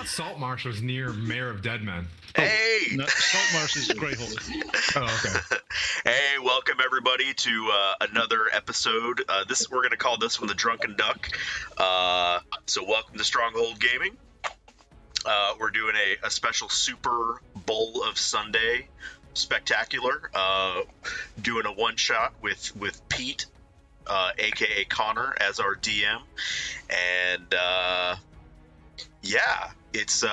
Saltmarsh was near Mayor of Deadman. Hey! No, Saltmarsh is Greyhawk. Oh, okay. Hey, welcome everybody to another episode. We're gonna call this one the Drunken Duck. So welcome to Stronghold Gaming. We're doing a special Super Bowl of Sunday spectacular. Doing a one shot with Pete, aka Connor, as our DM, and yeah, it's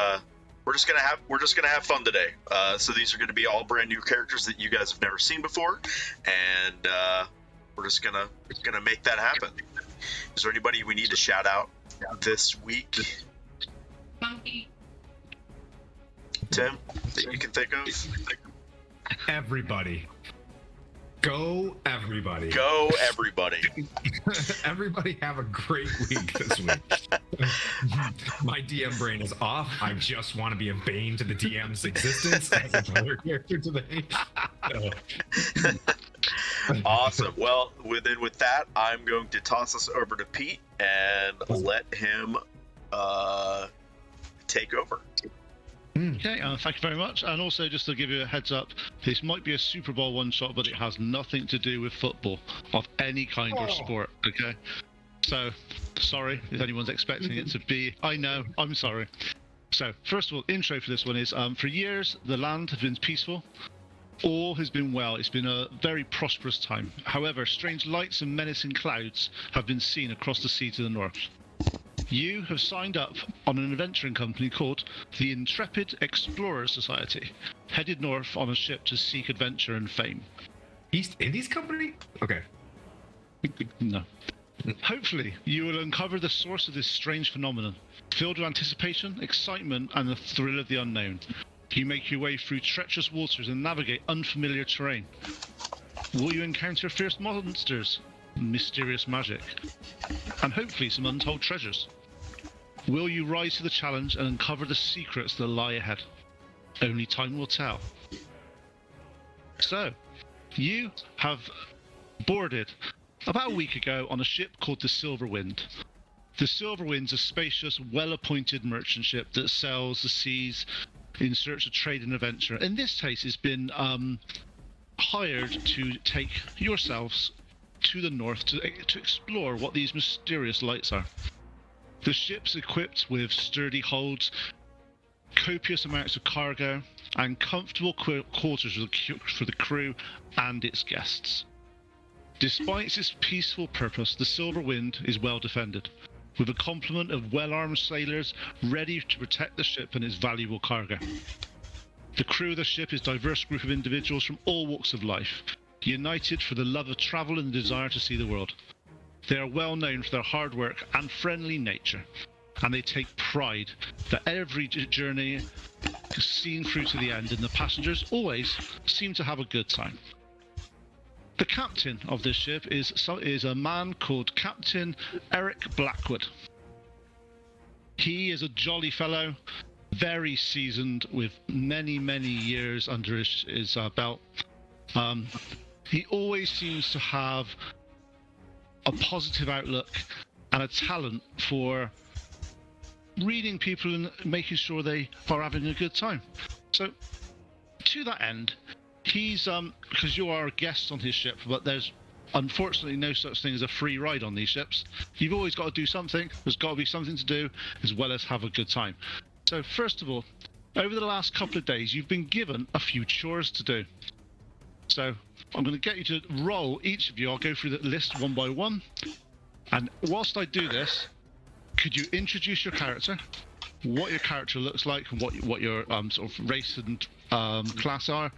we're just gonna have fun today. So these are gonna be all brand new characters that you guys have never seen before, and we're just gonna make that happen. Is there anybody we need to shout out this week? Tim, that you can think of? Everybody. Go everybody. Go everybody. Everybody have a great week this week. My DM brain is off. I just want to be a bane to the DM's existence as another character today. Awesome. Well, with that, I'm going to toss us over to Pete and let him take over. Okay, thank you very much. And also, just to give you a heads up, this might be a Super Bowl one-shot, but it has nothing to do with football of any kind of sport, okay? So, sorry if anyone's expecting it to be. I know, I'm sorry. So, first of all, intro for this one is, for years, the land has been peaceful. All has been well. It's been a very prosperous time. However, strange lights and menacing clouds have been seen across the sea to the north. You have signed up on an adventuring company called the Intrepid Explorer Society, headed north on a ship to seek adventure and fame. East Indies Company? Okay. No. Hopefully, you will uncover the source of this strange phenomenon, filled with anticipation, excitement, and the thrill of the unknown. You make your way through treacherous waters and navigate unfamiliar terrain. Will you encounter fierce monsters, mysterious magic, and hopefully some untold treasures? Will you rise to the challenge and uncover the secrets that lie ahead? Only time will tell. So, you have boarded about a week ago on a ship called the Silver Wind. The Silver Wind's a spacious, well-appointed merchant ship that sails the seas in search of trade and adventure. In this case, it's been hired to take yourselves to the north to explore what these mysterious lights are. The ship's equipped with sturdy holds, copious amounts of cargo, and comfortable quarters for the crew and its guests. Despite its peaceful purpose, the Silver Wind is well defended, with a complement of well-armed sailors ready to protect the ship and its valuable cargo. The crew of the ship is a diverse group of individuals from all walks of life, united for the love of travel and the desire to see the world. They are well known for their hard work and friendly nature, and they take pride that every journey is seen through to the end, and the passengers always seem to have a good time. The captain of this ship is a man called Captain Eric Blackwood. He is a jolly fellow, very seasoned, with many, many years under his belt. He always seems to have a positive outlook and a talent for reading people and making sure they are having a good time. So, to that end, he's because you are a guest on his ship, but there's unfortunately no such thing as a free ride on these ships. You've always got to do something. There's got to be something to do as well as have a good time. So, first of all, over the last couple of days, you've been given a few chores to do. So, I'm going to get you to roll, each of you. I'll go through the list one by one. And whilst I do this, could you introduce your character, what your character looks like, and what your sort of race and class are,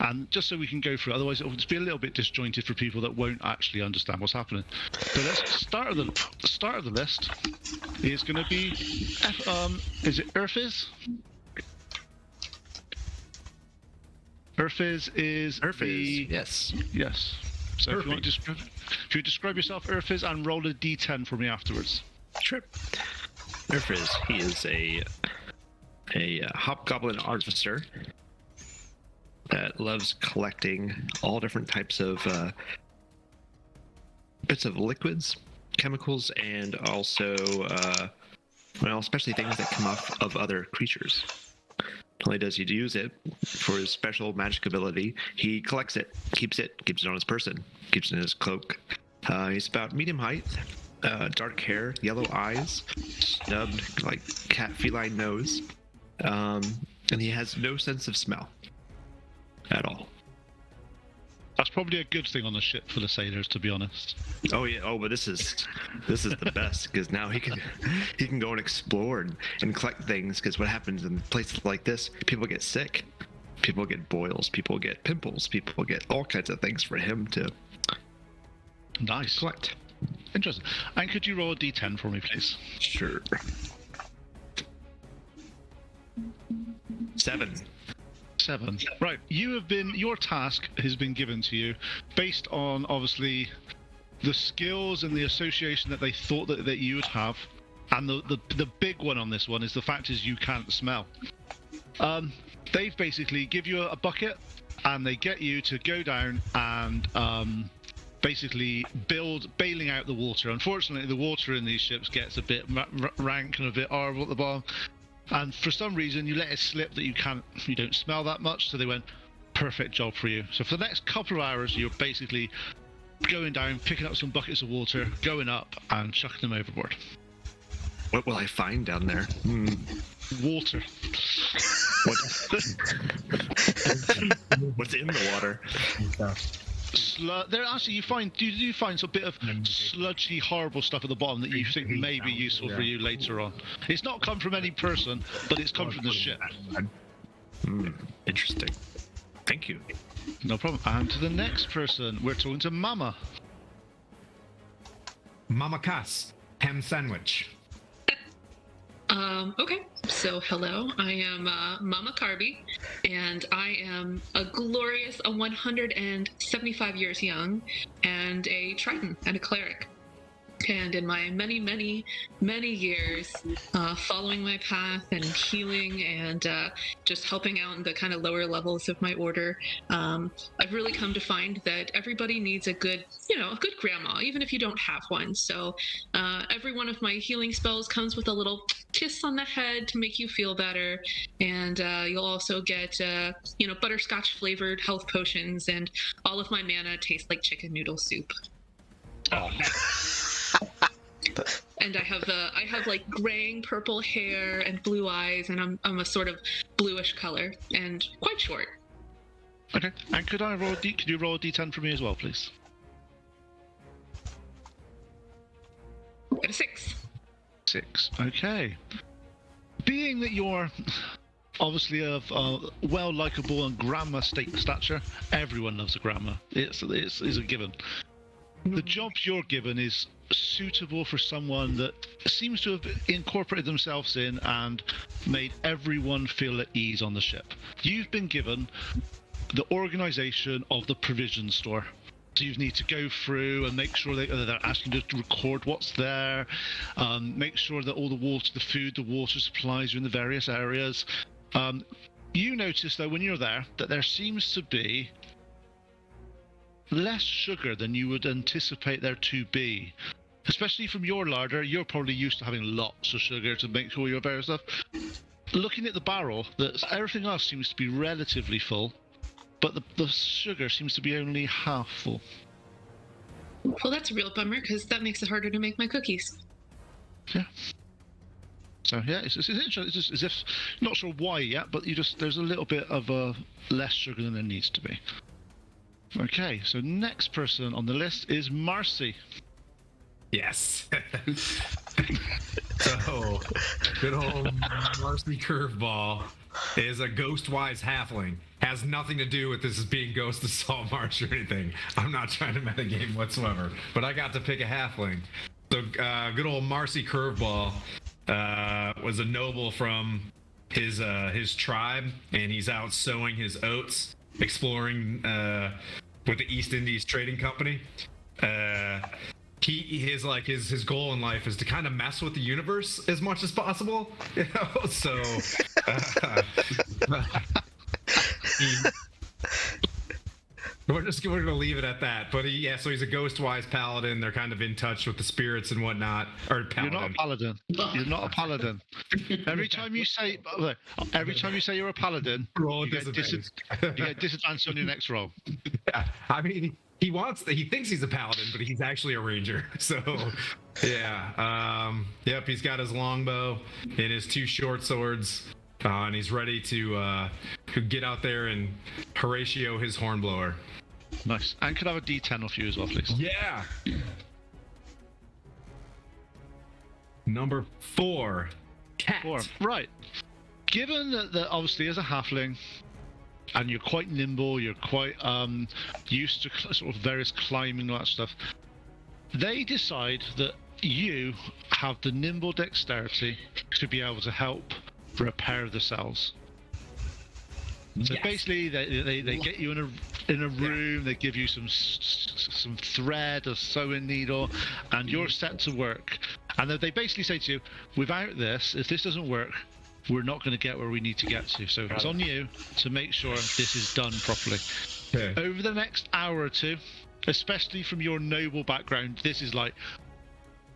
and just so we can go through. Otherwise, it'll just be a little bit disjointed for people that won't actually understand what's happening. So let's start the start of the list is going to be is it Urfiz? Urfiz is yes. Yes. So if you describe yourself, Urfiz, and roll a d10 for me afterwards. Sure. Urfiz, he is a hobgoblin artificer that loves collecting all different types of bits of liquids, chemicals, and also Well, especially things that come off of other creatures. Not only does he use it for his special magic ability, he collects it, keeps it on his person, keeps it in his cloak. He's about medium height, dark hair, yellow eyes, snubbed like cat feline nose, and he has no sense of smell at all. That's probably a good thing on the ship for the sailors, to be honest. Oh yeah. Oh, but this is the best, because now he can go and explore and collect things. Because what happens in places like this, people get sick, people get boils, people get pimples, people get all kinds of things for him to Nice. collect. Interesting. And could you roll a d10 for me, please? Sure. 7. 7. Right. Your task has been given to you based on, obviously, the skills and the association that they thought that you would have. And the big one on this one is the fact is you can't smell. They've basically give you a bucket, and they get you to go down and basically bailing out the water. Unfortunately, the water in these ships gets a bit rank and a bit horrible at the bottom. And for some reason, you let it slip that you don't smell that much. So they went, perfect job for you. So for the next couple of hours, you're basically going down, picking up some buckets of water, going up, and chucking them overboard. What will I find down there? Water. What's in the water? There actually you do find some bit of sludgy, horrible stuff at the bottom that you think may be useful for you later on. It's not come from any person, but it's come from the ship. Interesting. Thank you. No problem. And to the next person, we're talking to Mama. Mama Cass, ham sandwich. Okay, so hello, I am Mama Carby, and I am a glorious 175 years young, and a Triton and a cleric. And in my many, many, many years following my path and healing and just helping out in the kind of lower levels of my order, I've really come to find that everybody needs a good grandma, even if you don't have one. So every one of my healing spells comes with a little kiss on the head to make you feel better. And you'll also get, butterscotch flavored health potions, and all of my mana tastes like chicken noodle soup. Oh. And I have like graying purple hair and blue eyes, and I'm a sort of bluish color and quite short. Okay. And could you roll a d10 for me as well, please? Got a 6. 6. Okay. Being that you're obviously of well likable and grandma stature, everyone loves a grandma. It's a given. The job you're given is suitable for someone that seems to have incorporated themselves in and made everyone feel at ease on the ship. You've been given the organization of the provision store. So you need to go through and make sure they're asking you to record what's there, make sure that all the water, the food, the water supplies are in the various areas. You notice, though, when you're there, that there seems to be less sugar than you would anticipate there to be. Especially from your larder, you're probably used to having lots of sugar to make sure your various stuff. Looking at the barrel, everything else seems to be relatively full, but the sugar seems to be only half full. Well, that's a real bummer, because that makes it harder to make my cookies. Yeah. So yeah, it's interesting. It's just as if not sure why yet, but there's a little bit of less sugar than there needs to be. Okay, so next person on the list is Marcy. Yes. So, good old Marcy Curveball is a ghost-wise halfling. Has nothing to do with this as being Ghost of Salt March or anything. I'm not trying to metagame whatsoever, but I got to pick a halfling. So, good old Marcy Curveball was a noble from his tribe, and he's out sowing his oats, exploring with the East Indies Trading Company. His goal in life is to kind of mess with the universe as much as possible, so We're gonna leave it at that. But so he's a ghost-wise paladin. They're kind of in touch with the spirits and whatnot. Or paladin. You're not a paladin. You're not a paladin. Every time you say you're a paladin, Roll you get disadvantage on your next roll. Yeah, I mean, he thinks he's a paladin, but he's actually a ranger. So, yeah. Yep, he's got his longbow and his 2 short swords, and he's ready to get out there and Horatio his hornblower. Nice. And could I have a D10 off you as well, please? Yeah. Number 4. Cat. 4. Right. Given that obviously as a halfling, and you're quite nimble, you're quite used to sort of various climbing and all that stuff, they decide that you have the nimble dexterity to be able to help repair the cells. So basically, they get you in a room. They give you some thread, a sewing needle, and you're set to work. And they basically say to you, without this, if this doesn't work, we're not going to get where we need to get to. So it's on you to make sure this is done properly. Okay. Over the next hour or two, especially from your noble background, this is like,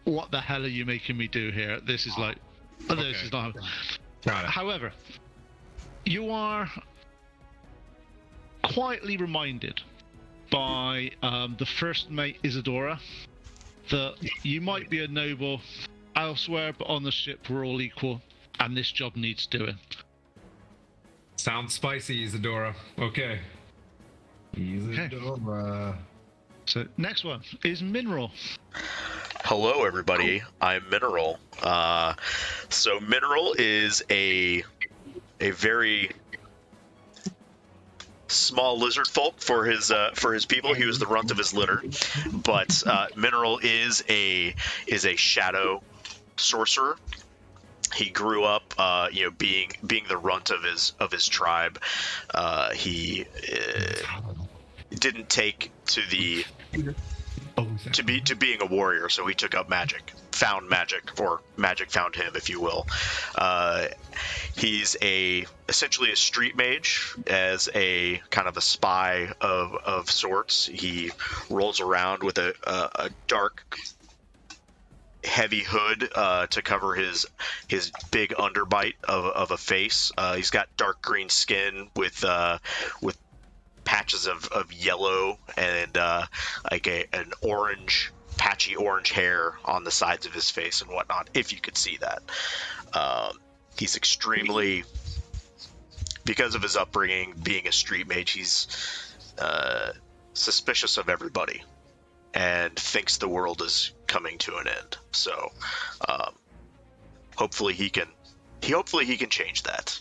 what the hell are you making me do here? This is like, this is not. Got it. However, you are quietly reminded by the first mate Isadora that you might be a noble elsewhere, but on the ship we're all equal, and this job needs doing. Sounds spicy, Isadora. Okay. Isadora. So next one is Mineral. Hello, everybody. I'm Mineral. So Mineral is a very small lizard folk for his people. He was the runt of his litter, but Mineral is a shadow sorcerer. He grew up, being the runt of his tribe. He didn't take to being a warrior, so he took up magic, found magic, or magic found him, if you will. He's essentially a street mage, as a kind of a spy of sorts. He rolls around with a dark, heavy hood to cover his big underbite of a face. He's got dark green skin with patches of yellow and an orange, patchy orange hair on the sides of his face and whatnot, if you could see that. He's extremely, because of his upbringing, being a street mage, he's suspicious of everybody and thinks the world is coming to an end. So hopefully he can change that.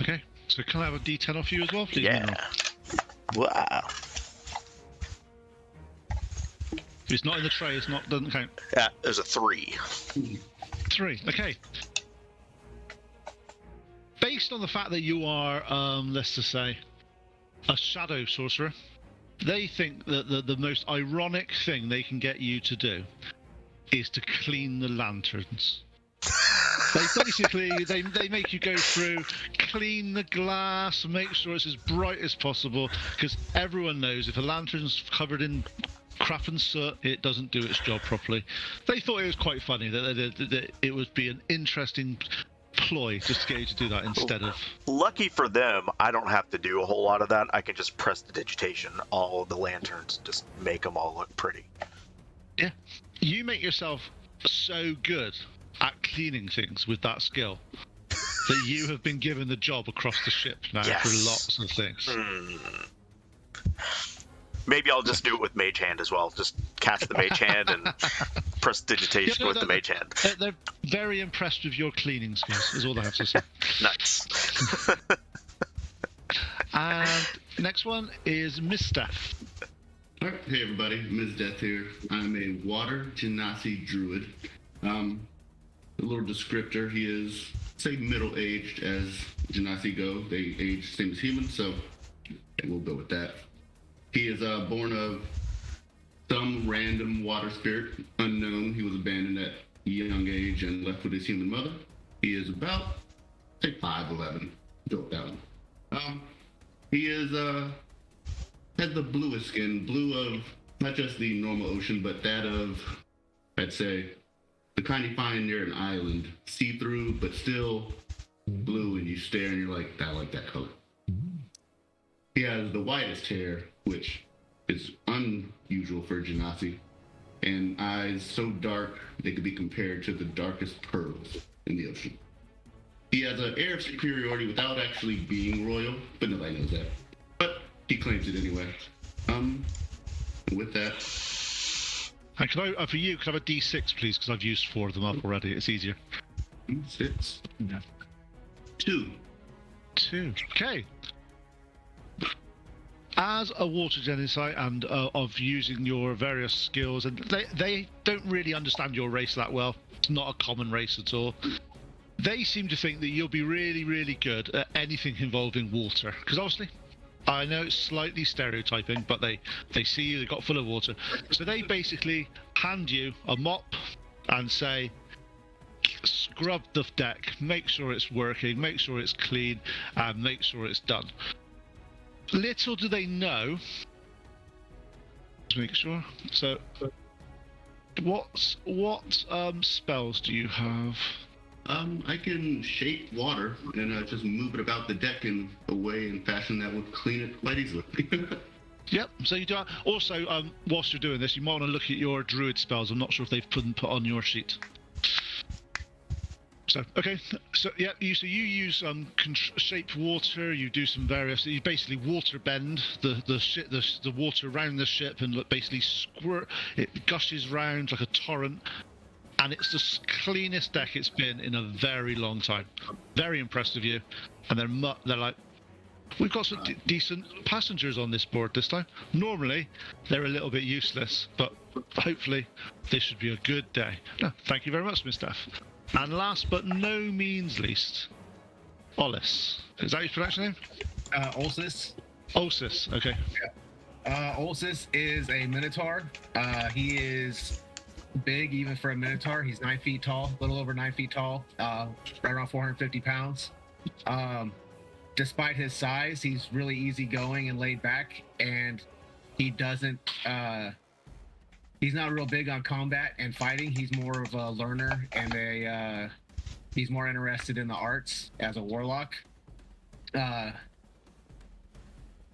Okay, so can I have a D10 off you as well, please? Yeah. Wow. If it's not in the tray, doesn't count. Yeah, there's a 3. 3, okay. Based on the fact that you are, let's just say, a shadow sorcerer, they think that the most ironic thing they can get you to do is to clean the lanterns. They basically they make you go through, clean the glass, make sure it's as bright as possible, because everyone knows if a lantern's covered in crap and soot, it doesn't do its job properly. They thought it was quite funny that it would be an interesting ploy just to get you to do that instead of... Lucky for them, I don't have to do a whole lot of that. I can just press the digitation, all of the lanterns, just make them all look pretty. Yeah. You make yourself so good at cleaning things with that skill that you have been given the job across the ship now for lots of things. Maybe I'll just do it with Mage Hand as well. Just cast the Mage Hand and press digitation with the Mage Hand. They're very impressed with your cleaning skills, is all I have to say. Nice. And next one is Miss Steph. All right. Hey everybody, Ms. Death here. I'm a water genasi druid. A little descriptor, he is, say, middle-aged as genasi go. They age same as humans, so we'll go with that. He is born of some random water spirit, unknown. He was abandoned at a young age and left with his human mother. He is about, say, 5'11". Joke that one. He is has the bluest skin, blue of not just the normal ocean, but that of, I'd say, the kind you find near an island, see-through, but still blue, and you stare and you're like, I like that color. He has the whitest hair, which is unusual for Genasi, and eyes so dark they could be compared to the darkest pearls in the ocean. He has an air of superiority without actually being royal, but nobody knows that. But he claims it anyway. With that, And can I, for you, can I have a D6, please? Because I've used 4 of them up already. It's easier. 6, Yeah. 2. 2. Okay. As a water genocide and of using your various skills, and they don't really understand your race that well. It's not a common race at all. They seem to think that you'll be really, really good at anything involving water. Because obviously, I know it's slightly stereotyping, but they see you, they've got full of water. So they basically hand you a mop and say, scrub the deck, make sure it's working, make sure it's clean, and make sure it's done. Little do they know. Let's make sure. So, what spells do you have? I can shape water and just move it about the deck in a way and fashion that would clean it quite easily. Yep. So you do. Also, whilst you're doing this, you might want to look at your druid spells. I'm not sure if they've put on your sheet. So okay, so yeah, you use shaped water. You do some various. You basically water bend the water around the ship and basically squirt. It gushes round like a torrent, and it's the cleanest deck it's been in a very long time. Very impressed with you, and they're like, we've got some decent passengers on this board this time. Normally, they're a little bit useless, but hopefully, this should be a good day. No, thank you very much, Miss Steph. And last but no means least, Ollis. Is that your production name? Ulysses. Ulysses, okay. Ulysses is a Minotaur. He is big even for a Minotaur. He's 9 feet tall, a little over 9 feet tall, right around 450 pounds. Despite his size, he's really easygoing and laid back, and he doesn't... he's not real big on combat and fighting. He's more of a learner, and he's more interested in the arts as a warlock.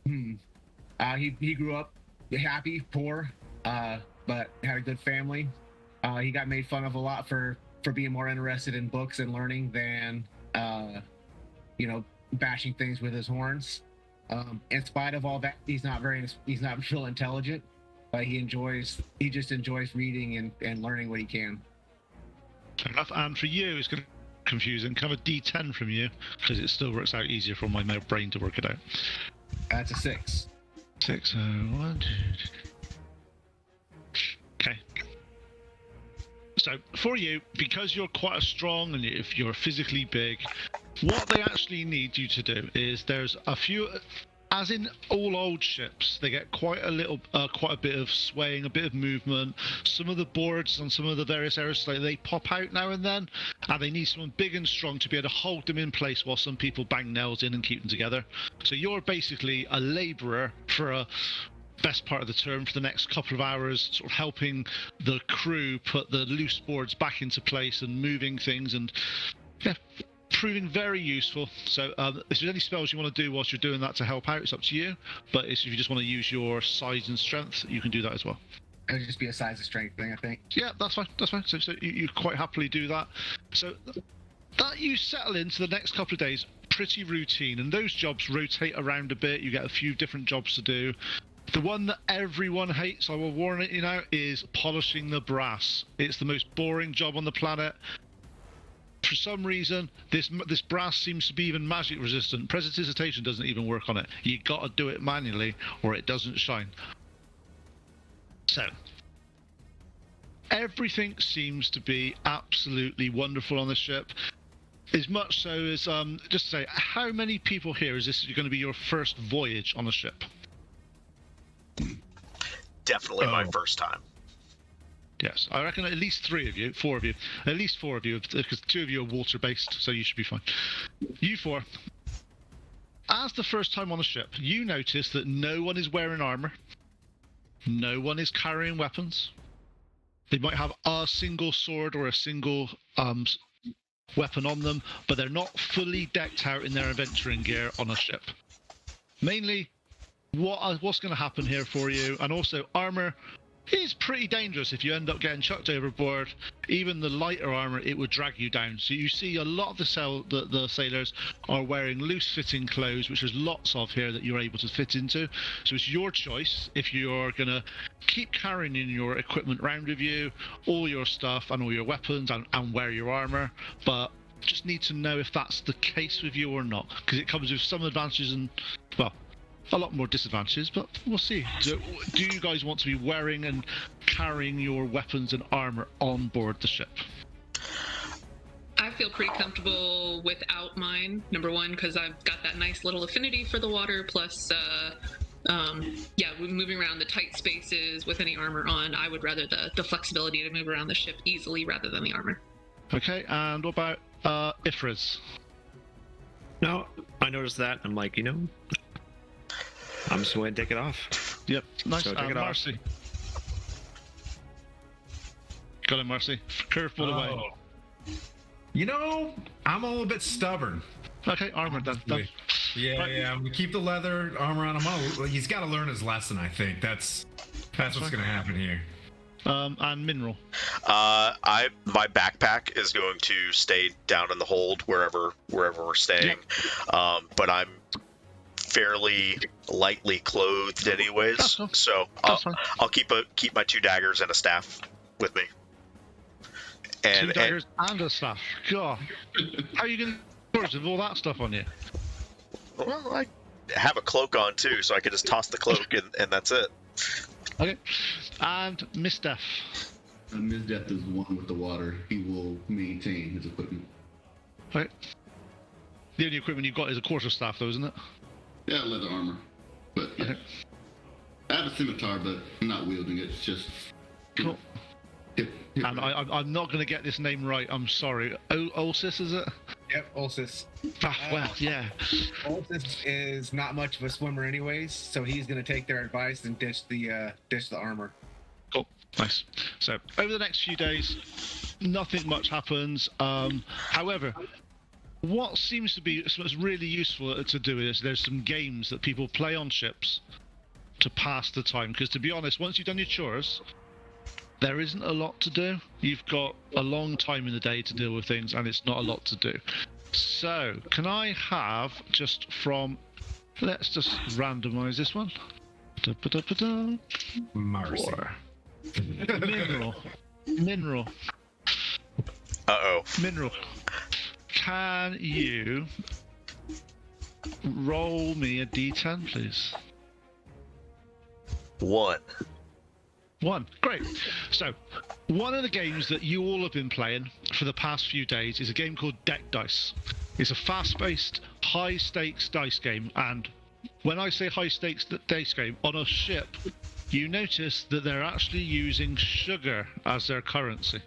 He grew up happy, poor, but had a good family. He got made fun of a lot for being more interested in books and learning than bashing things with his horns. In spite of all that, he's not real intelligent. But he just enjoys reading and learning what he can. Fair enough. And for you, it's going to be confusing. Can I have a D10 from you? Because it still works out easier for my brain to work it out. That's a 6. 6, 1, 2. Okay. So for you, because you're quite strong and if you're physically big, what they actually need you to do is there's a few. As in all old ships, they get quite a bit of swaying, a bit of movement. Some of the boards on some of the various areas, they pop out now and then, and they need someone big and strong to be able to hold them in place while some people bang nails in and keep them together. So you're basically a labourer for a best part of the term for the next couple of hours, sort of helping the crew put the loose boards back into place and moving things, and yeah, proving very useful. So if there's any spells you want to do whilst you're doing that to help out, it's up to you. But if you just want to use your size and strength, you can do that as well. It would just be a size and strength thing, I think. Yeah, that's fine. That's fine. So you quite happily do that. So that you settle into the next couple of days, pretty routine. And those jobs rotate around a bit. You get a few different jobs to do. The one that everyone hates, I will warn it you now, is polishing the brass. It's the most boring job on the planet. For some reason, this brass seems to be even magic resistant. Prestidigitation doesn't even work on it. You got to do it manually, or it doesn't shine. So, everything seems to be absolutely wonderful on the ship. As much so as, just to say, how many people here is this going to be your first voyage on a ship? Definitely my first time. Yes, I reckon at least 4 of you, at least 4 of you, because 2 of you are water-based, so you should be fine. You 4. as the first time on a ship, you notice that no one is wearing armor. No one is carrying weapons. They might have a single sword or a single weapon on them, but they're not fully decked out in their adventuring gear on a ship. Mainly, what's going to happen here for you, and also armor is pretty dangerous if you end up getting chucked overboard. Even the lighter armor, it would drag you down. So you see a lot of the sailors are wearing loose-fitting clothes, which there's lots of here that you're able to fit into. So it's your choice if you're going to keep carrying in your equipment round with you, all your stuff and all your weapons, and wear your armor. But just need to know if that's the case with you or not, because it comes with some advantages and, well, a lot more disadvantages, but we'll see. Do you guys want to be wearing and carrying your weapons and armor on board the ship? I feel pretty comfortable without mine. Number one, because I've got that nice little affinity for the water. Plus, moving around the tight spaces with any armor on, I would rather the flexibility to move around the ship easily rather than the armor. Okay, and what about Ifris? No, I noticed that. I'm like, I'm just going to take it off. Yep, nice. So take it off. Marcy. Got him, Marcy. Curveball away. I'm a little bit stubborn. Okay, armor done. Yeah, I'm gonna keep the leather armor on him. He's got to learn his lesson. I think that's what's gonna happen here. And mineral. My backpack is going to stay down in the hold wherever we're staying. Yep. But I'm fairly lightly clothed anyways, so I'll keep my 2 daggers and a staff with me. And 2 daggers and a staff. God, how are you going to with all that stuff on you? Well, I have a cloak on too, so I can just toss the cloak and that's it. Okay, and Miss Death. Miss Death is one with the water. He will maintain his equipment. Okay. The only equipment you've got is a quarterstaff, though, isn't it? Yeah, leather armor. But yeah. Okay. I have a scimitar, but I'm not wielding it. It's just Cool. Hip And I'm not going to get this name right. I'm sorry. Ulsis, is it? Yep, Ulsis. Well, yeah. Ulsis is not much of a swimmer, anyways, so he's going to take their advice and ditch the armor. Cool. Nice. So over the next few days, nothing much happens. However, what seems to be what's really useful to do is there's some games that people play on ships to pass the time. Because to be honest, once you've done your chores, there isn't a lot to do. You've got a long time in the day to deal with things, and it's not a lot to do. So, can I have just from... Let's just randomize this one. Marcy. Mineral. Uh-oh. Mineral. Can you roll me a d10, please? 1. 1. Great. So, one of the games that you all have been playing for the past few days is a game called Deck Dice. It's a fast-paced, high-stakes dice game, and when I say high-stakes dice game, on a ship, you notice that they're actually using sugar as their currency.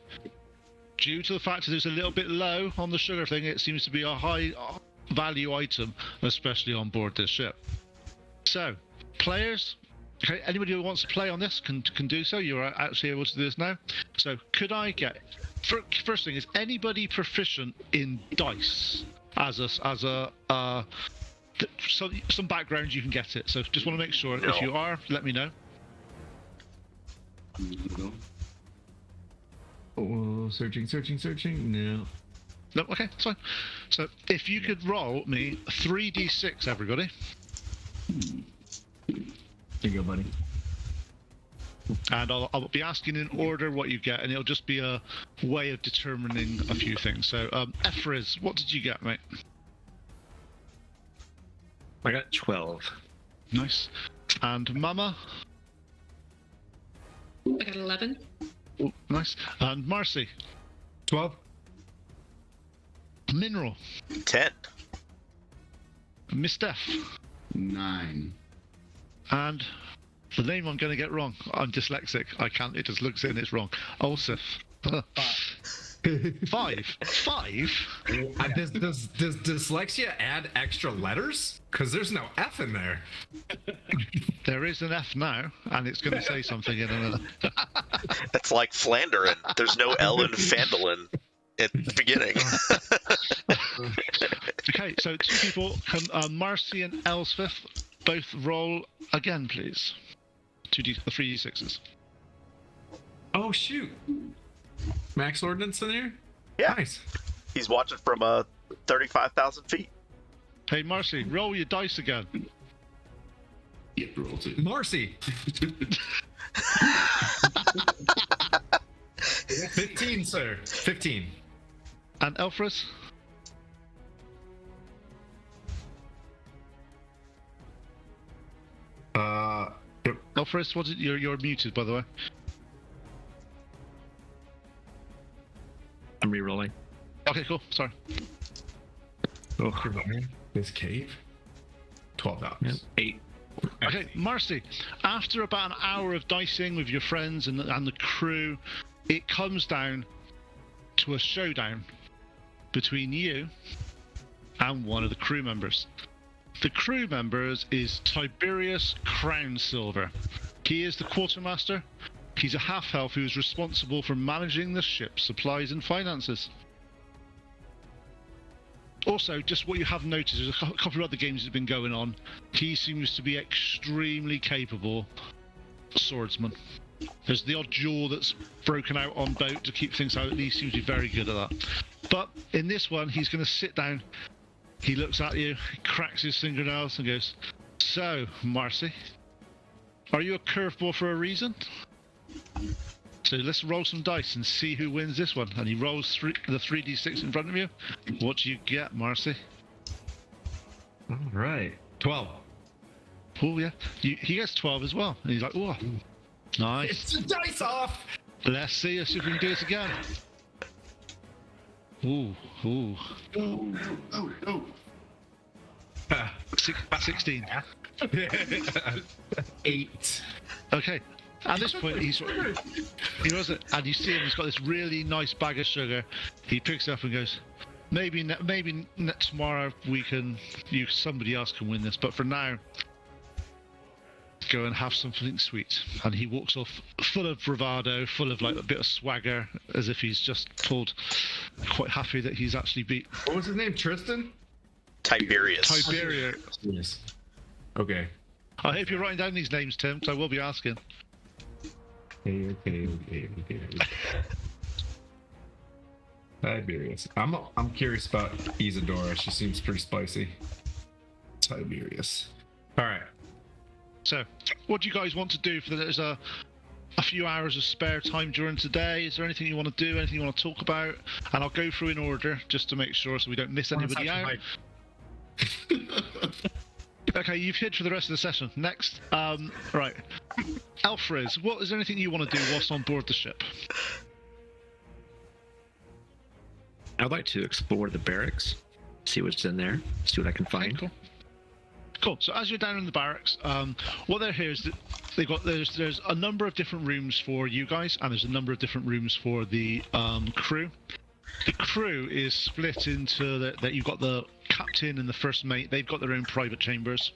Due to the fact that it's a little bit low on the sugar thing, it seems to be a high-value item, especially on board this ship. So, players... Okay, anybody who wants to play on this can do so. You're actually able to do this now. So, could I get... First thing is, anybody proficient in dice some background, you can get it. So, just want to make sure. No. If you are, let me know. Oh, searching. No. No, okay, that's fine. So, if you could roll me 3d6, everybody. Here you go, buddy. And I'll be asking in order what you get, and it'll just be a way of determining a few things. So, Efriz, what did you get, mate? I got 12. Nice. And Mama? I got 11. Oh, nice. And Marcy? 12. Mineral? 10. Miss Steph? 9. And the name I'm going to get wrong. I'm dyslexic. I can't. It just looks it and it's wrong. Ulsif. 5. 5? Does dyslexia add extra letters? Because there's no F in there. There is an F now, and it's going to say something in a minute. That's like Flandern. There's no L in Fandolin at the beginning. Okay, so 2 people, Marcy and Elsfith, both roll again, please. 3d6s. Oh, shoot. Max Ordnance in here? Yeah. Nice. He's watching from 35,000 feet. Hey, Marcy, roll your dice again. Yep, roll 2. Marcy. 15, sir. 15. And Elfris? Elfris, what did you're muted, by the way. I'm re-rolling. Okay, cool. Sorry. Oh, this cave. 12 dollars. Yep. 8. Okay, Marcy, after about an hour of dicing with your friends and the crew, it comes down to a showdown between you and one of the crew members. The crew members is Tiberius Crown Silver. He is the quartermaster. He's a half-elf who is responsible for managing the ship's supplies and finances. Also, just what you have noticed, there's a couple of other games that have been going on. He seems to be extremely capable swordsman. There's the odd duel that's broken out on boat to keep things out. He seems to be very good at that. But in this one, he's going to sit down. He looks at you, cracks his fingernails, and goes, "So, Marcy, are you a curveball for a reason? So let's roll some dice and see who wins this one." And he rolls the 3d6 in front of you. What do you get, Marcy? All right. 12. Oh, yeah. He gets 12 as well. And he's like, "Oh, nice. It's the dice off! Let's see if we can do this again." Ooh. Oh. 16. 8. Okay. At this point, he does it, and you see him. He's got this really nice bag of sugar. He picks it up and goes, "Maybe tomorrow somebody else can win this, but for now, go and have something sweet." And he walks off full of bravado, full of like a bit of swagger, as if he's just told, quite happy that he's actually beat What was his name? Tristan? Tiberius. Tiberius. Yes. Okay. I hope you're writing down these names, Tim, so I will be asking. Okay. Tiberius. I'm curious about Isadora. She seems pretty spicy. Tiberius. All right. So, what do you guys want to do? There's a few hours of spare time during today. Is there anything you want to do? Anything you want to talk about? And I'll go through in order just to make sure so we don't miss anybody out. Okay, you've hid for the rest of the session. Next, right. Alfred, is there anything you want to do whilst on board the ship? I'd like to explore the barracks, see what's in there, see what I can find. Okay, cool. So as you're down in the barracks, what they're here is that there's a number of different rooms for you guys, and there's a number of different rooms for the crew. The crew is split into that you've got the captain and the first mate. They've got their own private chambers,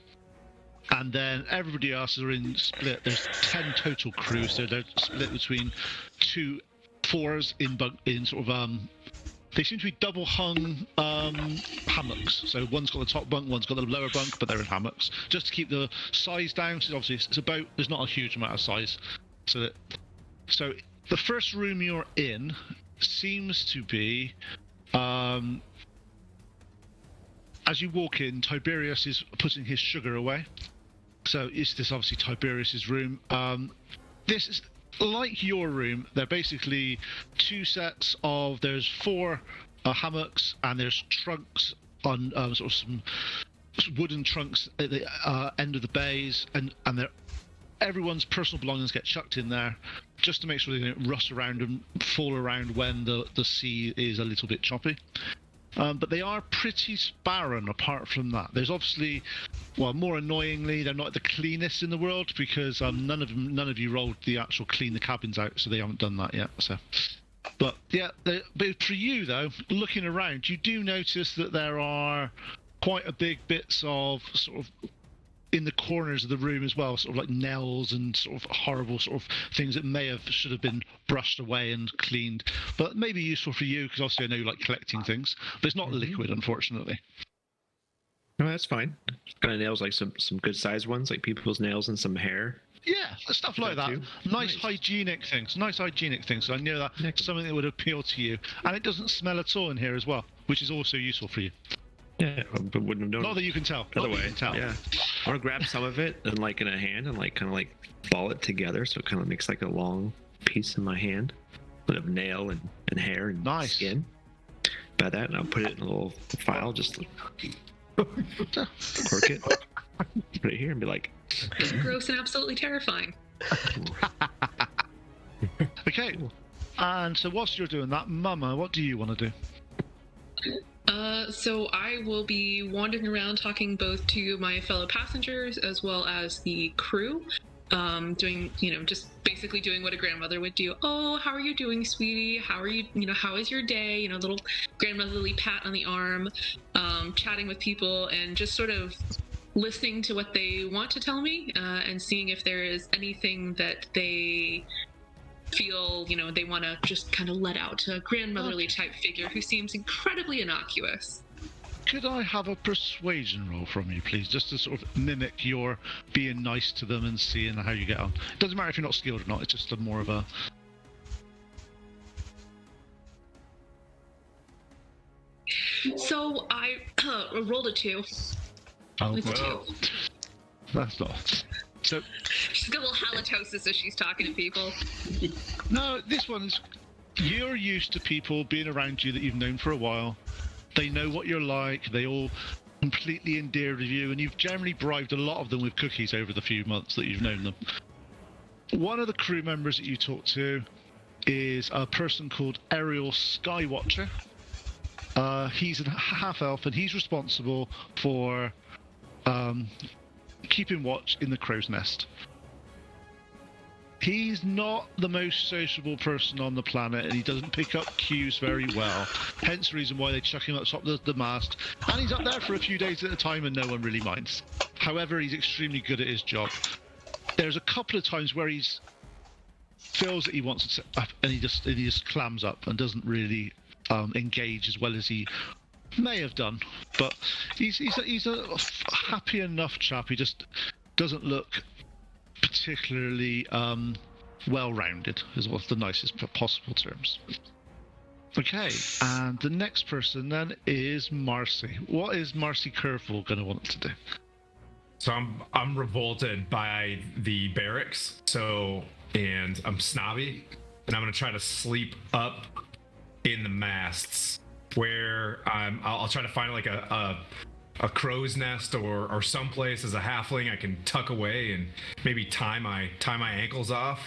and then everybody else are in split. There's 10 total crews, so they're split between 2 4s in sort of they seem to be double hung hammocks. So one's got the top bunk, one's got the lower bunk, but they're in hammocks just to keep the size down. So obviously it's a boat. There's not a huge amount of size. So the first room you're in seems to be as you walk in, Tiberius is putting his sugar away. So is this obviously Tiberius's room? This is like your room. They're basically 2 sets of. There's 4 hammocks, and there's trunks on sort of some wooden trunks at the end of the bays, and everyone's personal belongings get chucked in there just to make sure they don't rust around and fall around when the sea is a little bit choppy. But they are pretty barren apart from that. There's obviously, well, more annoyingly, they're not the cleanest in the world because none of you rolled the actual clean the cabins out, so they haven't done that yet. So But yeah, but for you though, looking around, you do notice that there are quite a big bits of sort of in the corners of the room as well, sort of like nails and sort of horrible sort of things that should have been brushed away and cleaned. But maybe useful for you because obviously I know you like collecting things, but it's not liquid, unfortunately. No, that's fine. Kind of nails, like some good sized ones, like people's nails and some hair. Yeah, stuff like that. too. Nice Nice. hygienic things. Nice hygienic things. So I know that's something that would appeal to you, and it doesn't smell at all in here as well, which is also useful for you. Yeah, but wouldn't have known. Not that you can tell. Other Not that way, you can tell. yeah. I want to grab some of it and like in a hand and like kind of like ball it together, so it kind of makes like a long piece in my hand, of nail and hair and Nice. skin. About that, and I'll put it in a little file, just cork it, put it here, and be like, It's gross and absolutely terrifying. Okay. And so whilst you're doing that, Mama, what do you want to do? So I will be wandering around talking both to my fellow passengers as well as the crew, doing, just basically doing what a grandmother would do. Oh, how are you doing, sweetie? How are you, how is your day? Little grandmotherly pat on the arm, chatting with people and just sort of listening to what they want to tell me, and seeing if there is anything that they feel, they want to just kind of let out to a grandmotherly type figure who seems incredibly innocuous. Could I have a persuasion roll from you, please, just to sort of mimic your being nice to them and seeing how you get on? It doesn't matter if you're not skilled or not, it's just more of a... So I rolled a 2. Oh, With a well, 2. that's not... So, She's got a little halitosis as she's talking to people. no, this one's... You're used to people being around you that you've known for a while. They know what you're like. They all completely endeared with you, and you've generally bribed a lot of them with cookies over the few months that you've known them. One of the crew members that you talk to is a person called Ariel Skywatcher. He's a half-elf, and he's responsible for keeping watch in the crow's nest. He's not the most sociable person on the planet, and he doesn't pick up cues very well. Hence the reason why they chuck him up top of the mast. And he's up there for a few days at a time, and no one really minds. However, he's extremely good at his job. There's a couple of times where he feels that he wants to sit up, and he just clams up and doesn't really engage as well as he may have done. But he's a happy enough chap. He just doesn't look particularly well-rounded, is what's the nicest possible terms. Okay, and the next person then is Marcy. What is Marcy Curveball going to want to do? So I'm revolted by the barracks. And I'm snobby, and I'm gonna try to sleep up in the masts where I'll try to find like a crow's nest or someplace as a halfling I can tuck away and maybe tie my ankles off.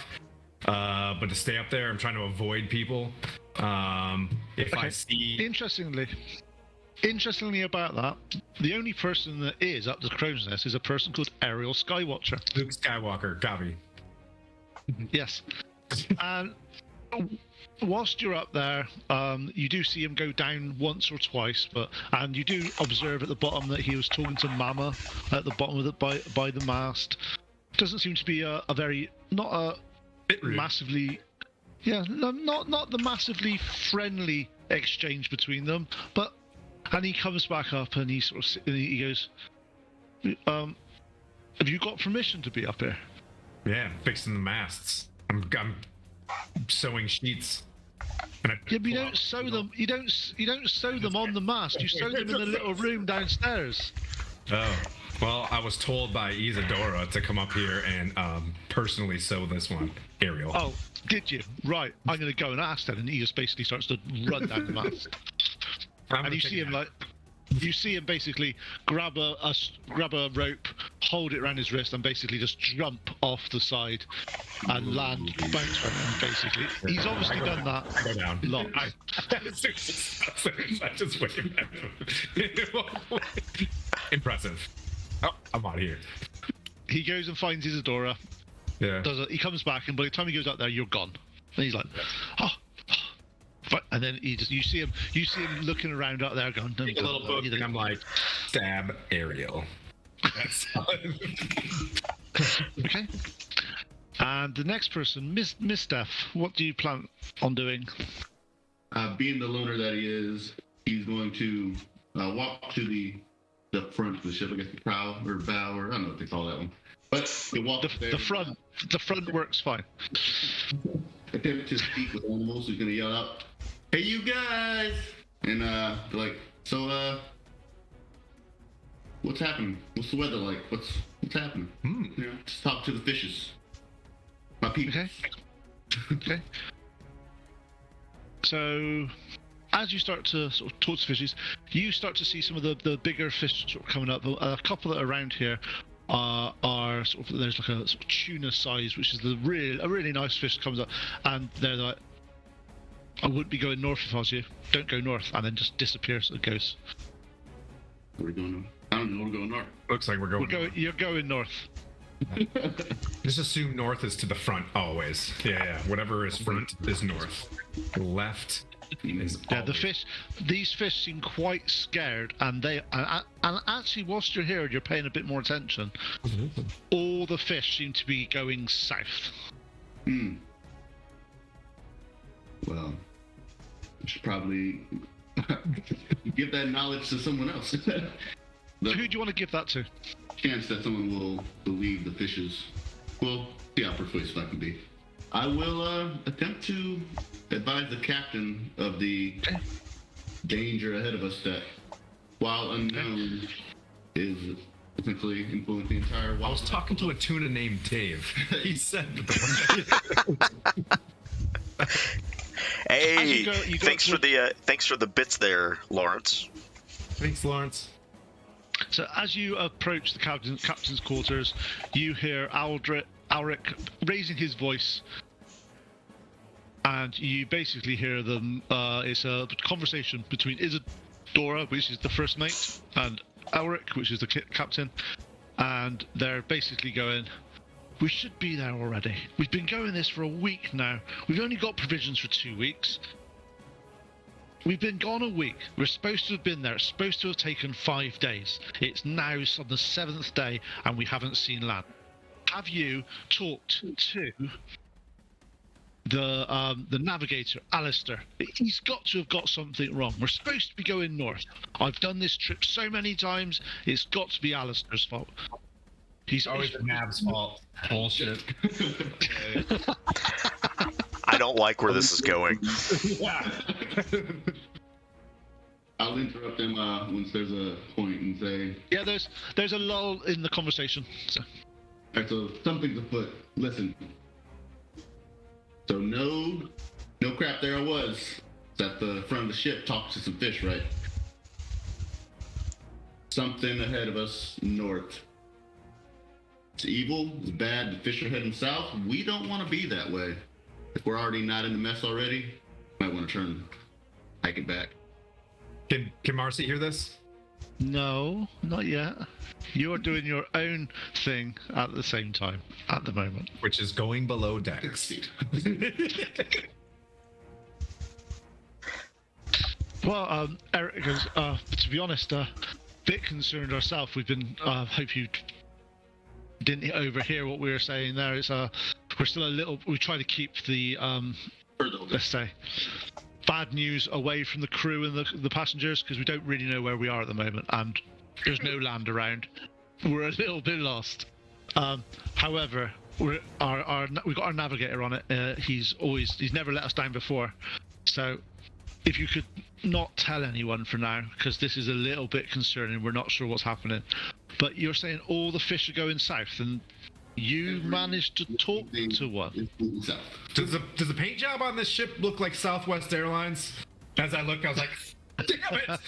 But to stay up there, I'm trying to avoid people. If I see... Interestingly about that, the only person that is up the crow's nest is a person called Ariel Skywatcher. Luke Skywalker, copy. Yes. And whilst you're up there, you do see him go down once or twice, and you do observe at the bottom that he was talking to Mama at the bottom of by the mast. Doesn't seem to be a very, not a Bit rude. massively, not the massively friendly exchange between them, and he comes back up and he sort of he goes, have you got permission to be up here? Yeah, fixing the masts. I'm sewing sheets. And Yeah, but you don't sew them. You don't sew them on the mast. You sew them in the little room downstairs. Oh, well, I was told by Isadora to come up here and personally sew this one, Ariel. Oh, did you? Right. I'm going to go and ask then, and he just basically starts to run down the mast. And you see him basically grab a rope, hold it around his wrist, and basically just jump off the side and land, bounce from him. Basically, he's obviously done that Go down. lots. I just wave at him. Impressive. Oh, I'm out of here. He goes and finds Isadora. Yeah. He comes back, and by the time he goes out there, you're gone. And he's like, "Oh, But, and then you see him looking around out there, going, Take a little book, and I'm like, stab Ariel. That's okay. And the next person, Miss Steph, what do you plan on doing? Being the loner that he is, he's going to walk to the front of the ship, I guess the prow or bow, or I don't know what they call that one. But he walks there. The front works fine. Attempt to speak with animals. He's gonna yell out, "Hey, you guys!" And they're like, "So, what's happening? What's the weather like? What's happening?" You know, just talk to the fishes. My people. Okay. So, as you start to sort of talk to fishes, you start to see some of the bigger fish sort of coming up. A couple that are around here are sort of, there's like a sort of tuna size, which is a really nice fish that comes up, and they're like, I wouldn't be going north if I was you. Don't go north, and then just disappears. It goes. Where are we going north? I don't know. We're going north. Looks like we're going. You're going north. Just assume north is to the front always. Yeah. Whatever is front is north. Left is always. These fish seem quite scared, and and actually, whilst you're here, you're paying a bit more attention. All the fish seem to be going south. Well, I should probably give that knowledge to someone else. So who do you want to give that to? Chance that someone will believe the fishes. Well, see how persuasive I can be. I will attempt to advise the captain of the danger ahead of us that, while unknown, is essentially influencing the entire wild. I was talking to a tuna named Dave. He said Hey, thanks for the bits there, Lawrence. Thanks, Lawrence. So as you approach the captain's quarters, you hear Alric raising his voice, and you basically hear them. It's a conversation between Isadora, which is the first mate, and Alric, which is the captain, and they're basically going, "We should be there already. We've been going this for a week now. We've only got provisions for 2 weeks. We've been gone a week. We're supposed to have been there. It's supposed to have taken 5 days. It's now on the 7th day, and we haven't seen land. Have you talked to the navigator, Alistair? He's got to have got something wrong. We're supposed to be going north. I've done this trip so many times. It's got to be Alistair's fault. He's always the Nav's fault. Bullshit. I don't like where this is going. Yeah. I'll interrupt them once there's a point and say, yeah, there's a lull in the conversation. So. Alright, so something's afoot. Listen. So no crap, there I was. At the front of the ship, talked to some fish, right? Something ahead of us north. It's evil, it's bad, the fish are heading south. We don't want to be that way. If we're already not in the mess already, might want to hike it back. Can Marcy hear this? No, not yet. You're doing your own thing at the same time, at the moment. Which is going below decks. Well, Eric goes, to be honest, a bit concerned ourselves. We've been, hope you didn't overhear what we were saying there. It's, we're still a little, we try to keep the, let's say, bad news away from the crew and the passengers, because we don't really know where we are at the moment, and there's no land around. We're a little bit lost. However, we've got our navigator on it. He's never let us down before. So if you could not tell anyone for now, because this is a little bit concerning. We're not sure what's happening. But you're saying all the fish are going south, and you managed to talk to one. Does the paint job on this ship look like Southwest Airlines? As I look, I was like, damn it!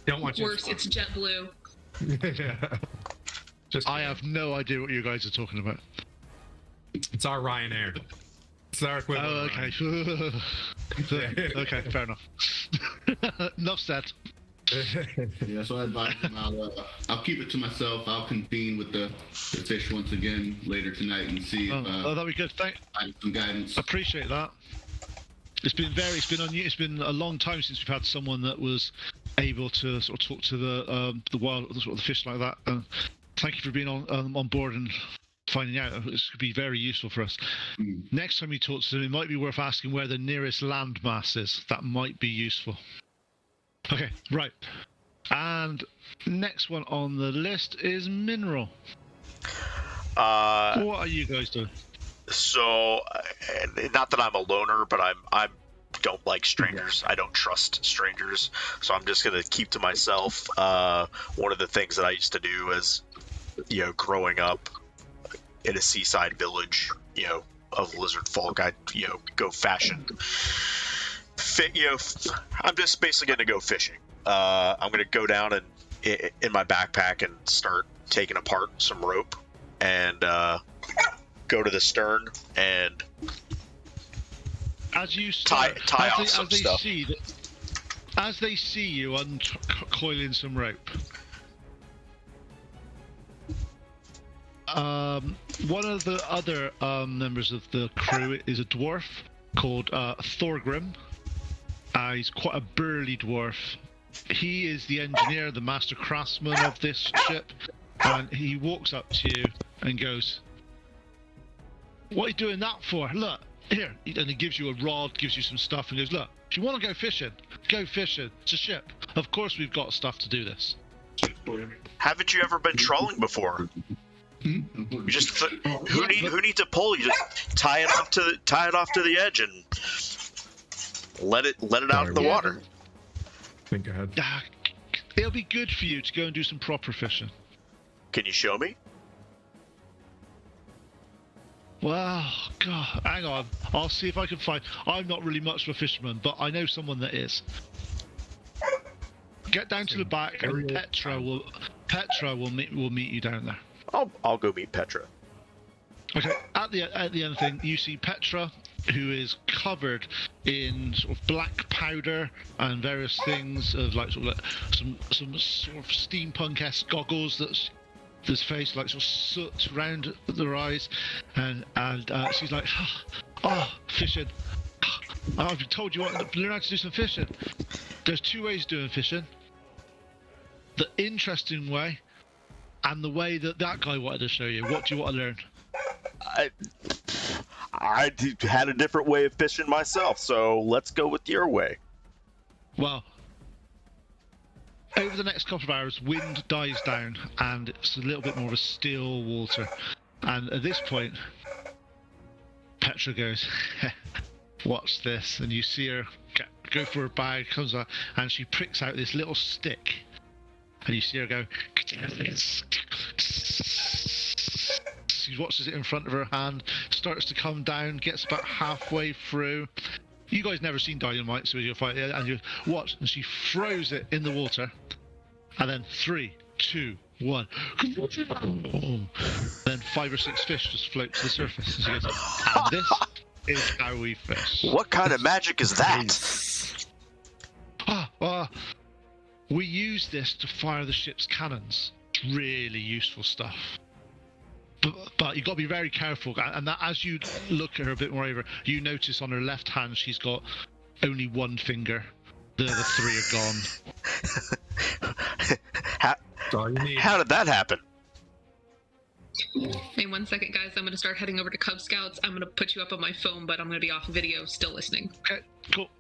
Don't want you. Worse, it's JetBlue. Yeah. I have no idea what you guys are talking about. It's our Ryanair. It's our equivalent. Oh, okay. Okay, fair enough. Enough said. Yeah, so I advise him I'll keep it to myself. I'll convene with the fish once again later tonight and see if that'd be good. I have some guidance. Appreciate that. It's been a long time since we've had someone that was able to sort of talk to the wild, sort of the fish like that. Thank you for being on board and finding out. This could be very useful for us. Next time you talk to them, it might be worth asking where the nearest landmass is. That might be useful. Okay, right. And next one on the list is mineral. What are you guys doing? So, not that I'm a loner, but I don't like strangers. I don't trust strangers, so I'm just gonna keep to myself. One of the things that I used to do is, growing up in a seaside village, of lizard folk, I'd go fashion. I'm just basically gonna go fishing. I'm gonna go down and in my backpack and start taking apart some rope and go to the stern and as you tie off some stuff. As they see you uncoiling some rope, one of the other members of the crew is a dwarf called Thorgrim. He's quite a burly dwarf. He is the engineer, the master craftsman of this ship, and he walks up to you and goes, "What are you doing that for? Look, here." And he gives you a rod, gives you some stuff, and goes, "Look, if you want to go fishing, go fishing. It's a ship. Of course we've got stuff to do this." Haven't you ever been trolling before? You just who needs a pole? You just tie it off to the edge and let it out in the water. Think ahead. It'll be good for you to go and do some proper fishing. Can you show me? Well, God, hang on. I'll see if I can find. I'm not really much of a fisherman, but I know someone that is. Get down to the back, and Petra will meet you down there. I'll go meet Petra. Okay. At the end of the thing, you see Petra, who is covered in sort of black powder and various things of some sort of steampunk-esque goggles this face, like sort of soot around their eyes, and she's like, fishing. I've been told you want to learn how to do some fishing. There's two ways of doing fishing. The interesting way, and the way that guy wanted to show you. What do you want to learn? I had a different way of fishing myself, so let's go with your way. Well, over the next couple of hours, wind dies down, and it's a little bit more of a still water. And at this point, Petra goes, "What's this?" And you see her go for her bag, comes out, and she pricks out this little stick. And you see her go. She watches it in front of her hand, starts to come down, gets about halfway through. You guys never seen dynamite, so you'll fight it, and you watch, and she throws it in the water, and then 3, 2, 1. Then 5 or 6 fish just float to the surface. And she goes, "And this is how we fish." What kind of magic is that? We use this to fire the ship's cannons. It's really useful stuff. But you've got to be very careful, and that as you look at her a bit more over, you notice on her left hand she's got only one finger. The other 3 are gone. How did that happen? Hey, 1 second, guys. I'm going to start heading over to Cub Scouts. I'm going to put you up on my phone, but I'm going to be off video, still listening. Okay, cool.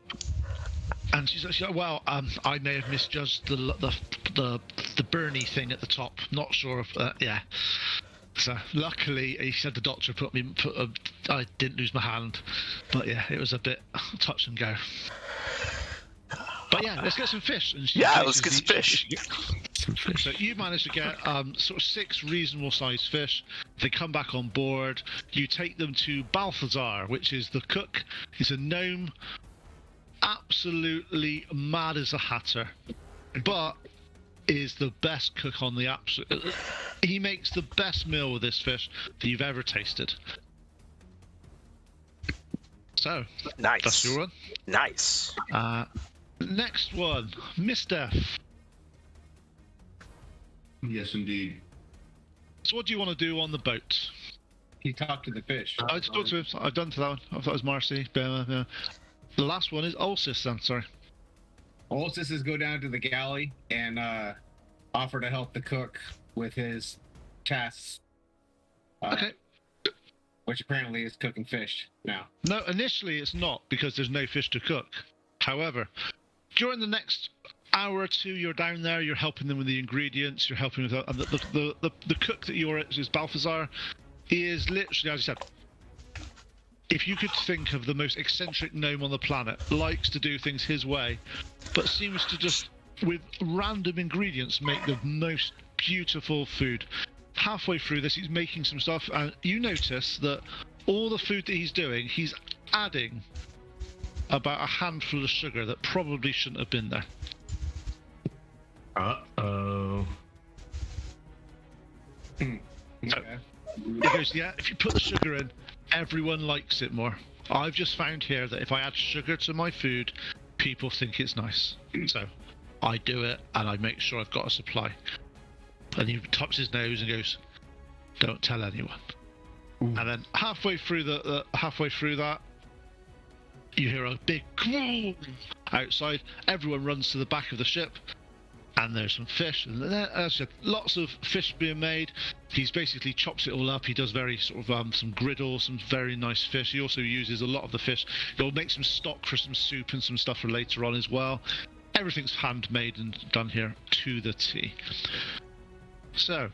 And she's like, "Well, I may have misjudged the Bernie thing at the top. Not sure if yeah." So luckily, he said the doctor I didn't lose my hand, but yeah, it was a bit touch and go. But yeah, let's get some fish. And let's get some fish. So you managed to get sort of 6 reasonable sized fish. They come back on board. You take them to Balthazar, which is the cook. He's a gnome, absolutely mad as a hatter, but is the best cook on the absolute. He makes the best meal with this fish that you've ever tasted. So nice. That's your one. Nice. Next one, Miss Death. Yes, indeed. So what do you want to do on the boat? He talked to the fish. I just talked to him. I've done to that one. I thought it was Marcy. The last one is Ulysses then, sorry. Ulysses is go down to the galley and offer to help the cook with his tasks. Okay. Which apparently is cooking fish now. No, initially it's not, because there's no fish to cook. However, during the next hour or two you're down there, you're helping them with the ingredients, you're helping with the cook that you're at is Balthazar. He is literally, as I said, if you could think of the most eccentric gnome on the planet, likes to do things his way, but seems to just, with random ingredients, make the most beautiful food. Halfway through this, he's making some stuff, and you notice that all the food that he's doing, he's adding about a handful of sugar that probably shouldn't have been there. Uh-oh. Okay. He goes, yeah, if you put the sugar in, everyone likes it more. I've just found here that if I add sugar to my food, people think it's nice. So I do it, and I make sure I've got a supply. And he taps his nose and goes, "Don't tell anyone." Ooh. And then halfway through that, you hear a big outside. Everyone runs to the back of the ship, and there's some fish. And there's lots of fish being made. He's basically chops it all up. He does very sort of some griddle, some very nice fish. He also uses a lot of the fish. He'll make some stock for some soup and some stuff for later on as well. Everything's handmade and done here to the T. So,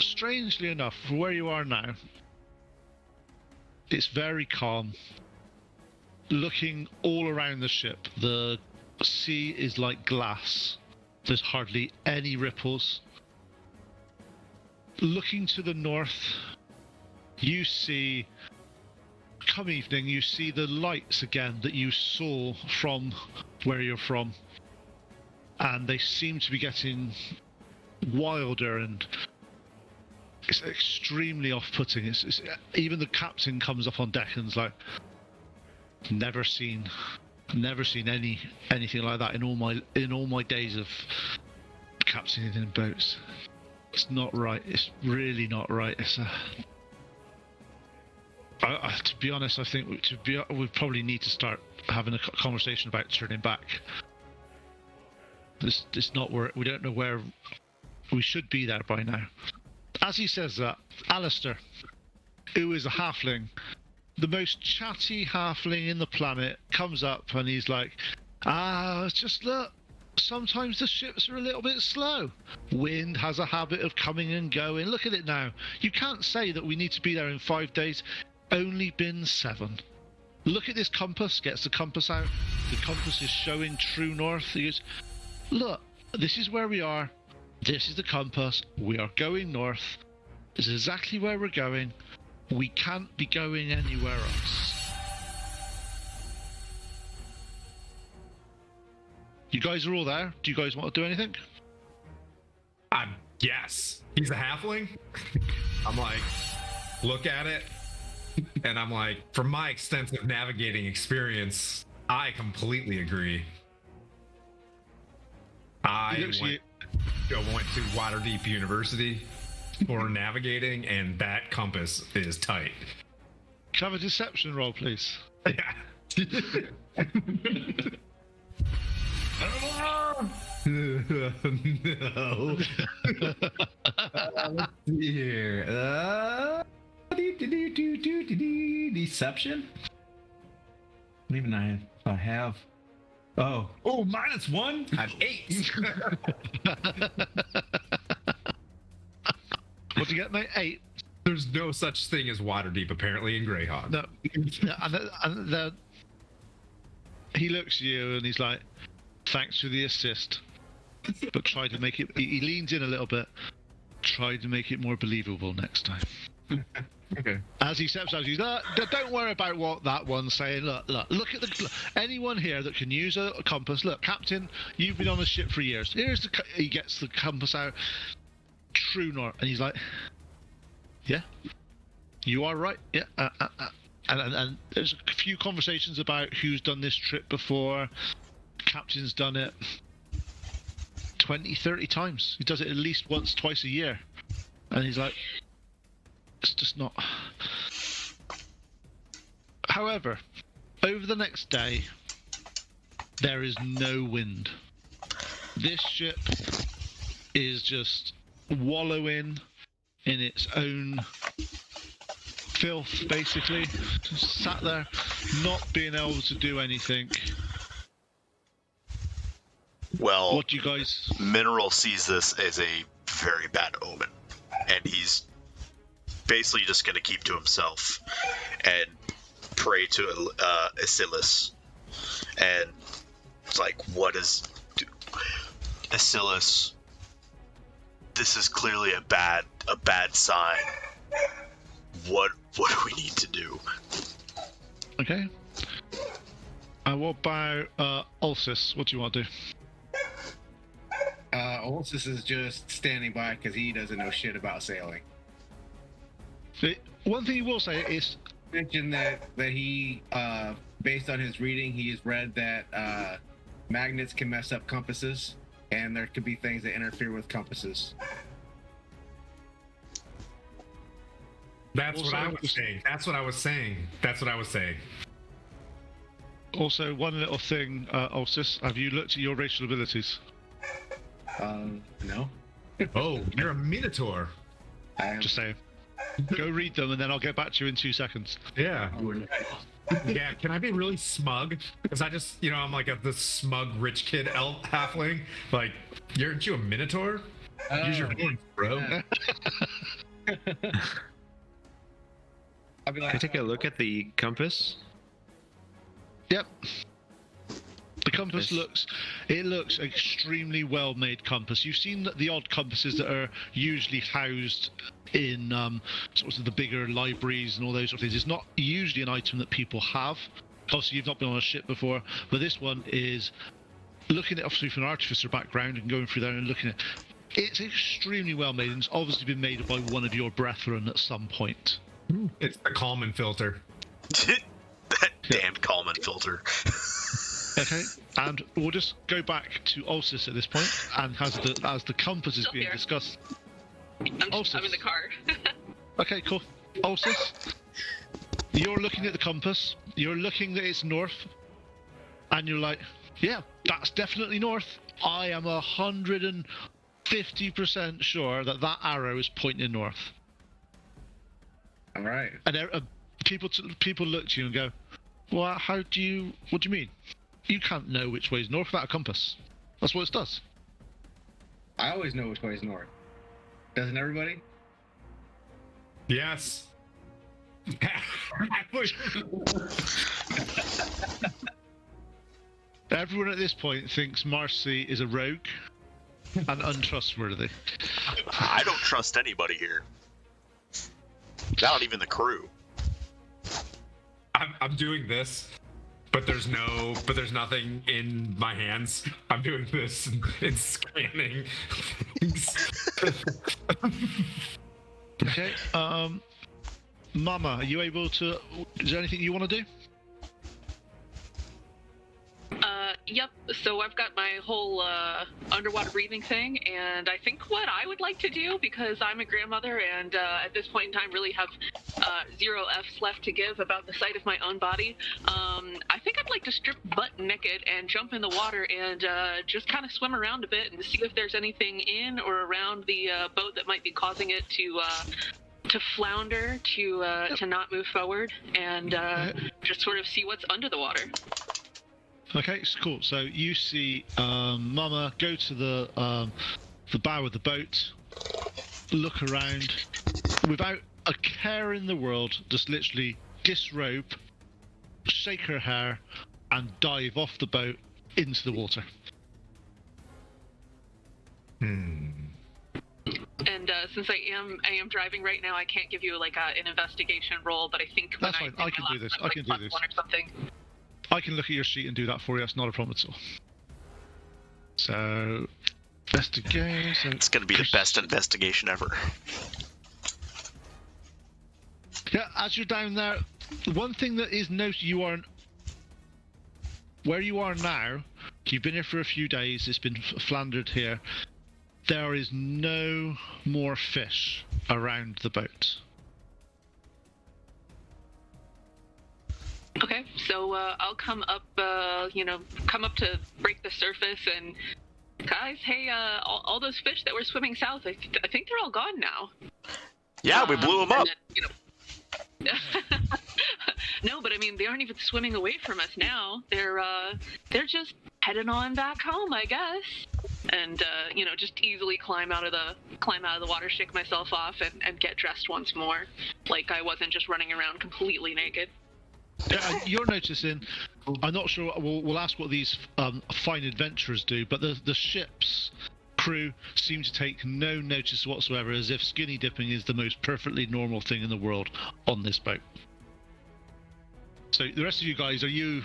strangely enough, for where you are now, it's very calm. Looking all around the ship, the sea is like glass. There's hardly any ripples. Looking to the north, you see, come evening, you see the lights again that you saw from where you're from. And they seem to be getting wilder, and it's extremely off-putting. It's even the captain comes up on deck and is like, never seen anything like that in all my days of captaining in boats. It's not right. It's really not right. It's to be honest, I think we probably need to start having a conversation about turning back. It's not where we don't know where we should be there by now. As he says that, Alistair, who is a halfling, the most chatty halfling in the planet, comes up and he's like, just look, sometimes the ships are a little bit slow. Wind has a habit of coming and going. Look at it now. You can't say that we need to be there in 5 days. Only been 7. Look at this compass. Gets the compass out. The compass is showing true north. He goes, look, this is where we are. This is the compass. We are going north. This is exactly where we're going. We can't be going anywhere else. You guys are all there. Do you guys want to do anything? Yes. He's a halfling. I'm like, look at it. And I'm like, from my extensive navigating experience, I completely agree. I went to Waterdeep University for navigating, and that compass is tight. Can I have a deception roll, please? Yeah. No. Let's see here. Deception? What even I have? Oh, -1? I have 8. What'd you get, mate? 8. There's no such thing as Waterdeep, apparently, in Greyhawk. No. And he looks at you and he's like, thanks for the assist. But try to make it... He leans in a little bit. Try to make it more believable next time. Okay. As he steps out, he's like, don't worry about what that one's saying. Look at anyone here that can use a compass. Look, Captain, you've been on the ship for years. He gets the compass out. True north. And he's like, yeah, you are right. Yeah. And there's a few conversations about who's done this trip before. Captain's done it 20, 30 times. He does it at least once, twice a year. And he's like, it's just not. However, over the next day, there is no wind. This ship is just wallowing in its own filth, basically. Just sat there, not being able to do anything. Well, What do you guys... Mineral sees this as a very bad omen, and he's basically just going to keep to himself and pray to Asilis. And it's like, what is... Asilis, this is clearly a bad sign. What do we need to do? Okay. What about Ulysses? What do you want to do? Ulysses is just standing by because he doesn't know shit about sailing. One thing you will say is... Mentioned that he, based on his reading, he has read that magnets can mess up compasses, and there could be things that interfere with compasses. That's Also, what I was saying. That's what I was saying. That's what I was saying. Also, one little thing, Ulysses, have you looked at your racial abilities? No. Oh, you're a Minotaur. I am. Just saying. Go read them, and then I'll get back to you in 2 seconds. Yeah. Yeah, can I be really smug? Because I just, I'm like the smug rich kid elf halfling. Like, aren't you a Minotaur? Use your horns, bro. I'll be like, Can I take a look at the compass? Yep. The compass Yes. looks extremely well made compass. You've seen the odd compasses that are usually housed in sort of the bigger libraries and all those sort of things. It's not usually an item that people have. Obviously, you've not been on a ship before, but this one is looking at, obviously from an artificer background and going through there and looking at. It's extremely well made, and it's obviously been made by one of your brethren at some point. It's the Kalman filter. That damned Kalman filter. Okay, and we'll just go back to Ulysses at this point, and as the compass is Still being here. discussed. I'm in the car. Okay, cool. Ulysses, you're looking at the compass. You're looking at its north, and you're like, "Yeah, that's definitely north. I am 150% sure that arrow is pointing north." all right. And people look to you and go, "Well, what do you mean? You can't know which way is north without a compass. That's what it does." I always know which way is north. Doesn't everybody? Yes. Everyone at this point thinks Marcy is a rogue and untrustworthy. I don't trust anybody here. Not even the crew. I'm doing this, but there's nothing in my hands. I'm doing this and scanning things. Okay, Mama, are you able to... Is there anything you want to do? Yep. So I've got my whole underwater breathing thing, and I think what I would like to do, because I'm a grandmother and at this point in time really have 0 F's left to give about the sight of my own body, I think I'd like to strip butt naked and jump in the water and just kind of swim around a bit and see if there's anything in or around the boat that might be causing it to flounder, to not move forward, and just sort of see what's under the water. Okay, it's cool. So you see Mama go to the bow of the boat, look around, without a care in the world, just literally disrobe, shake her hair, and dive off the boat into the water. And since I am driving right now, I can't give you like an investigation roll, but I think when That's fine. did I can my do this. last I one, can like, do this. +1 or something. I can look at your sheet and do that for you. That's not a problem at all. So, investigation. It's going to be the best investigation ever. Yeah, as you're down there, one thing that is noted, where you are now, You've been here for a few days. It's been flandered here. There is no more fish around the boat. Okay, so I'll come up, come up to break the surface and, guys, hey, all those fish that were swimming south, I think they're all gone now. Yeah, we blew them up. Then, no, but I mean, they aren't even swimming away from us now. They're just heading on back home, I guess. And just easily climb out of the water, shake myself off, and get dressed once more, like I wasn't just running around completely naked. Yeah, you're noticing. I'm not sure. We'll ask what these fine adventurers do, but the ship's crew seem to take no notice whatsoever, as if skinny dipping is the most perfectly normal thing in the world on this boat. So the rest of you guys, are you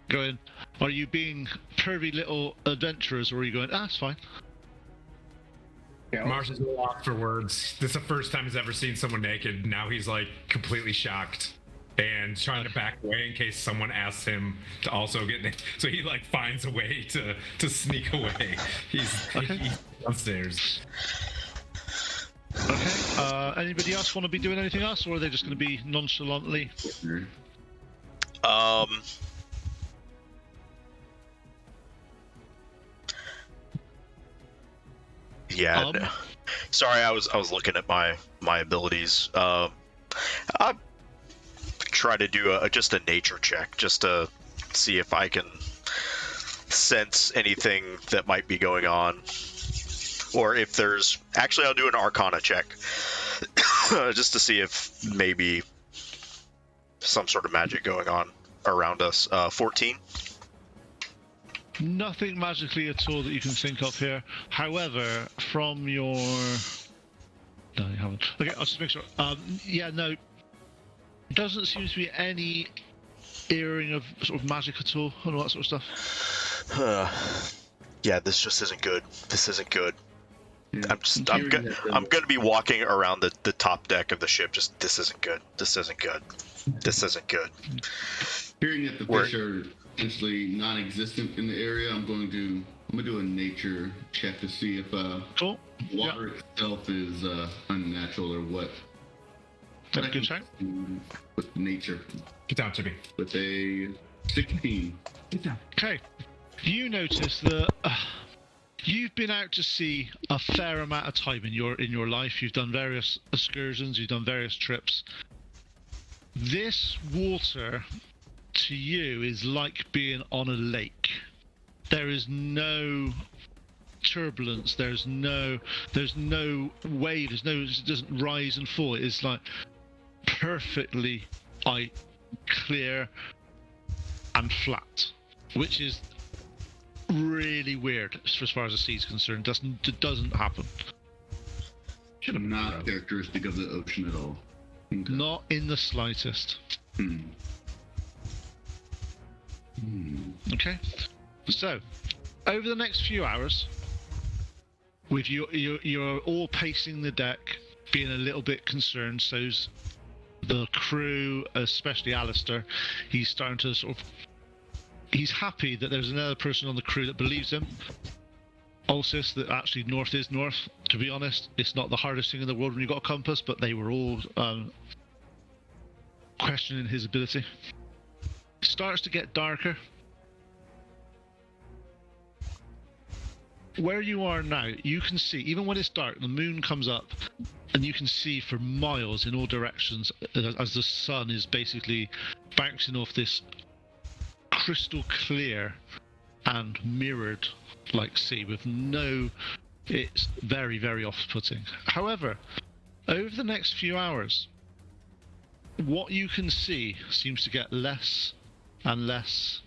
being pervy little adventurers, or are you going, it's fine? Yeah, Marshall's lost for words. This is the first time he's ever seen someone naked. Now he's like completely shocked and trying to back away in case someone asks him to also get naked. So he like finds a way to sneak away. He's downstairs. Okay. Anybody else want to be doing anything else, or are they just going to be nonchalantly? Yeah. No. Sorry, I was looking at my abilities. I try to do just a nature check, just to see if I can sense anything that might be going on, or if there's. Actually, I'll do an Arcana check, just to see if maybe some sort of magic going on around us. 14. Nothing magically at all that you can think of here. However, from your... No, you haven't. Okay, I'll just make sure. No. Doesn't seem to be any earring of sort of magic at all and all that sort of stuff. Yeah, this just isn't good. This isn't good. Yeah, I'm gonna be walking around the top deck of the ship. Just, this isn't good. This isn't good. This isn't good. Hearing that the fish are essentially non-existent in the area, I'm gonna do a nature check to see if Cool. water itself is unnatural or what. That's a good check. With nature. Get down, Chippy. With a 16. Get down. Okay. You notice that you've been out to sea a fair amount of time in your life. You've done various excursions. You've done various trips. This water, to you, is like being on a lake. There is no turbulence. There's no wave. It doesn't rise and fall. It's like perfectly clear and flat, which is really weird as far as the sea's concerned. It doesn't happen. Not characteristic of the ocean at all. Okay. Not in the slightest. Okay. So, over the next few hours, with you're all pacing the deck, being a little bit concerned. So's the crew, especially Alistair. He's starting to sort of. He's happy that there's another person on the crew that believes him. Ulysses, that actually north is north. To be honest, it's not the hardest thing in the world when you've got a compass, but they were all questioning his ability. It starts to get darker. Where you are now, you can see, even when it's dark, the moon comes up, and you can see for miles in all directions as the sun is basically bouncing off this crystal clear and mirrored like sea with no... It's very, very off-putting. However, over the next few hours, what you can see seems to get less and less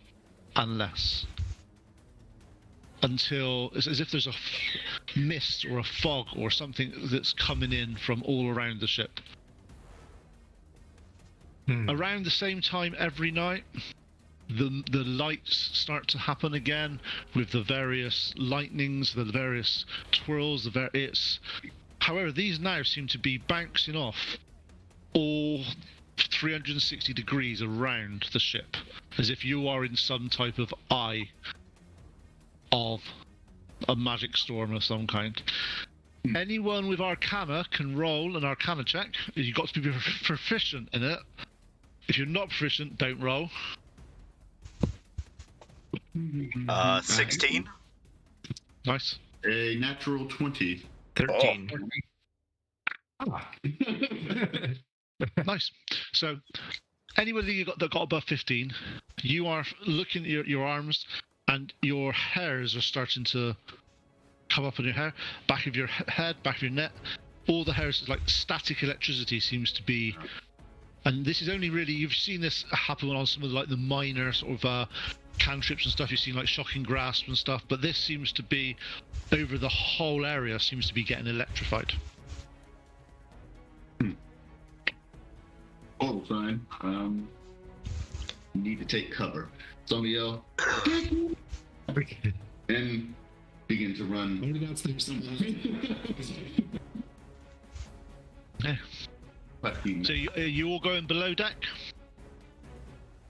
and less, until it's as if there's a mist or a fog or something that's coming in from all around the ship. Around the same time every night, the lights start to happen again with the various lightnings, the various twirls, however, these now seem to be bouncing off all 360 degrees around the ship, as if you are in some type of eye of a magic storm of some kind. Anyone with Arcana can roll an Arcana check. You've got to be proficient in it. If you're not proficient, don't roll. 16. Nice. A natural 20. 13. Nice. So, anybody that got above 15, you are looking at your arms, and your hairs are starting to come up on your hair, back of your head, back of your neck. All the hairs, like static electricity, seems to be. And this is only really, you've seen this happen on some of like the minor sort of cantrips and stuff. You've seen like shocking grasp and stuff, but this seems to be over the whole area. Seems to be getting electrified. Total sign. Need to take cover. Somebody yell and begin to run. Maybe that's there somewhere. Yeah. So you all going below deck?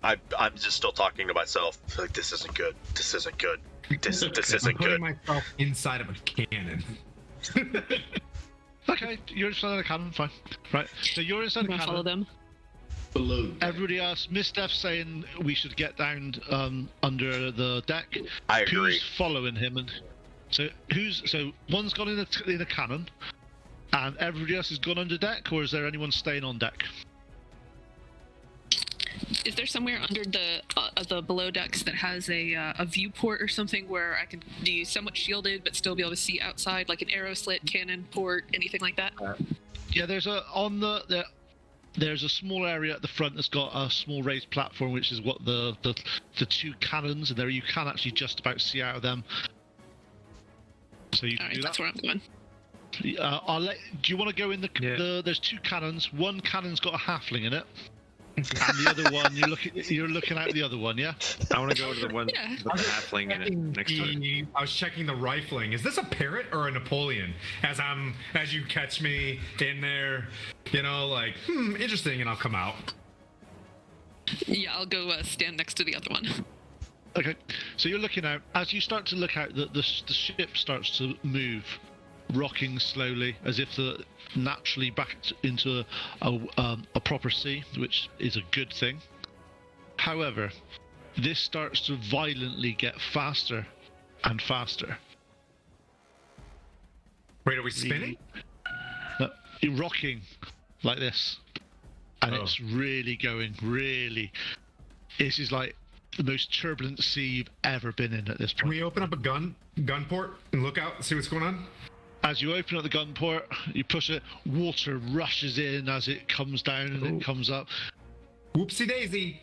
I'm just still talking to myself. Like, this isn't good. This isn't good. This I'm isn't putting good. myself inside of a cannon. Okay, you're inside of the cannon, fine. Right, so you're inside I'm the gonna follow cannon. them. Below. Everybody else, Miss Steph saying we should get down under the deck. I agree. Who's following him? And so one's gone in the cannon, and everybody else has gone under deck, or is there anyone staying on deck? Is there somewhere under the below decks that has a viewport or something where I can be somewhat shielded but still be able to see outside, like an arrow slit, cannon port, anything like that? Yeah, there's a small area at the front that's got a small raised platform, which is what the two cannons, and there you can actually just about see out of them. So you can All right, do that's that. where I'm going. Do you want to go in Yeah. there's two cannons. One cannon's got a halfling in it, and the other one you're looking out the other one. Yeah. I want to go to the one Yeah. with the halfling in it next to it. I was checking the rifling. Is this a parrot or a Napoleon? As you catch me in there, like, interesting, and I'll come out. Yeah, I'll go stand next to the other one. Okay. So you're looking out. As you start to look out, the ship starts to move, rocking slowly, as if naturally back into a proper sea, which is a good thing. However, this starts to violently get faster and faster. Wait, are we spinning? You're rocking like this, and Oh. it's really going. This is like the most turbulent sea you've ever been in at this Can point. we open up a gun port and look out and see what's going on? As you open up the gun port, you push it, water rushes in as it comes down and it comes up. Whoopsie daisy.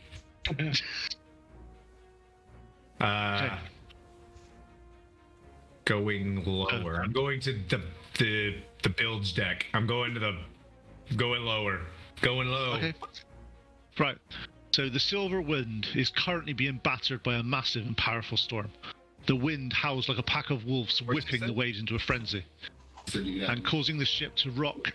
Going lower. I'm going to the bilge deck. I'm going lower. Going low. Okay. Right. So the Silver Wind is currently being battered by a massive and powerful storm. The wind howls like a pack of wolves, whipping the waves into a frenzy, So you got and causing the ship to rock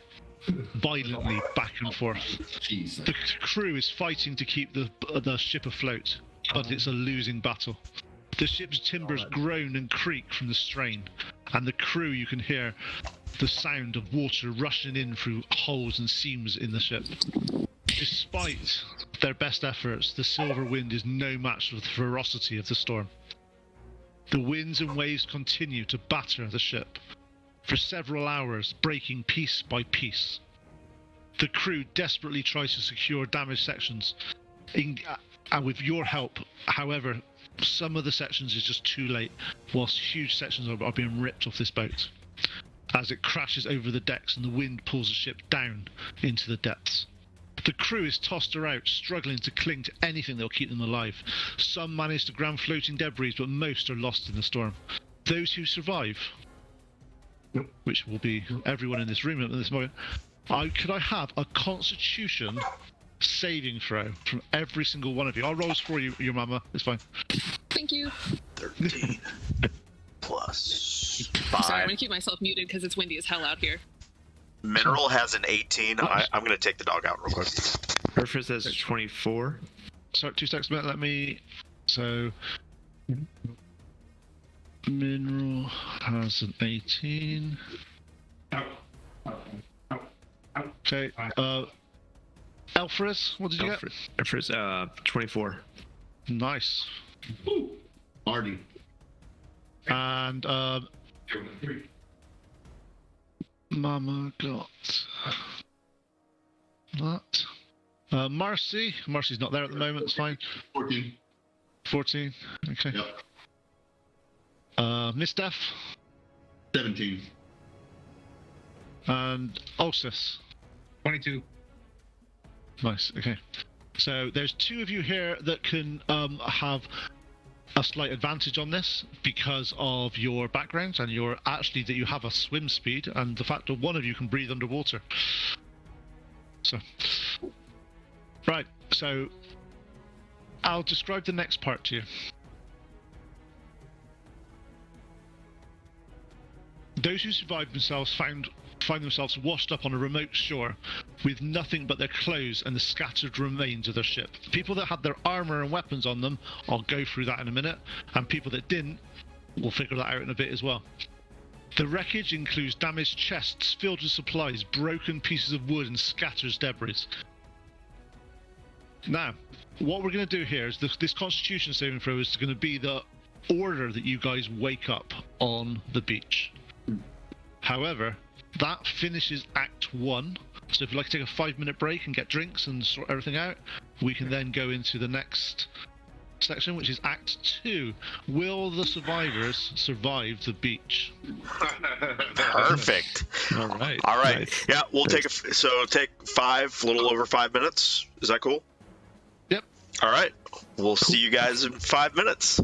violently back and forth. cheese. The crew is fighting to keep the ship afloat, but it's a losing battle. The ship's timbers groan and creak from the strain, and the crew, you can hear the sound of water rushing in through holes and seams in the ship. Despite their best efforts, the Silver Wind is no match for the ferocity of the storm. The winds and waves continue to batter the ship for several hours, breaking piece by piece. The crew desperately tries to secure damaged sections, and with your help, however, some of the sections is just too late, whilst huge sections are being ripped off this boat as it crashes over the decks and the wind pulls the ship down into the depths. The crew is tossed around, struggling to cling to anything that will keep them alive. Some manage to grab floating debris, but most are lost in the storm. Those who survive, which will be everyone in this room at this moment, could I have a Constitution saving throw from every single one of you? I'll roll for you, your mama. It's fine. Thank you. 13 plus Sorry, I'm 5. gonna keep myself muted because it's windy as hell out here. Mineral has an 18. I'm going to take the dog out real quick. Herford says 24. Sorry, 2 seconds. Let me. So. Mineral has an 18. Okay. Alfred, what did you get? Alfred's 24. Nice. Artie. And Mama got that. Marcy. Marcy's not there at the moment. It's fine. 14. 14. Okay. Yep. Miss Def 17. and Ulsis. 22. Nice. Okay. So there's two of you here that can have a slight advantage on this because of your backgrounds and your that you have a swim speed and the fact that one of you can breathe underwater. So, right. So I'll describe the next part to you. Those who survived themselves find themselves washed up on a remote shore with nothing but their clothes and the scattered remains of their ship. People that had their armor and weapons on them, I'll go through that in a minute, and people that didn't, we'll figure that out in a bit as well. The wreckage includes damaged chests filled with supplies, broken pieces of wood, and scattered debris. Now, what we're going to do here is this Constitution saving throw is going to be the order that you guys wake up on the beach. However, that finishes Act 1. So if you'd like to take a 5-minute break and get drinks and sort everything out, we can then go into the next section, which is Act 2. Will the survivors survive the beach? Perfect. All right. All right. Nice. Yeah, we'll take a little over 5 minutes. Is that cool? Yep. All right. We'll see you guys in 5 minutes.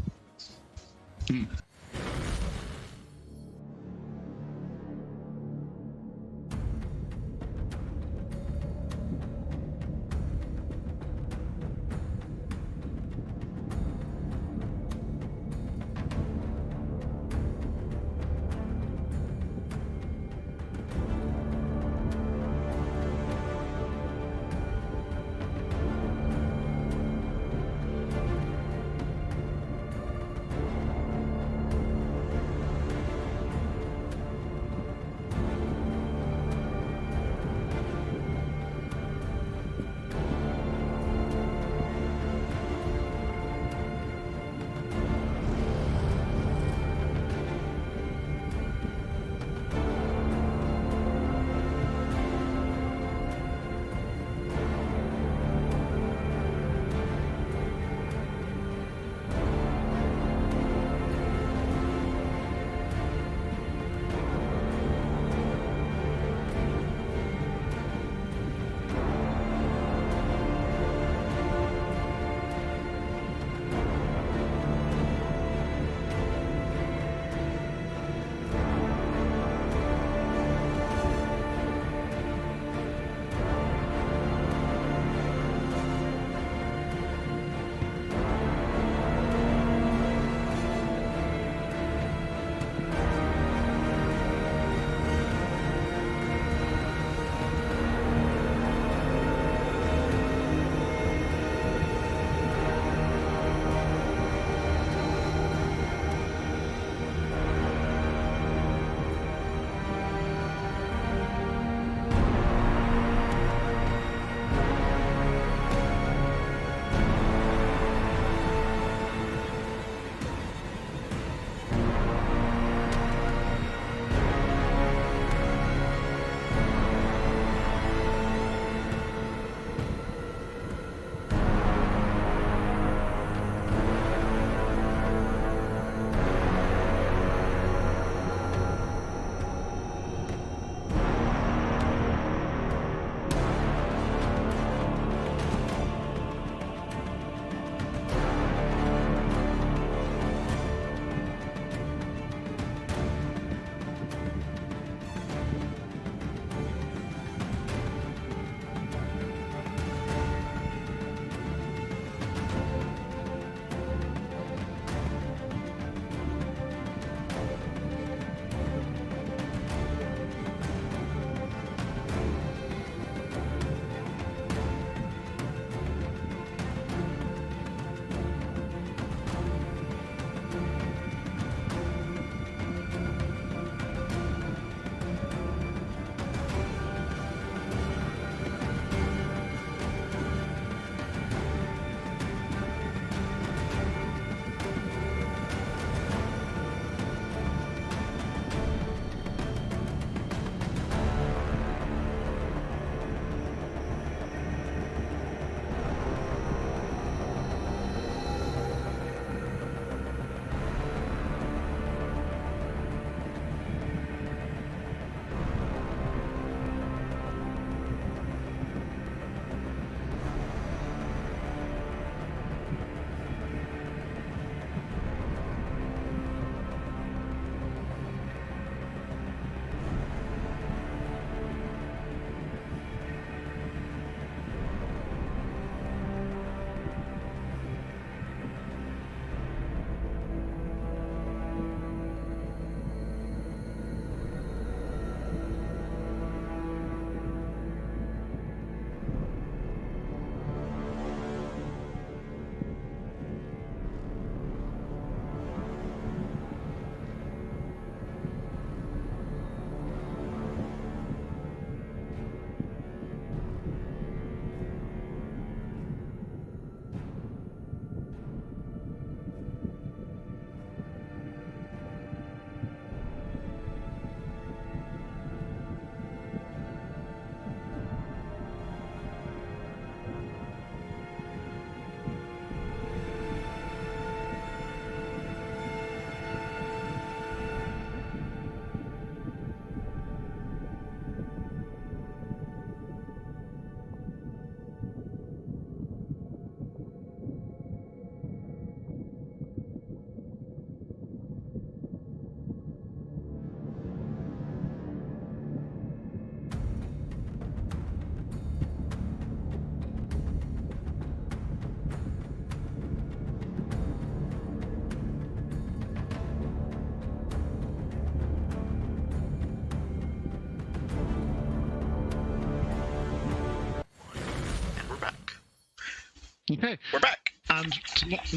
Okay. We're back. And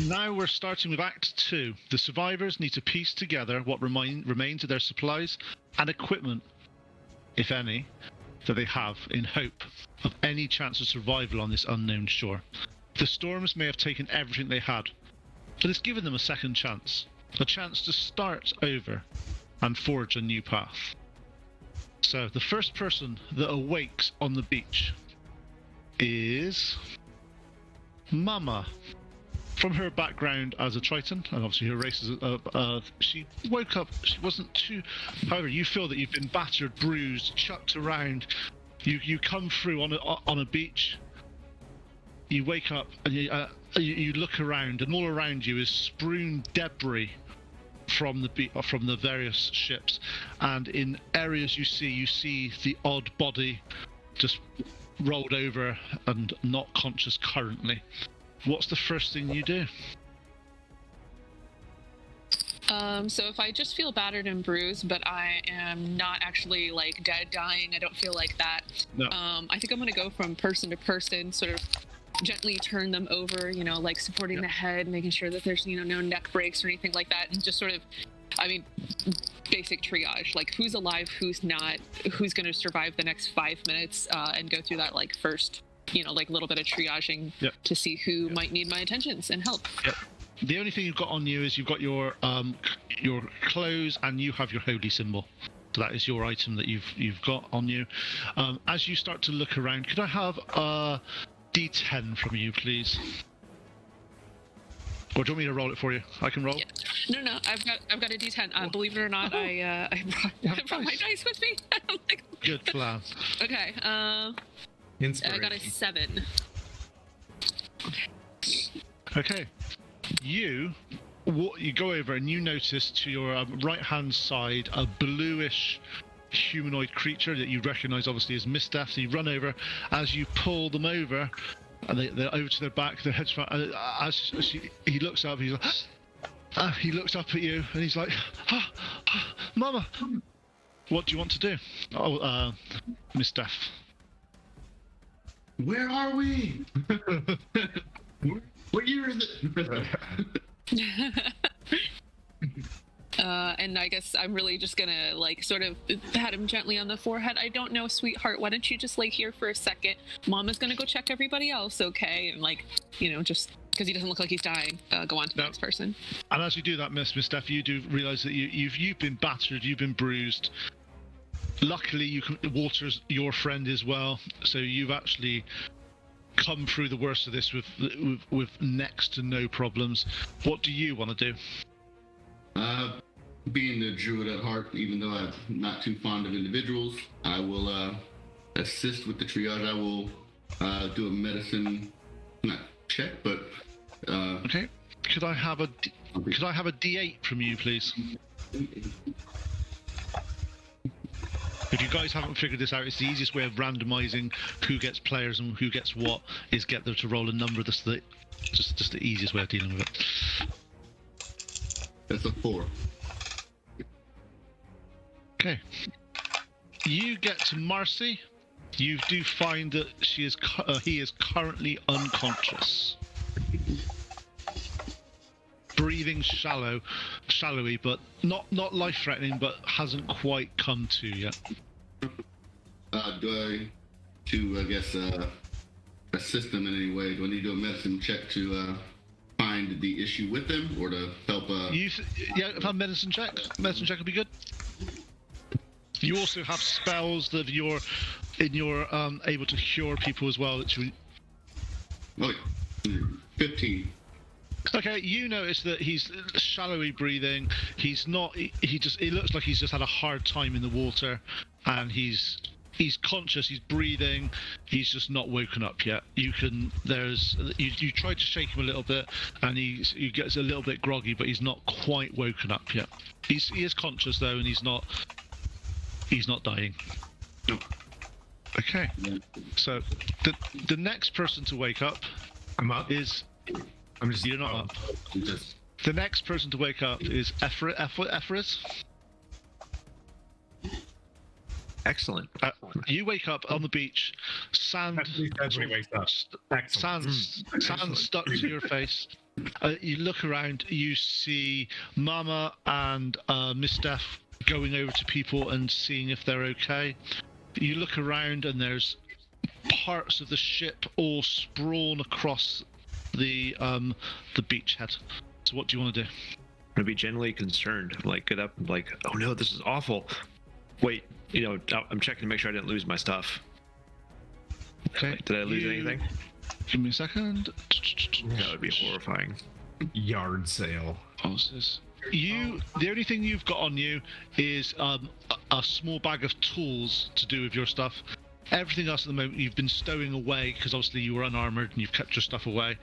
now we're starting with Act 2. The survivors need to piece together what remains of their supplies and equipment, if any, that they have in hope of any chance of survival on this unknown shore. The storms may have taken everything they had, but it's given them a second chance. A chance to start over and forge a new path. So the first person that awakes on the beach is Mama. From her background as a Triton, and obviously her race is she woke up, she wasn't too, however, you feel that you've been battered, bruised, chucked around. You come through on a beach, you wake up, and you look around, and all around you is strewn debris from the various ships, and in areas you see the odd body just rolled over and not conscious currently. What's the first thing you do? So if I just feel battered and bruised, but I am not actually like dead, dying, I don't feel like that. No. I think I'm gonna go from person to person, sort of gently turn them over, like supporting the head, making sure that there's, no neck breaks or anything like that, and just sort of, basic triage, like who's alive, who's not, who's gonna survive the next 5 minutes, and go through that like first, like a little bit of triaging to see who might need my attentions and help. Yep. The only thing you've got on you is you've got your clothes and you have your holy symbol. So that is your item that you've got on you. As you start to look around, could I have a D10 from you, please? Or do you want me to roll it for you? I can roll. Yeah. No, I've got a D10. Believe it or not, I brought my dice with me. Good plan. Okay. I got a 7. Okay. You go over and you notice to your right hand side a bluish humanoid creature that you recognize obviously as Miss Death. So you run over. As you pull them over, and they're over to their back, their heads front. He looks up. He's like, he looks up at you and he's like, Mama, what do you want to do? Oh, Miss Death. Where are we? What year is it? And I guess I'm really just gonna like sort of pat him gently on the forehead. I don't know, sweetheart, why don't you just lay here for a second? Mama's gonna go check everybody else, okay? And like, just because he doesn't look like he's dying, go on to the next person. And as you do that, Miss Steph, you do realize that you've been battered, you've been bruised. Luckily, Walter's your friend as well, so you've actually come through the worst of this with next to no problems. What do you want to do? Being the druid at heart, even though I'm not too fond of individuals, I will assist with the triage. I will do a medicine, not check, but okay. Could I have a D8 from you, please? If you guys haven't figured this out, it's the easiest way of randomizing who gets players and who gets what is get them to roll a number. That's just the easiest way of dealing with it. That's a 4. Okay. You get to Marcy. You do find that he is currently unconscious. Breathing shallowy, but not life-threatening, but hasn't quite come to yet. Do I assist them in any way? Do I need to do a medicine check to find the issue with them, or to help? If a medicine check would be good. You also have spells that you're able to cure people as well. Okay, 15. Okay, you notice that he's shallowly breathing. He's not. It looks like he's just had a hard time in the water, and he's conscious. He's breathing. He's just not woken up yet. You try to shake him a little bit, and he gets a little bit groggy, but he's not quite woken up yet. He is conscious though, and he's not dying. No. Okay. Yeah. So the next person to wake up, I'm up. You're not up. The next person to wake up is Ephraim. Excellent. You wake up on the beach, sand, That's what he says when he wakes up. Excellent. sand stuck to your face. You look around, you see Mama and Miss Steph going over to people and seeing if they're okay. You look around and there's parts of the ship all sprawn across the beachhead. So what do you want to do? I'm gonna be genuinely concerned. Like, get up, like, oh no, this is awful. Wait, I'm checking to make sure I didn't lose my stuff. Okay. Did I lose anything? Give me a second. That would be horrifying. Yard sale. The only thing you've got on you is a small bag of tools to do with your stuff. Everything else at the moment you've been stowing away because obviously you were unarmored and you've kept your stuff away.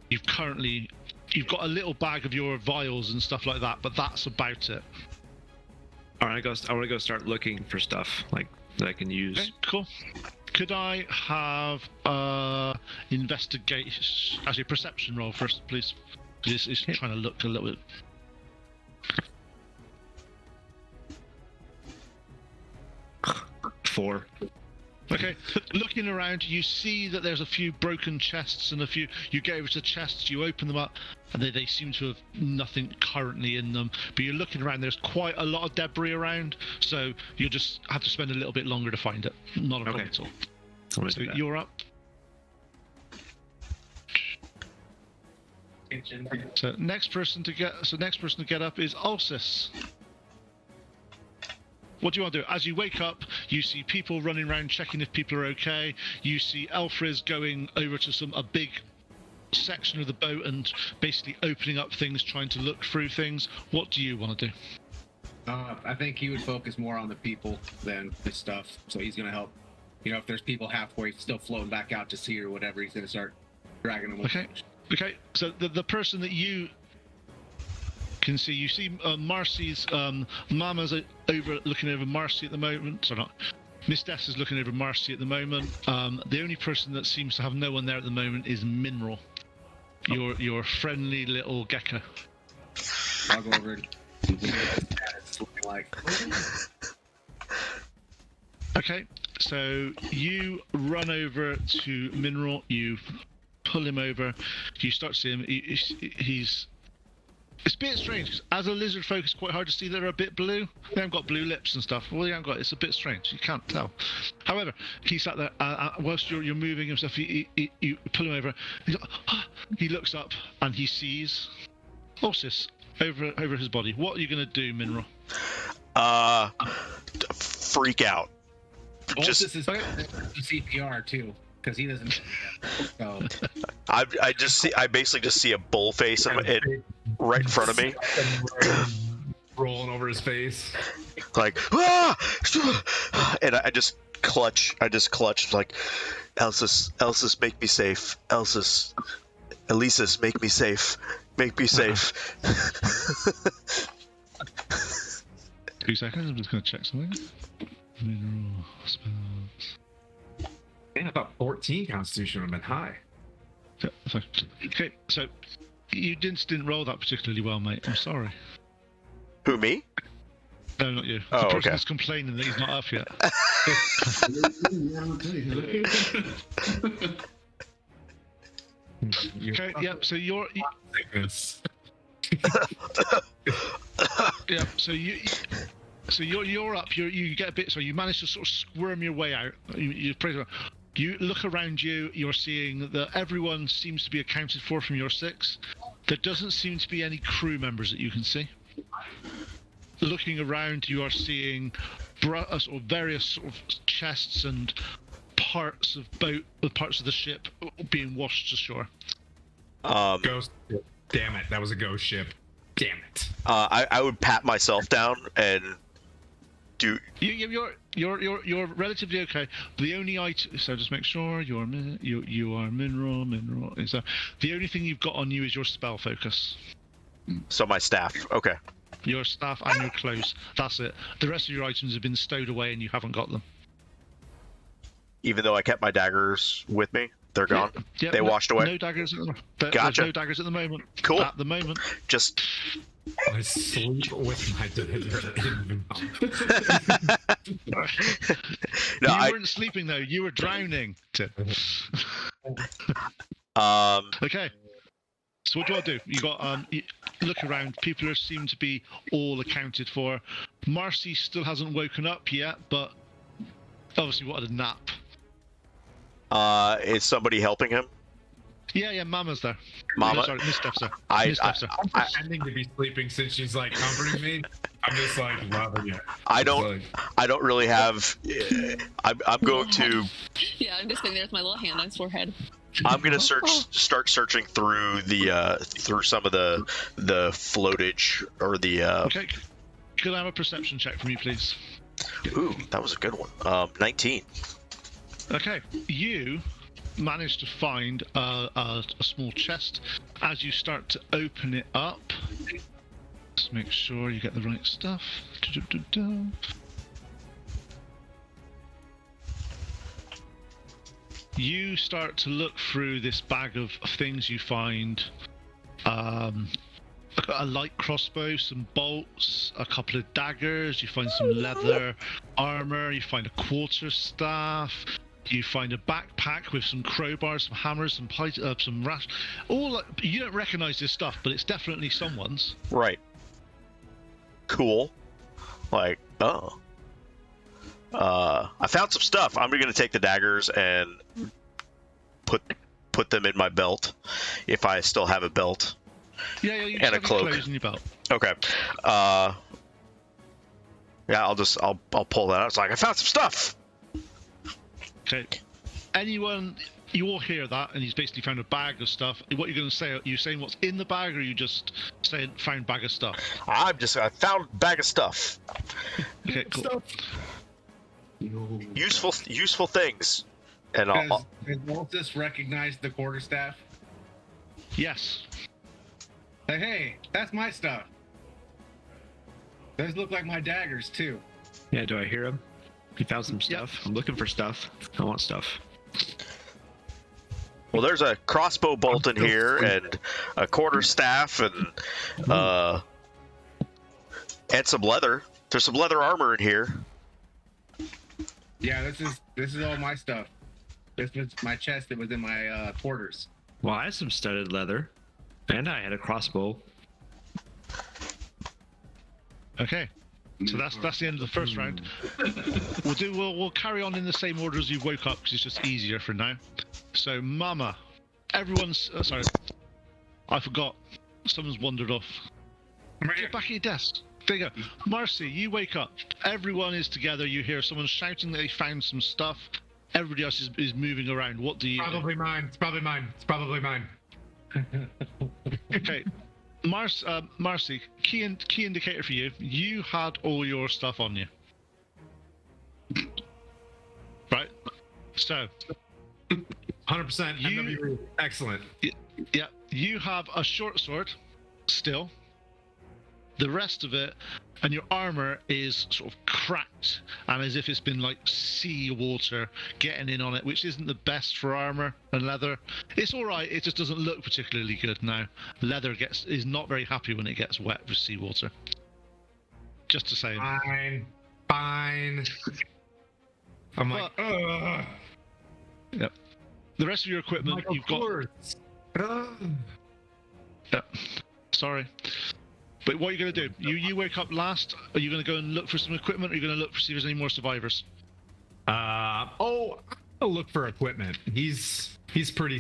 You've got a little bag of your vials and stuff like that, but that's about it. All right, I want to go start looking for stuff like that I can use. Okay, cool. Could I have investigation, actually perception roll first, please? It's trying to look a little bit. Four. Okay, looking around, you see that there's a few broken chests and you get over to the chests, you open them up, and they seem to have nothing currently in them. But you're looking around, there's quite a lot of debris around, so you'll just have to spend a little bit longer to find it. Not a problem at all. So you're up. So next person to get up is Ulysses. What do you want to do? As you wake up, you see people running around checking if people are okay. You see Elfriz going over to a big section of the boat and basically opening up things, trying to look through things. What do you want to do? I think he would focus more on the people than his stuff. So he's going to help. If there's people halfway still floating back out to sea or whatever, he's going to start dragging them. Okay. So the person that you can see, you see Marcy's Mama's looking over Marcy at the moment. Sorry, not Miss Des is looking over Marcy at the moment. The only person that seems to have no one there at the moment is Mineral, your friendly little gecko. I'll go over and it's looking like. Okay, so you run over to Mineral, you pull him over, you start to see him. It's a bit strange, 'cause as a lizard folk, it's quite hard to see they're a bit blue. They haven't got blue lips and stuff. Well, they haven't got. It's a bit strange. You can't tell. However, he sat there whilst you're moving and stuff. You pull him over. He looks up and he sees Ulysses over his body. What are you going to do, Mineral? Freak out. Just is CPR too, because he doesn't. So. I basically just see a bull face right in front of me, rolling over his face, like and I just clutch like, Elsis, make me safe, Elisis, make me safe. 2 seconds. I'm just going to check something. Mineral spells. Man, I thought 14 Constitution would have been high. Okay, so you didn't roll that particularly well, mate. I'm sorry. Who, me? No, not you. Oh, the person okay. that's complaining that he's not up yet. Okay, yeah. So you're. Yeah. So you're up. You get a bit. So you manage to sort of squirm your way out. You look around you. You're seeing that everyone seems to be accounted for from your 6. There doesn't seem to be any crew members that you can see. Looking around, you are seeing various sort of chests and parts of the ship being washed ashore. Ghost. Damn it! That was a ghost ship. Damn it! I would pat myself down and do. You're relatively okay. The only item. So just make sure you are mineral. Mineral is that the only thing you've got on you is your spell focus. So my staff. Okay. Your staff and your clothes. That's it. The rest of your items have been stowed away and you haven't got them. Even though I kept my daggers with me. They're gone. Yeah, They washed away. No daggers. There's Gotcha. no daggers at the moment. Cool. At the moment. Just I sleep with my dagger in my mouth. no. You weren't sleeping though. You were drowning. Okay. So what do I do? You got you look around. People seem to be all accounted for. Marcy still hasn't woken up yet, but obviously wanted a nap. Is somebody helping him? Yeah, Mama's there. Mama? No, sorry, Miss Steph's there. I- Miss Steph's there. I'm pretending to be sleeping since she's like comforting me. I'm just like loving it. I don't really have. I'm going to. Yeah, I'm just sitting there with my little hand on his forehead. I'm gonna start searching through through some of the floatage or the. Okay. Could I have a perception check from you, please? Ooh, that was a good one. 19. Okay. You managed to find a small chest. As you start to open it up, just make sure you get the right stuff. You start to look through this bag of things you find. A light crossbow, some bolts, a couple of daggers, you find some leather armor, you find a quarterstaff, you find a backpack with some crowbars, some hammers, some rash. All you don't recognize this stuff, but it's definitely someone's. Right. Cool. Like, oh. I found some stuff. I'm gonna take the daggers and put them in my belt, if I still have a belt. Yeah, you And a just have your cloak. clothes in your belt. Okay. Yeah, I'll pull that out. It's like I found some stuff. Okay. Anyone, you all hear that, and he's basically found a bag of stuff. What you're going to say? Are you saying what's in the bag, or are you just saying found bag of stuff? I found a bag of stuff. Okay, cool. Useful things. And I'll Does Waltus recognize the quarterstaff? Yes. Like, hey, that's my stuff. Those look like my daggers too. Yeah, do I hear him? He found some stuff. I'm looking for stuff. I want stuff. well, there's a crossbow bolt in here and a quarterstaff and some leather. There's some leather armor in here. Yeah, this is all my stuff. This was my chest that was in my quarters. Well, I had some studded leather, and I had a crossbow. Okay. So that's the end of the first round. We'll carry on in the same order as you woke up because it's just easier for now. So Mama, everyone's sorry, I forgot. Someone's wandered off. Get back at your desk. There you go. Marcy, you wake up. Everyone is together. You hear someone shouting that they found some stuff. Everybody else is moving around. What do you? Probably mine. It's probably mine. It's probably mine. Okay. Marcy, key indicator for you. You had all your stuff on you. Right? So 100% MWE. Excellent. yeah, you have a short sword still. The rest of it and your armor is sort of cracked and as if it's been like sea water getting in on it, which isn't the best for armor and leather. It's all right, it just doesn't look particularly good now. Leather is not very happy when it gets wet with seawater. Just to say. Fine. I'm like, ugh. Yep. The rest of your equipment, Like, you've got. Yep. Sorry. But what are you going to do? You wake up last. Are you going to go and look for some equipment? Or are you going to look for see if there's any more survivors? I'll look for equipment. He's pretty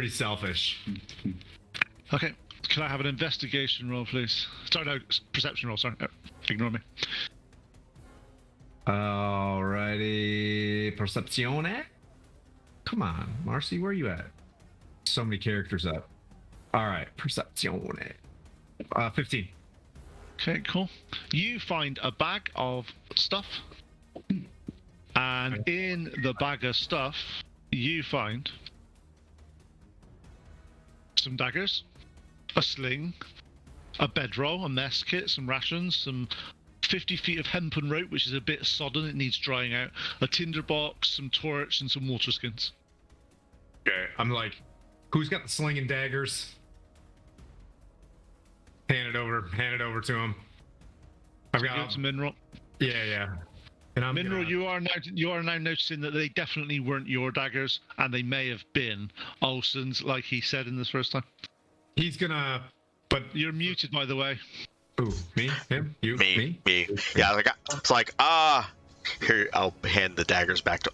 selfish. Okay. Can I have an investigation roll, please? Sorry, no, perception roll. Sorry, ignore me. Alrighty, Percepzione. Come on, Marcy, where are you at? So many characters up. All right, Percepzione. 15. Okay, cool. You find a bag of stuff, and in the bag of stuff, you find some daggers, a sling, a bedroll, a mess kit, some rations, some 50 feet of hempen rope, which is a bit sodden, it needs drying out, a tinderbox, some torch, and some water skins. Okay. I'm like, who's got the sling and daggers? Hand it over to him. I've got It's Mineral. Yeah. And I'm Mineral, gonna- you are now noticing that they definitely weren't your daggers, and they may have been Olsen's, like he said in this first time. He's gonna, but You're muted, by the way. ooh, me, him, you, Me. Yeah, it's like, here, I'll hand the daggers back to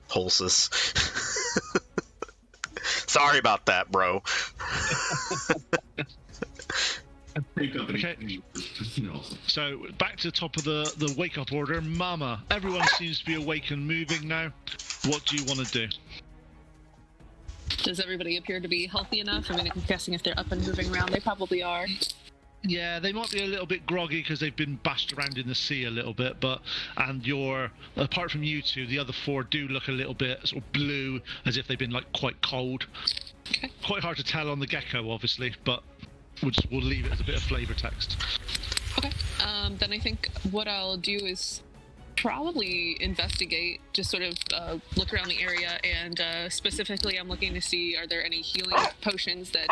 Holsis. Sorry about that, bro. Take up Okay. No. So back to the top of the wake up order. Mama, everyone seems to be awake and moving now. What do you want to do? Does everybody appear to be healthy enough? I mean, I'm guessing if they're up and moving around, they probably are. Yeah, they might be a little bit groggy because they've been bashed around in the sea a little bit, and apart from you two, the other four do look a little bit sort of blue, as if they've been like quite cold. Okay. Quite hard to tell on the gecko, obviously, but we'll leave it as a bit of flavor text. Okay. Then I think what I'll do is probably investigate, just sort of look around the area, and specifically I'm looking to see, are there any healing potions that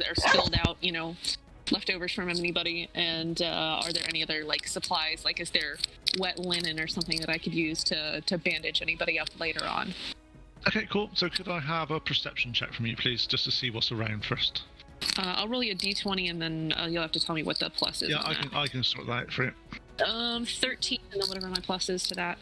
are spilled out, leftovers from anybody, and are there any other like supplies, like is there wet linen or something that I could use to bandage anybody up later on? Okay, cool. So could I have a perception check from you, please, just to see what's around first? I'll roll you a d20, and then you'll have to tell me what the plus is. Yeah, on I can sort that out for you. that. 13, and then whatever my plus is to that.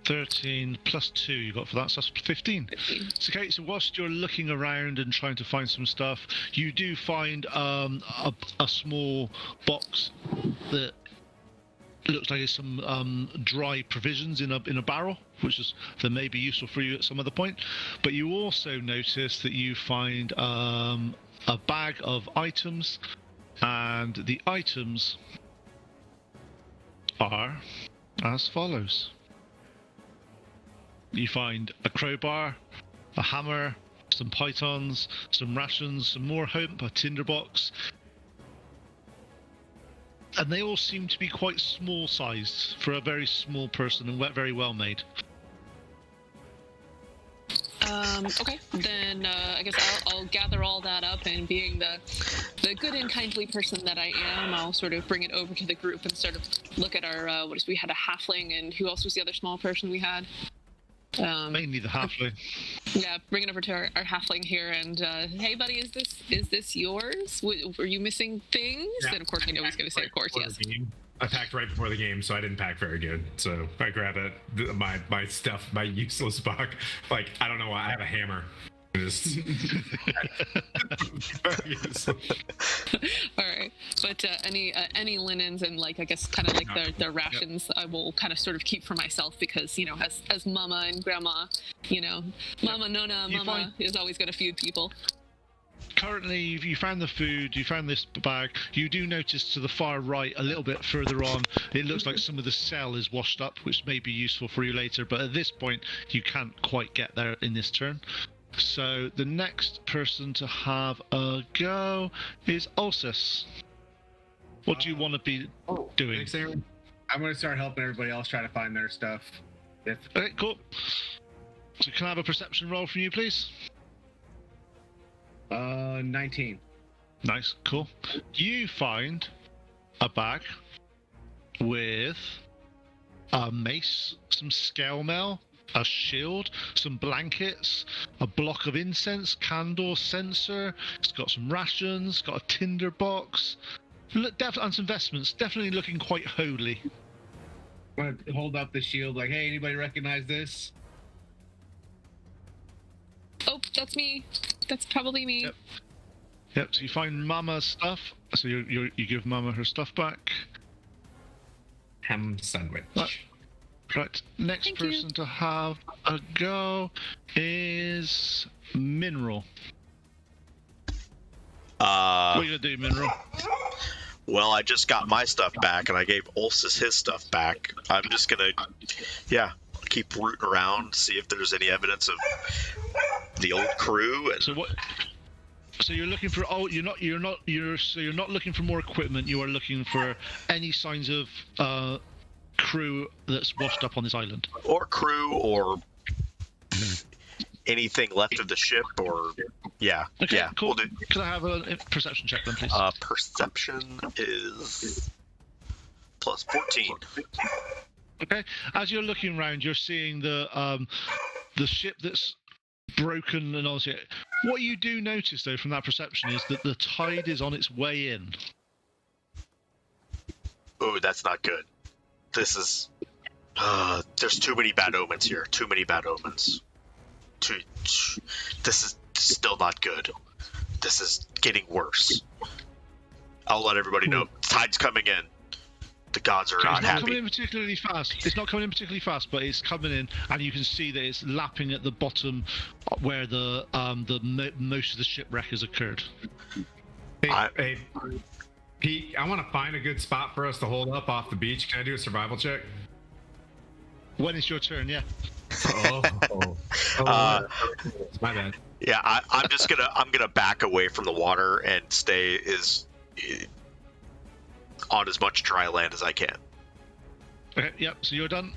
13 plus 2 you got for that, so that's 15. 15. It's okay, so whilst you're looking around and trying to find some stuff, you do find a small box that looks like it's some dry provisions in a barrel, that may be useful for you at some other point. But you also notice that you find a bag of items, and the items are as follows. You find a crowbar, a hammer, some pythons, some rations, some more hope, a tinderbox, and they all seem to be quite small sized for a very small person and very well made. Okay, then I guess I'll gather all that up, and being the good and kindly person that I am, I'll sort of bring it over to the group and sort of look at our we had a halfling, and who else was the other small person we had? Mainly the halfling. Yeah, bring it over to our halfling here, and hey, buddy, is this yours? Were you missing things? Yeah, And of course, I know he's going to say, of course, yes. I packed right before the game, so I didn't pack very good. So I grabbed my stuff, my useless buck. Like, I don't know why I have a hammer. Just All right, but any linens and like I guess kind of like their rations, I will kind of sort of keep for myself, because as Mama and Grandma, Mama Nona, Mama is always going to feed people. Currently, you found the food, you found this bag. You do notice to the far right, a little bit further on, it looks like some of the cell is washed up, which may be useful for you later, but at this point, you can't quite get there in this turn. So the next person to have a go is Ulsus. What do you want to be doing? Thanks, Aaron. I'm going to start helping everybody else try to find their stuff. Okay, cool. So can I have a perception roll from you, please? 19. Nice, cool. You find a bag with a mace, some scale mail, a shield, some blankets, a block of incense, candle, censer. It's got some rations, got a tinder box, and some vestments. Definitely looking quite holy. I'm going to hold up the shield like, hey, anybody recognize this? Oh, that's me. That's probably me. Yep. So you find Mama's stuff. So you give Mama her stuff back. Ham sandwich. Right. Next Thank person you. to have a go is Mineral. What are you gonna do, Mineral? Well, I just got my stuff back, and I gave Ulsus his stuff back. I'm just gonna, keep rooting around, see if there's any evidence of the old crew. And So what? So you're looking for? Oh, you're not looking for more equipment. You are looking for any signs of crew that's washed up on this island. or crew, or anything left of the ship, or yeah, Okay, yeah, cool. we'll do. Can I have a perception check then, please? Perception is plus 14. Okay. As you're looking around, you're seeing the ship that's broken and all that. What you do notice, though, from that perception is that the tide is on its way in. Oh, that's not good. This is. There's too many bad omens here. Too many bad omens. This is still not good. This is getting worse. I'll let everybody know. Tide's coming in. The gods are not It's not happy. coming in particularly fast. It's not coming in particularly fast, but it's coming in, and you can see that it's lapping at the bottom where the most of the shipwreck has occurred. Hey, Pete, I want to find a good spot for us to hold up off the beach. Can I do a survival check? When it's your turn, yeah. It's my bad. Yeah, I'm just gonna back away from the water and stay on as much dry land as I can. Okay, yep. So you're done.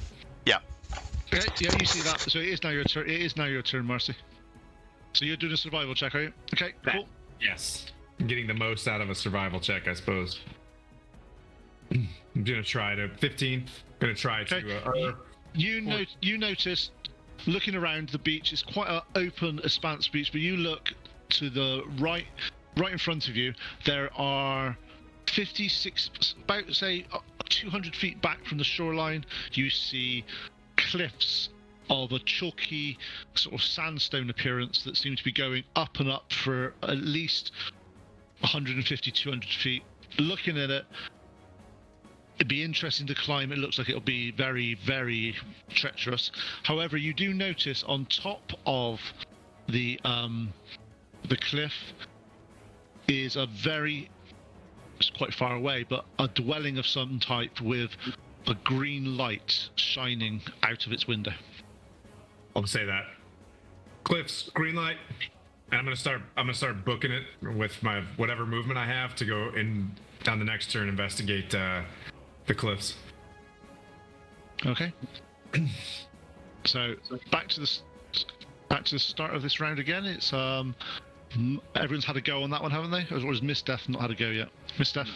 Yeah. Okay, yeah, you see that. So it is now your turn. It is now your turn, Marcy. So you're doing a survival check, are you? Okay, cool. Yes. I'm getting the most out of a survival check, I suppose. I'm gonna try to 15. Gonna try to. You notice, looking around the beach, it's quite an open, expanse beach, but you look to the right in front of you. There are 56, about say 200 feet back from the shoreline. You see cliffs of a chalky sort of sandstone appearance that seem to be going up and up for at least 150, 200 feet. Looking at it, it'd be interesting to climb. It looks like it'll be very, very treacherous. However, you do notice on top of the cliff is a very, it's quite far away, but a dwelling of some type with a green light shining out of its window. I'll say that. Cliffs, green light. And I'm gonna start booking it with my whatever movement I have to go in on the next turn, investigate the cliffs. Okay. So back to the start of this round again. It's everyone's had a go on that one, haven't they? Or has Miss Death not had a go yet? Miss Death.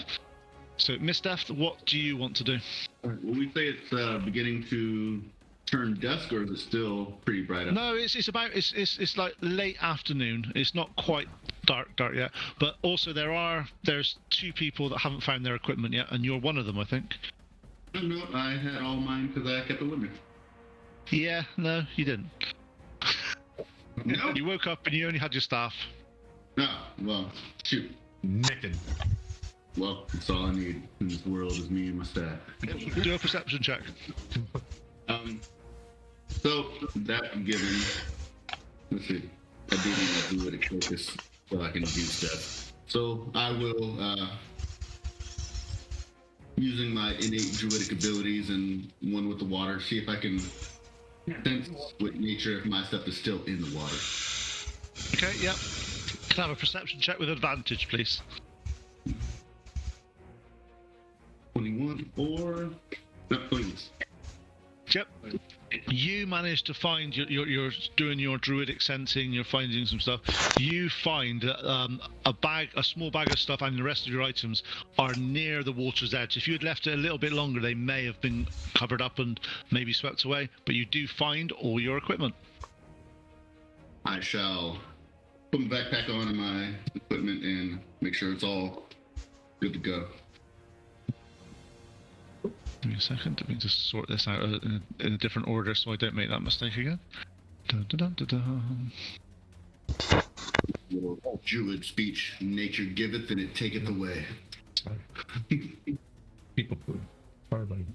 So Miss Death, what do you want to do? Will we say it's beginning to turn dusk, or is it still pretty bright out? No, it's like late afternoon. It's not quite dark yet. But also there's two people that haven't found their equipment yet, and you're one of them, I think. No, I had all mine because I kept it with me. Yeah, no, you didn't. No. You woke up and you only had your staff. No, well, shoot. Naked. Well, that's all I need in this world is me and my staff. Do a perception check. So that given, let's see, I do need to do it at focus so I can do stuff. So I will, using my innate druidic abilities and one with the water, see if I can sense with nature if my stuff is still in the water. Okay, yep. Can I have a perception check with advantage, please? 21 or no, 20. Yep. You managed to find you're doing your druidic sensing. You're finding some stuff. You find a small bag of stuff, and the rest of your items are near the water's edge. If you had left it a little bit longer, they may have been covered up and maybe swept away. But you do find all your equipment. I shall put my backpack on and my equipment and make sure it's all good to go. Give me a second. Let me just sort this out in a different order so I don't make that mistake again. Dun, dun, dun, dun, dun. Little druid speech: nature giveth and it taketh away. People food. Firebite.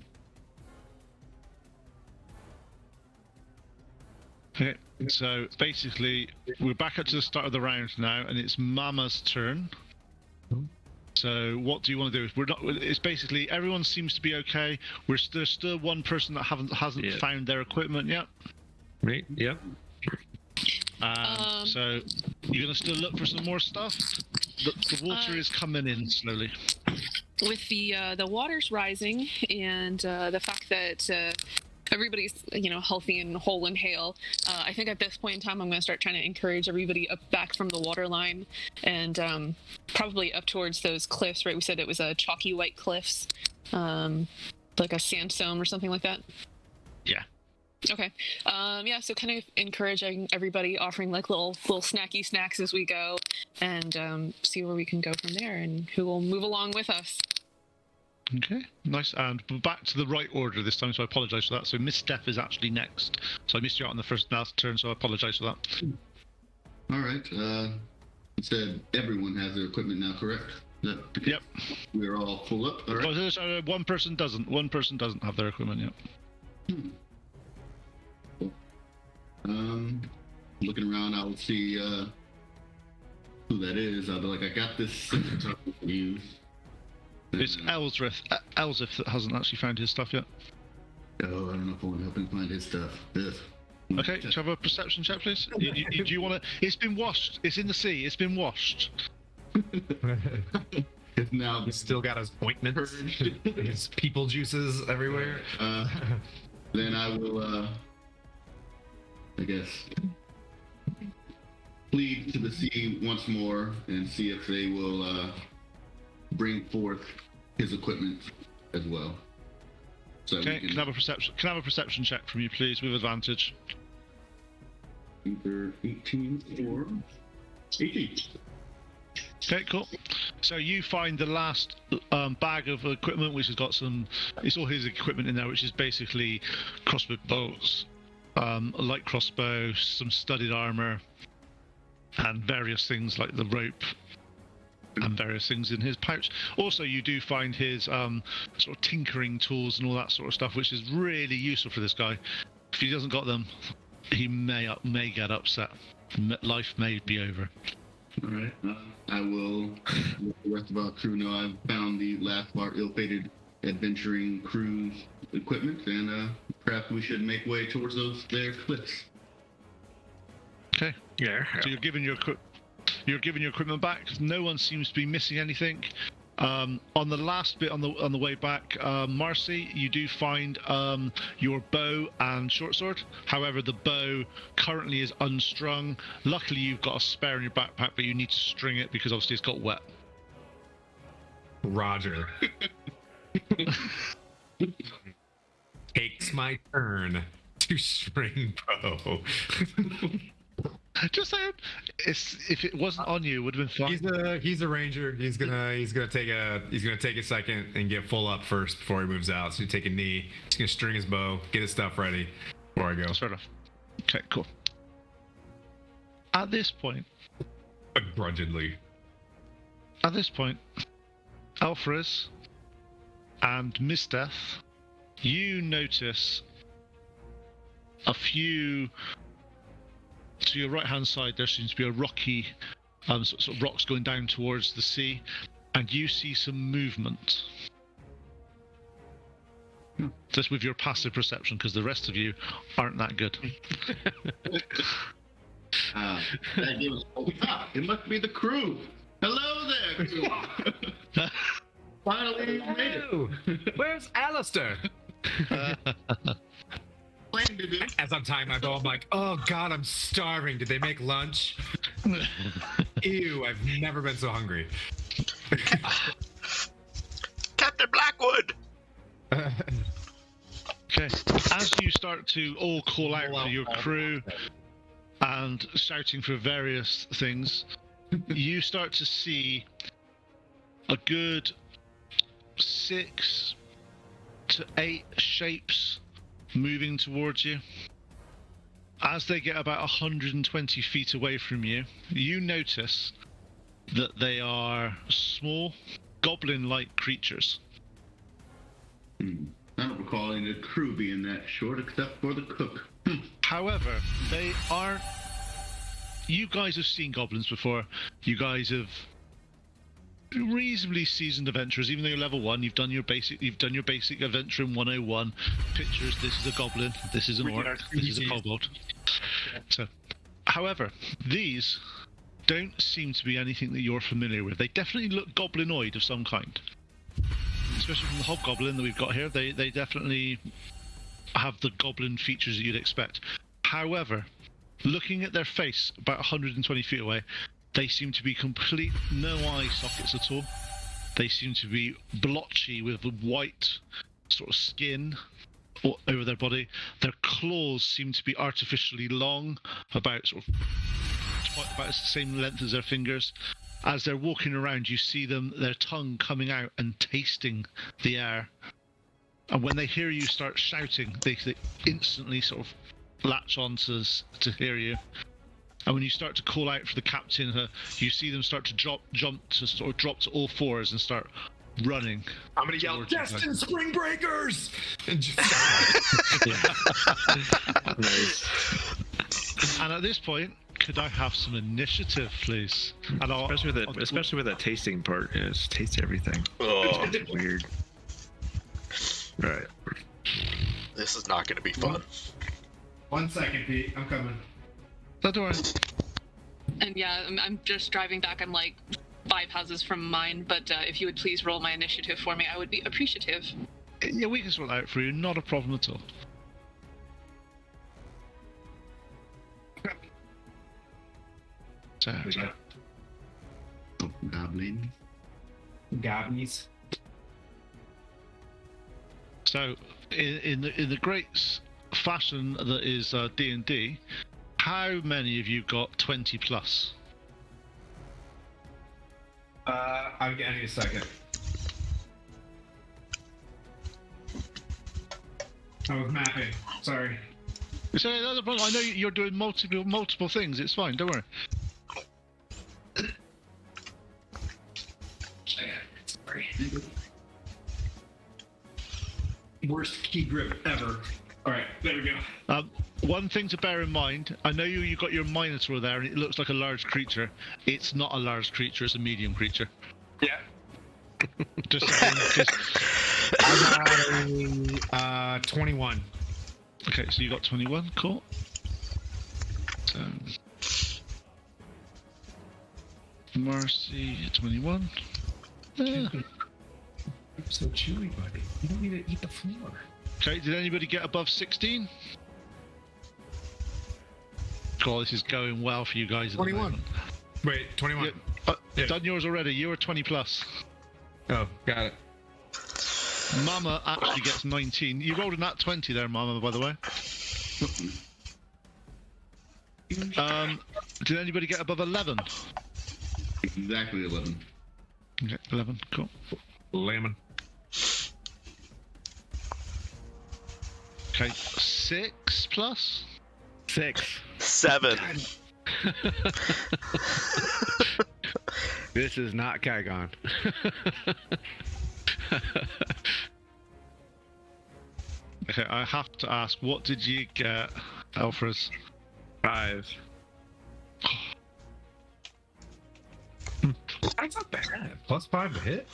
Okay, so basically we're back up to the start of the round now, and it's Mama's turn. So what do you want to do? It's basically everyone seems to be okay. There's still one person that hasn't found their equipment yet. Right. Yep. So you're gonna still look for some more stuff. The water is coming in slowly. With the waters rising and the fact that everybody's healthy and whole and hale, I think at this point in time I'm going to start trying to encourage everybody up back from the water line and probably up towards those cliffs. Right, we said it was a chalky white cliffs, like a sandstone or something like that. Yeah. Okay. So kind of encouraging everybody, offering like little snacky snacks as we go, and see where we can go from there, and who will move along with us. Okay, nice. And we're back to the right order this time, so I apologise for that. So Miss Steph is actually next. So I missed you out on the last turn, so I apologise for that. All right. You said everyone has their equipment now, correct? Yep. We're all full up. All right. Oh, one person doesn't. One person doesn't have their equipment yet. Looking around, I will see who that is. I'll be like, I got this for you. It's Elsrith that hasn't actually found his stuff yet. Oh, I don't know if I want to help him find his stuff. Yes. Okay, do you have a perception check, please? Do you want to? It's been washed. It's in the sea. It's been washed. It's now He's still got his ointments, his people juices everywhere. Then I will, I guess, plead to the sea once more and see if they will bring forth his equipment as well. So Okay, can I have a perception check from you, please, with advantage? Either 18 or 18. Okay, cool. So you find the last bag of equipment, which has got it's all his equipment in there, which is basically crossbow bolts, a light crossbow, some studded armor, and various things like the rope and various things in his pouch. Also, you do find his sort of tinkering tools and all that sort of stuff, which is really useful for this guy. If he doesn't got them, he may get upset. Life may be over. All right. I will let the rest of our crew know I've found the last of our ill-fated adventuring crew's equipment, and perhaps we should make way towards their cliffs. Okay. Yeah. So you're giving your equipment back. No one seems to be missing anything. On the last bit on the way back, Marcy, you do find your bow and short sword. However, the bow currently is unstrung. Luckily, you've got a spare in your backpack, but you need to string it because obviously it's got wet. Roger. Takes my turn to string bow. Just saying, if it wasn't on you, it would have been fine. He's a ranger. He's gonna take a second and get full up first before he moves out. So you take a knee. He's gonna string his bow, get his stuff ready before I go. Sort of. Okay, cool. At this point, Begrudgingly. Alfred and Miss Death, you notice a few. To your right-hand side, there seems to be a rocky, sort of rocks going down towards the sea, and you see some movement. Just with your passive perception, because the rest of you aren't that good. It must be the crew. Hello there, crew. Finally made it. Where's Alistair? As I'm tying my bow, I'm like, oh god, I'm starving. Did they make lunch? Ew, I've never been so hungry. Captain Blackwood! Okay. As you start to all call out for your crew and shouting for various things, you start to see a good 6 to 8 shapes moving towards you. As they get about 120 feet away from you, you notice that they are small, goblin-like creatures. I don't recall any of the crew being that short except for the cook. However, they aren't... You guys have seen goblins before. You guys have reasonably seasoned adventurers. Even though you're level 1, you've done your basic adventuring 101. Pictures, this is a goblin, this is an orc, this is a kobold. So, however, these don't seem to be anything that you're familiar with. They definitely look goblinoid of some kind. Especially from the hobgoblin that we've got here, they definitely have the goblin features that you'd expect. However, looking at their face about 120 feet away, they seem to be complete no eye sockets at all. They seem to be blotchy with white sort of skin over their body. Their claws seem to be artificially long, about the same length as their fingers. As they're walking around, you see their tongue coming out and tasting the air. And when they hear you start shouting, they instantly sort of latch on to hear you. And when you start to call out for the captain, you see them start to drop to all fours and start running. I'm gonna yell, "Destin Spring Breakers!" And just Nice. And at this point, could I have some initiative, please? And Especially with that tasting part. Yeah, just taste everything. Oh, It's weird. Right. this is not going to be fun. 1 second, Pete. I'm coming. Don't worry. And yeah, I'm just driving back. I'm like 5 houses from mine, but if you would please roll my initiative for me, I would be appreciative. Yeah, we can sort that out for you. Not a problem at all. So, Oh, goblin. Gobbies. So, in the great fashion that is D&D, how many of you got 20 plus? I need a second. I was mapping. Sorry. So that's a problem. I know you're doing multiple things. It's fine. Don't worry. Sorry. Worst key grip ever. All right, there we go. One thing to bear in mind, I know you got your Minotaur there, and it looks like a large creature. It's not a large creature; it's a medium creature. Yeah. Just saying, 'cause- I got 21. okay, so you got 21. Cool. So, Marcy 21. I'm so chewy, buddy. You don't need to eat the floor. Okay, did anybody get above 16? God, this is going well for you guys. At 21. The moment. Wait, 21. Yeah. Done yours already. You were 20 plus. Oh, got it. Mama actually gets 19. You rolled a nat 20 there, Mama, by the way. Did anybody get above 11? Exactly 11. Okay, 11. Cool. Lemon. Okay, 6 plus. 6. 7. This is not Kygon. Okay, I have to ask, what did you get, Alfred? 5. That's not bad. +5 to hit.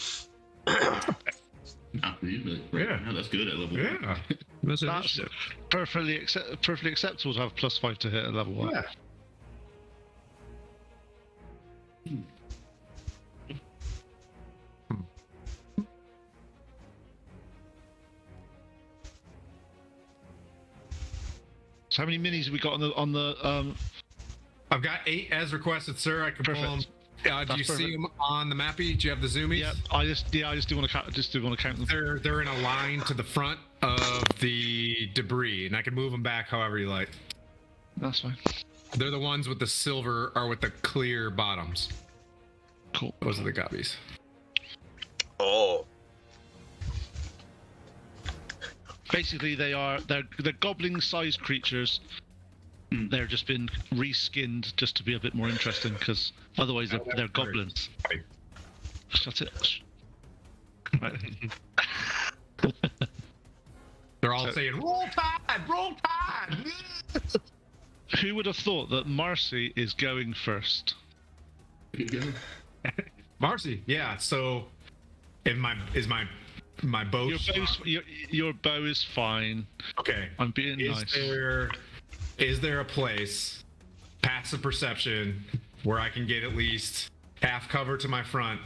Not for you, but Yeah. that's good at level Yeah. 1. That's That's perfectly acceptable to have +5 to hit at level 1. Yeah. So how many minis have we got on the I've got 8 as requested, sir. I can pull them. Perfect. Do That's you see perfect. them on the mappy? Do you have the zoomies? Yeah, I just do want to count them. They're in a line to the front of the debris, and I can move them back however you like. That's fine. They're the ones with the silver or with the clear bottoms. Cool. Those are the gobbies. Oh. Basically, they're goblin-sized creatures. They're just been reskinned just to be a bit more interesting, because otherwise they're goblins. Right. Shut it. Right. They're all saying, "Roll Tide! Roll Tide!" Who would have thought that Marcy is going first? Here you go. Marcy, yeah. So, is my bow? Your bow is fine. Okay. I'm being nice. Is there a place, passive perception, where I can get at least half cover to my front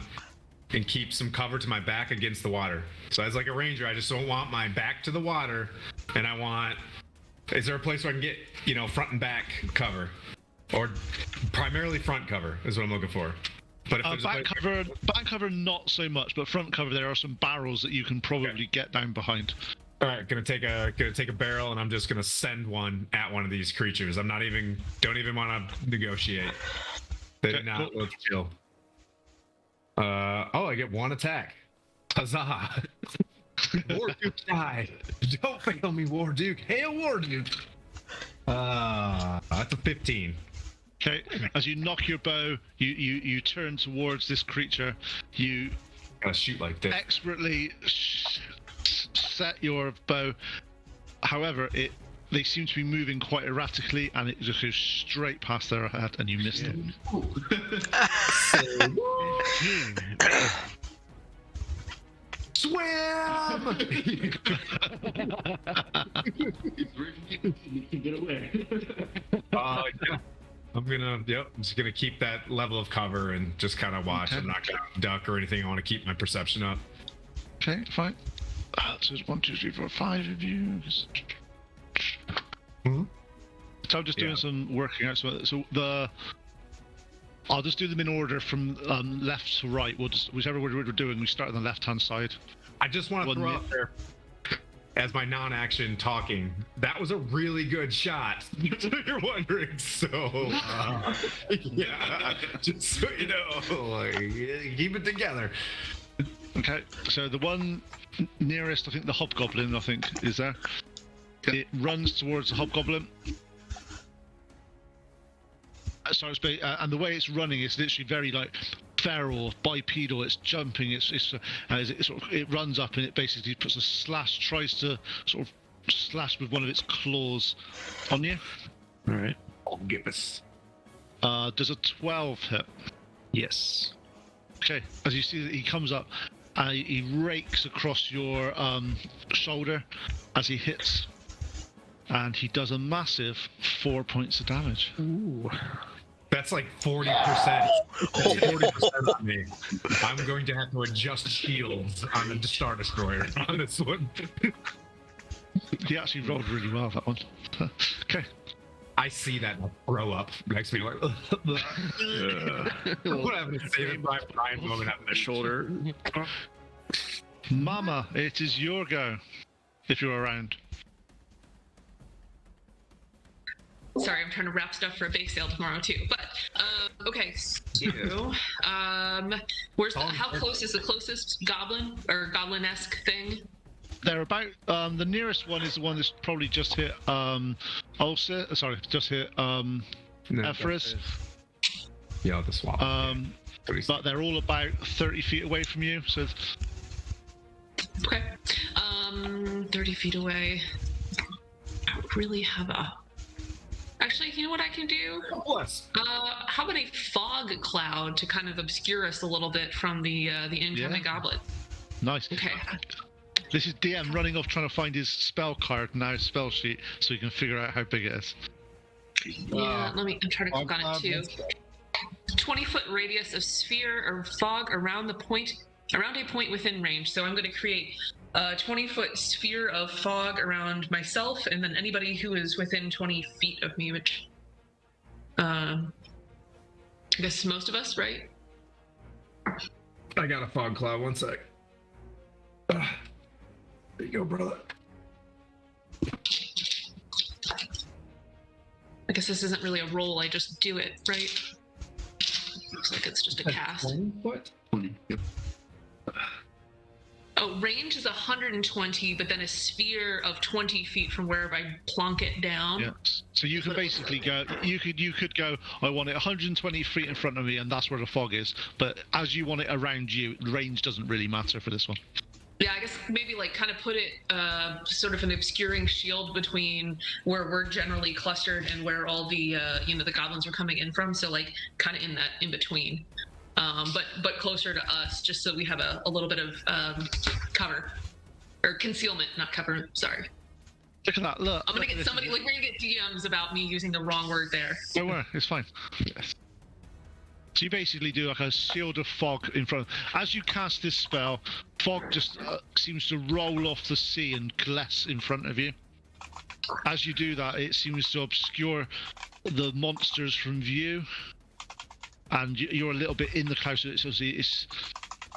and keep some cover to my back against the water? So as like a ranger, I just don't want my back to the water, and I want. Is there a place where I can get, front and back cover, or primarily front cover is what I'm looking for? But if there's back cover, not so much, but front cover, there are some barrels that you can probably get down behind. All right, gonna take a barrel, and I'm just gonna send one at one of these creatures. Don't even want to negotiate. They did not. Let's chill. I get one attack. Huzzah! Warduke die. Don't fail me, Warduke. Hail Warduke. That's a 15. Okay, as you knock your bow, you turn towards this creature. You gotta shoot like this. Expertly set your bow. However, they seem to be moving quite erratically, and it just goes straight past their head, and you missed it. Swim! Get away. Yeah. I'm just gonna keep that level of cover and just kind of watch. Okay. I'm not gonna duck or anything. I want to keep my perception up. Okay, fine. So there's 1, 2, 3, 4, 5 of you. Mhm. So I'm just doing some working out. So I'll just do them in order from left to right. We'll just whichever order we're doing. We start on the left-hand side. I just want to throw out there, as my non-action talking, that was a really good shot. You're wondering, so yeah, just so you know, keep it together. Okay, so the one nearest, I think the hobgoblin, is there. It runs towards the hobgoblin. And the way it's running is literally very feral, bipedal. It's jumping. It runs up and it basically puts a slash, tries to sort of slash with one of its claws on you. All right. Oh, give us. Does a 12 hit? Yes. Okay. As you see that he comes up, he rakes across your shoulder as he hits, and he does a massive 4 points of damage. Ooh. That's like 40%. 40% on me. I'm going to have to adjust shields on the Star Destroyer on this one. He actually rolled really well, that one. Okay. I see that and I'll throw up next to me like, what happened to save it by Brian moment out the shoulder? Mama, it is your go, if you're around. Sorry, I'm trying to wrap stuff for a bake sale tomorrow too. But okay, so how close is the closest goblin or goblin-esque thing? They're about the nearest one is the one that's probably just hit Ephraim. Yeah, the swap. But they're all about 30 feet away from you, so okay. 30 feet away. I don't really have a. Actually, you know what I can do? How about a fog cloud to kind of obscure us a little bit from the incoming goblin? Nice. Okay. This is DM running off trying to find his spell card now, spell sheet, so he can figure out how big it is. Yeah, I'm trying to click on it too. 20-foot radius of sphere or fog around a point within range. So I'm going to create a 20-foot sphere of fog around myself, and then anybody who is within 20 feet of me, which I guess most of us, right? I got a fog cloud. 1 sec. There you go, brother. I guess this isn't really a roll. I just do it, right? Looks like it's just a cast. 20 foot? 20. Yep. Oh, range is 120, but then a sphere of 20 feet from wherever I plonk it down. Yeah. So you could basically go. You could go. I want it 120 feet in front of me, and that's where the fog is. But as you want it around you, range doesn't really matter for this one. Yeah, I guess maybe kind of put it sort of an obscuring shield between where we're generally clustered and where all the the goblins are coming in from. So kind of in that in between. But closer to us, just so we have a little bit of cover or concealment, not cover. Sorry. Look at that! Look. I'm gonna get somebody. We're gonna get DMs about me using the wrong word there. Don't worry, it's fine. Yes. So you basically do a shield of fog in front. As you cast this spell, fog just seems to roll off the sea and coalesce in front of you. as you do that, it seems to obscure the monsters from view, and you're a little bit in the cloud. So it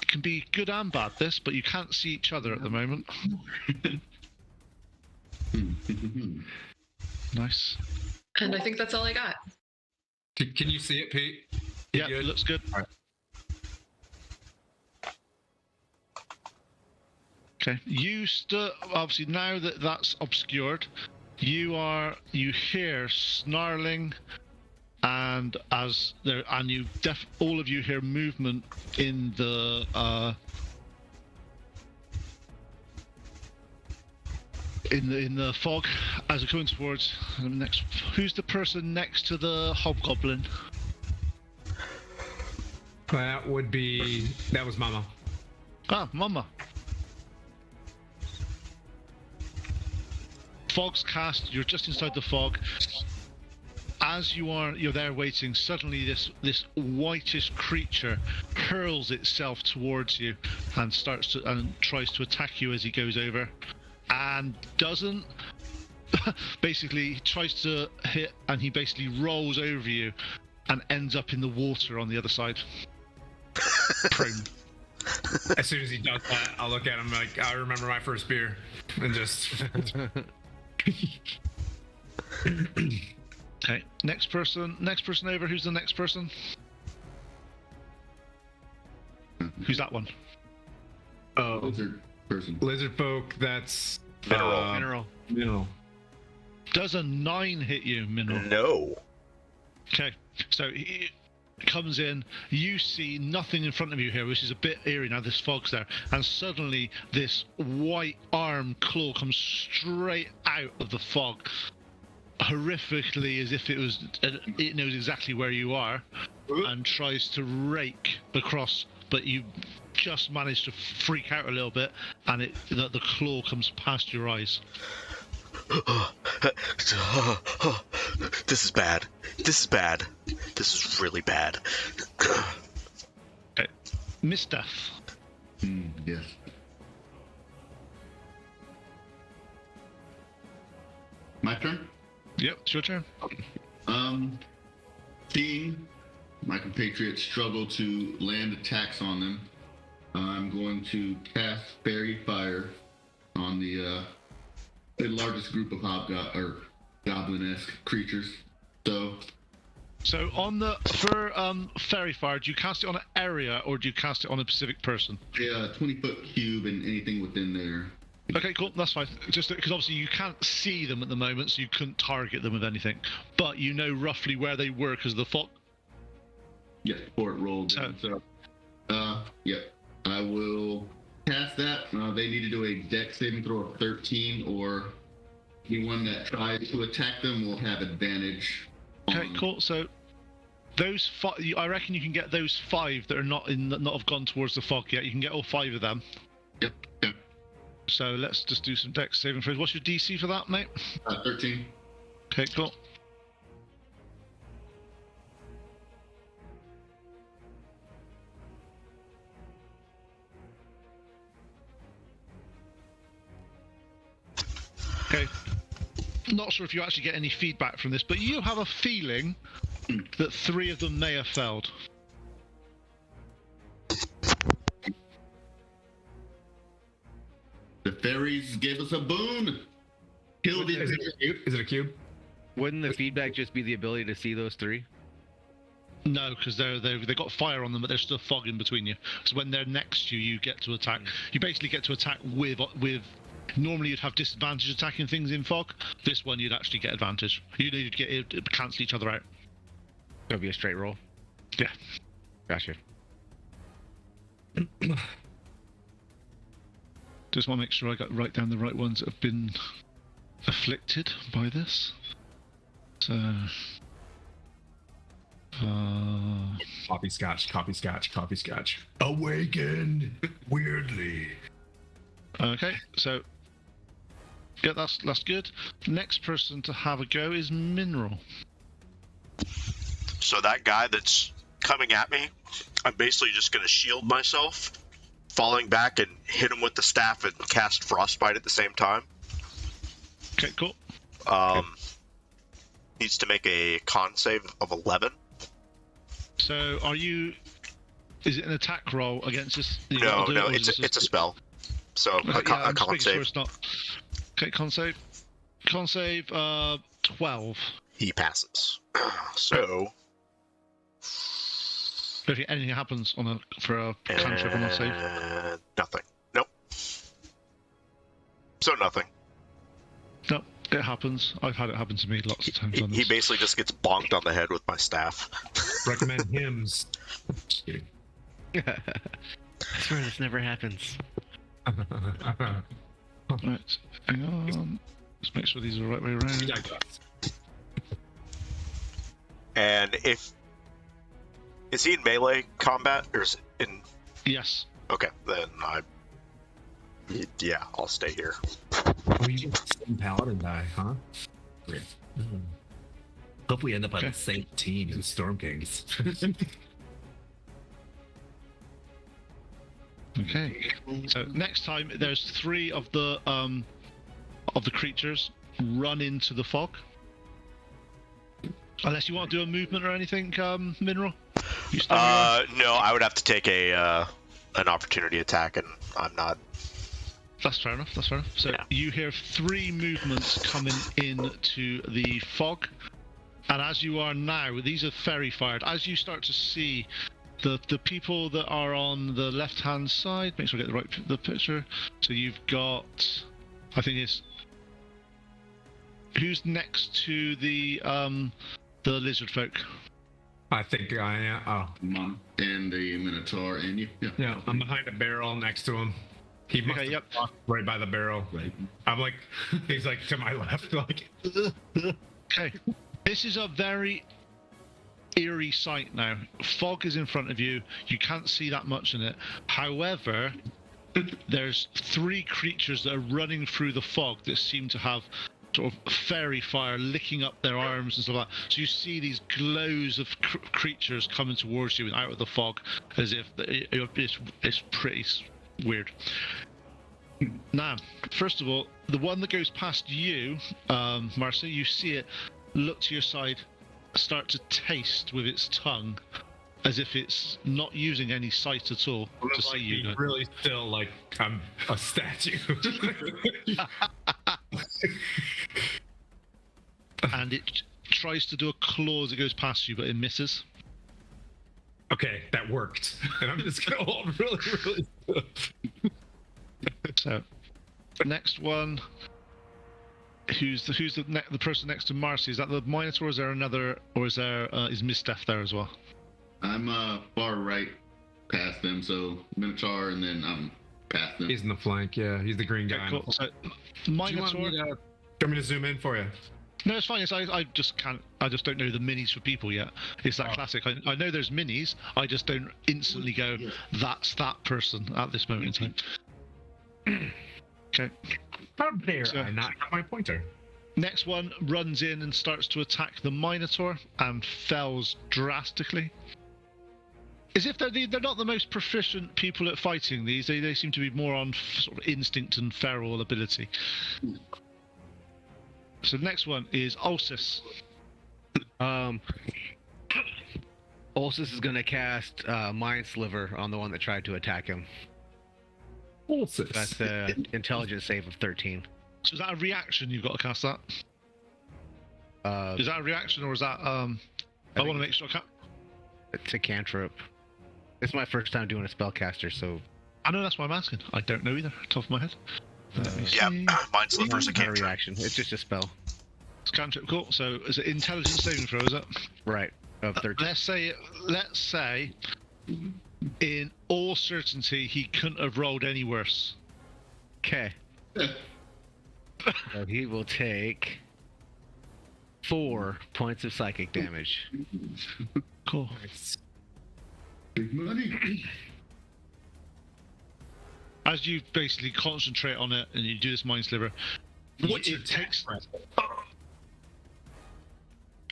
can be good and bad, this, but you can't see each other at the moment. Nice. And I think that's all I got. Can you see it, Pete? Yeah, it looks good. All right. Okay, obviously now that that's obscured, you hear snarling, and all of you hear movement in the in the fog as you're coming towards next. Who's the person next to the hobgoblin? That was Mama. Ah, Mama. Fog's cast. You're just inside the fog. As you're there waiting, suddenly this whitish creature hurls itself towards you and tries to attack you as he goes over, and doesn't. Basically, he tries to hit, and he basically rolls over you and ends up in the water on the other side. Prone. As soon as he does that, I'll look at him like, I remember my first beer, and just. Okay, next person over. Who's the next person? Who's that one? Lizard person. Lizard folk, that's... Mineral. Does a 9 hit you, Mineral? No. Okay, so he comes in, you see nothing in front of you here, which is a bit eerie now, this fog's there, and suddenly this white arm claw comes straight out of the fog, horrifically, as if it knows exactly where you are, and tries to rake across, but you just manage to freak out a little bit, and the claw comes past your eyes. This is bad. This is really bad. Okay. Miss Death. Yes. My turn? Yep, it's your turn. Seeing my compatriots struggle to land attacks on them, I'm going to cast Fairy Fire on the largest group of goblin-esque creatures. So for Fairy Fire, do you cast it on an area or do you cast it on a specific person? a 20-foot cube and anything within there. Okay, cool, that's fine. Just because obviously you can't see them at the moment, so you couldn't target them with anything. But you know roughly where they were because of the fog. Yes, before it rolled down. Yep. I will cast that. They need to do a dex saving throw of 13, or anyone that tries to attack them will have advantage. Okay, cool. So those I reckon you can get those 5 that are not have gone towards the fog yet. You can get all 5 of them. Yep. So let's just do some dex saving throws. What's your DC for that, mate? 13. Okay, cool. Okay. Not sure if you actually get any feedback from this, but you have a feeling that 3 of them may have failed. The fairies gave us a boon. Killed it. Is it a cube? Wouldn't the feedback just be the ability to see those 3? No, because they got fire on them, but there's still fog in between you. So when they're next to you, you get to attack. You basically get to attack with. Normally you'd have disadvantage attacking things in fog. This one you'd actually get advantage. You'd cancel each other out. It'll be a straight roll. Yeah. Gotcha. Just want to make sure I write down the right ones that have been afflicted by this. So. Copy scotch. Awakened weirdly. Okay, so yeah, that's good. Next person to have a go is Mineral. So that guy that's coming at me, I'm basically just going to shield myself, falling back and hit him with the staff and cast Frostbite at the same time. Okay, cool. needs to make a con save of 11. So, are you? Is it an attack roll against this? No, it's a spell. So a con save. Sure it's not. Okay, con save. Con save. 12. He passes. So. But if anything happens for a cantrip on a save. Nothing. Nope. So nothing. No, it happens. I've had it happen to me lots of times. He basically just gets bonked on the head with my staff. Recommend hymns. Just kidding. I swear this never happens. Right, hang on. Let's make sure these are the right way around. And is he in melee combat or is it in? Yes. Okay, then I'll stay here. Oh, you get the same paladin die, huh? Great. Hope we end up on the same team as Storm Kings. Okay. So next time, there's 3 of the creatures run into the fog. Unless you want to do a movement or anything, Mineral. No, I would have to take an opportunity attack, and I'm not. That's fair enough. So you hear 3 movements coming into the fog, and as you are now, these are fairy fired. As you start to see the people that are on the left-hand side, make sure I get the picture. So you've got, I think it's who's next to the lizard folk. I think I am. Oh, and the Minotaur, and you. yeah. I'm behind a barrel next to him. He must have walked right by the barrel. Right. I'm like, he's like to my left, like. Okay, this is a very eerie sight now. Fog is in front of you. You can't see that much in it. However, there's 3 creatures that are running through the fog that seem to have sort of fairy fire licking up their arms and stuff like that. So you see these glows of creatures coming towards you out of the fog, as if it's pretty weird. Now, first of all, the one that goes past you, Marcy, you see it look to your side, start to taste with its tongue, as if it's not using any sight at all to see you. Really still like I'm a statue. And it tries to do a claw as it goes past you, but it misses. Okay, that worked. And I'm just gonna hold really still. So, next one. Who's the person next to Marcy? Is that the Minotaur? Is there another, or is there is Miss Death there as well? I'm far right past them, so Minotaur, and then I'm past them. He's in the flank. Yeah, he's the green guy. Okay, cool. So, Do Minotaur. you want me to zoom in for you? No, it's fine. I just can't. I just don't know the minis for people yet. It's that classic. I know there's minis. I just don't instantly go, that's that person at this moment in time. Okay. How dare I not have my pointer? Next one runs in and starts to attack the Minotaur and fells drastically. As if they're not the most proficient people at fighting these. They seem to be more on sort of instinct and feral ability. So the next one is Ulysses. Ulysses is going to cast Mind Sliver on the one that tried to attack him. Ulysses. That's an intelligence save of 13. So is that a reaction you've got to cast that? Is that a reaction, or is that I want to make sure I can't... It's a cantrip. It's my first time doing a spellcaster, so... I know, that's why I'm asking. I don't know either, top of my head. Let me Yeah, see. Mind Sliver's a Not a cantrip. reaction. It's just a spell. It's cantrip, cool. So is it intelligence saving throw, is it? Right. Of 13. Let's say, in all certainty, he couldn't have rolled any worse. Okay. So he will take 4 points of psychic damage. Cool. Big money. As you basically concentrate on it and you do this mind sliver, What's your it takes,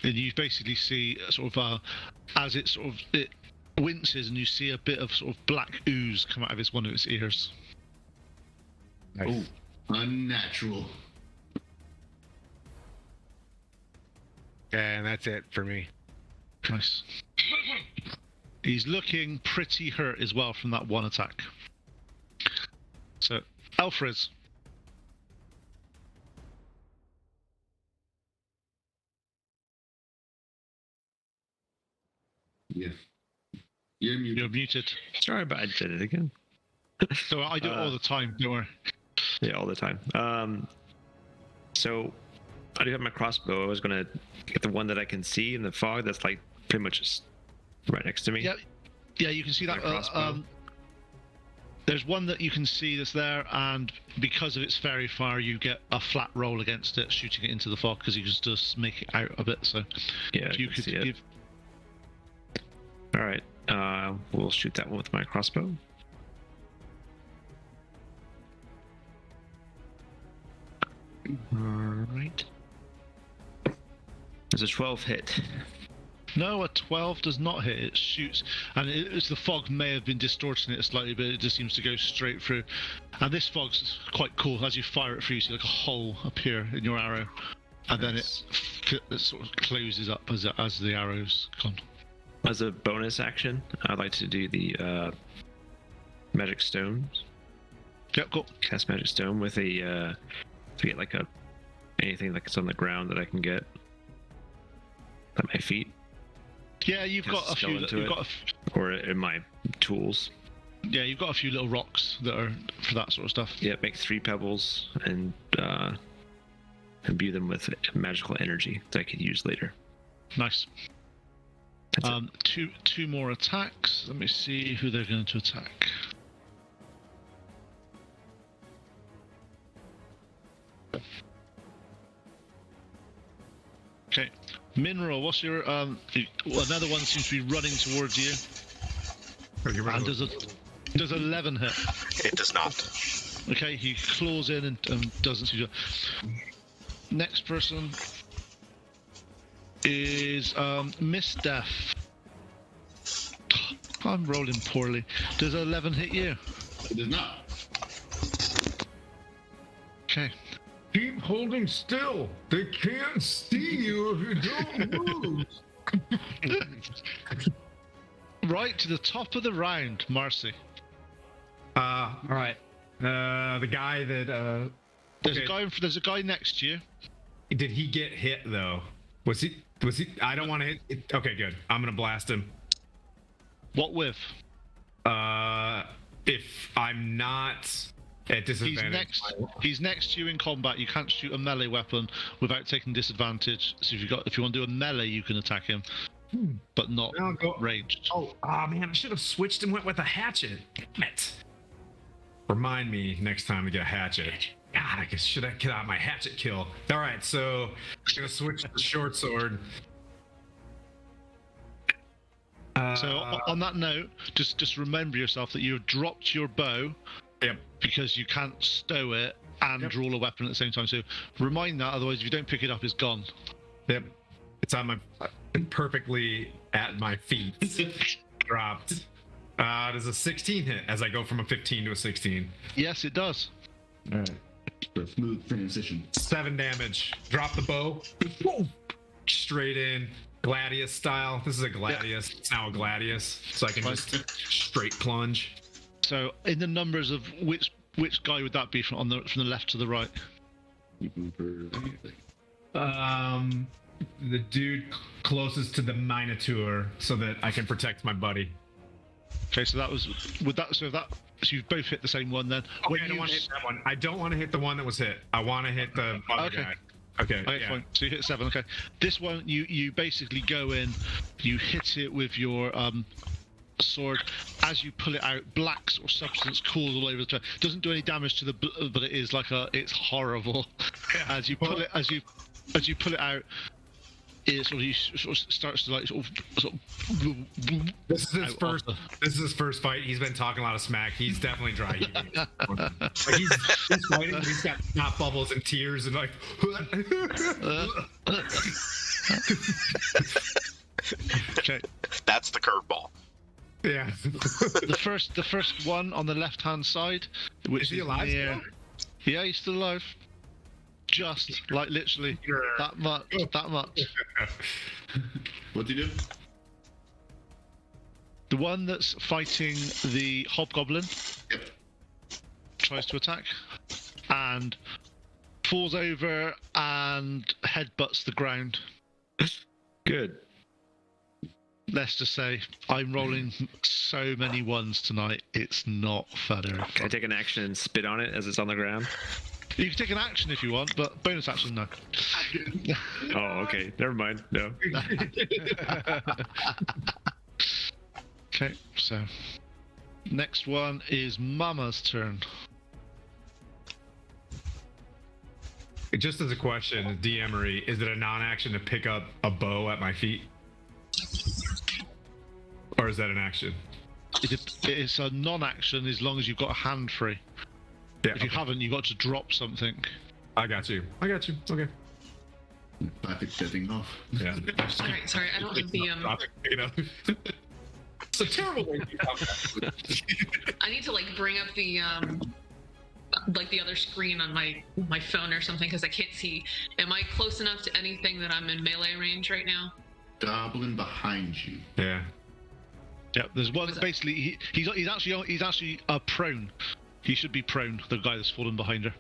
and you basically see sort of as it sort of it winces, and you see a bit of sort of black ooze come out of one of its ears. Nice. Oh, unnatural. And that's it for me. Nice. He's looking pretty hurt as well from that one attack. So, Alfred. Yeah. You're muted. You're muted. Sorry, but I did it again. So I do it all the time, don't worry. Yeah, all the time. So I do have my crossbow. I was gonna get the one that I can see in the fog. That's like pretty much just right next to me. Yeah, you can see that. My crossbow. There's one that you can see that's there, and because of its fairy fire, you get a flat roll against it, shooting it into the fog because you can just make it out a bit. So Yeah, if you I can could see it. give. All right. We'll shoot that one with my crossbow. All right. There's a 12 hit. No, a 12 does not hit. It shoots, and it's the fog may have been distorting it slightly, but it just seems to go straight through. And this fog's quite cool. As you fire it through, you see like a hole appear in your arrow, and then it sort of closes up as the arrow's gone. As a bonus action, I'd like to do the magic stones. Yep, cool. Cast magic stone with a to get like anything that's on the ground that I can get at my feet. Yeah, you've got a few. Or in my tools. Yeah, you've got a few little rocks that are for that sort of stuff. Yeah, make 3 pebbles and imbue them with magical energy that I could use later. Nice. That's it. Two more attacks. Let me see who they're going to attack. Okay, Mineral, what's your another one seems to be running towards you. And does 11 hit? It does not. Okay, he claws in and doesn't see you. Next person is Miss Death. I'm rolling poorly. Does 11 hit you? It does not. Okay. Keep holding still. They can't see you if you don't move. Right to the top of the round, Marcy. All right. The guy that There's a guy next to you. Did he get hit though? Was he? I don't want to hit. Okay, good. I'm gonna blast him. What with? If I'm not at disadvantage. He's next to you in combat. You can't shoot a melee weapon without taking disadvantage. So if you want to do a melee, you can attack him, but not ranged. Oh, man, I should have switched and went with a hatchet. Damn it. Remind me next time to get a hatchet. God, I guess should I get out my hatchet kill? All right, so I'm gonna switch to the short sword. So on that note, just remember yourself that you've dropped your bow. Yep. Because you can't stow it and roll a weapon at the same time. So remind that, otherwise if you don't pick it up, it's gone. Yep. It's on my perfectly at my feet. Dropped. Does a 16 hit as I go from a 15 to a 16? Yes, it does. All right. For a smooth transition. 7 damage. Drop the bow. Straight in. Gladius style. This is a Gladius. It's now a Gladius. So I can just straight plunge. So in the numbers of which guy would that be from the left to the right? The dude closest to the Minotaur, so that I can protect my buddy. Okay, so so you've both hit the same one then. Okay, I don't want to hit that one. I don't want to hit the one that was hit. I want to hit the other guy. Okay, yeah. Fine. So you hit 7. Okay, this one you basically go in, you hit it with your sword. As you pull it out, black sort of substance cools all over the place. Doesn't do any damage to but it is it's horrible. Yeah. As you pull it out, it sort of starts to like sort of This is his first fight. He's been talking a lot of smack. He's definitely dry heaving. Like he's fighting, but he's got snot bubbles and tears and like. Okay. That's the curveball. Yeah. the first one on the left hand side, which is he alive still? Yeah, he's still alive. Just like literally that much. That much. What'd you do? The one that's fighting the hobgoblin Yep. tries to attack and falls over and headbutts the ground. Good. Let's just say I'm rolling so many ones tonight. It's not funny. Can I take an action and spit on it as it's on the ground? You can take an action if you want, but bonus action no. Oh, okay. Never mind. No. Okay, so next one is Mama's turn. Just as a question, DMery, is it a non-action to pick up a bow at my feet? Or is that an action? It's a non-action as long as you've got a hand free. Yeah. If you haven't, you've got to drop something. I got you. Okay. I picked that thing off. Yeah. Alright, sorry, I don't have the It's a terrible way to I need to like bring up the like the other screen on my phone or something because I can't see. Am I close enough to anything that I'm in melee range right now? Goblin behind you. Yeah. Yeah, there's one. Was it- Basically, he's actually prone. He should be prone. The guy that's fallen behind her.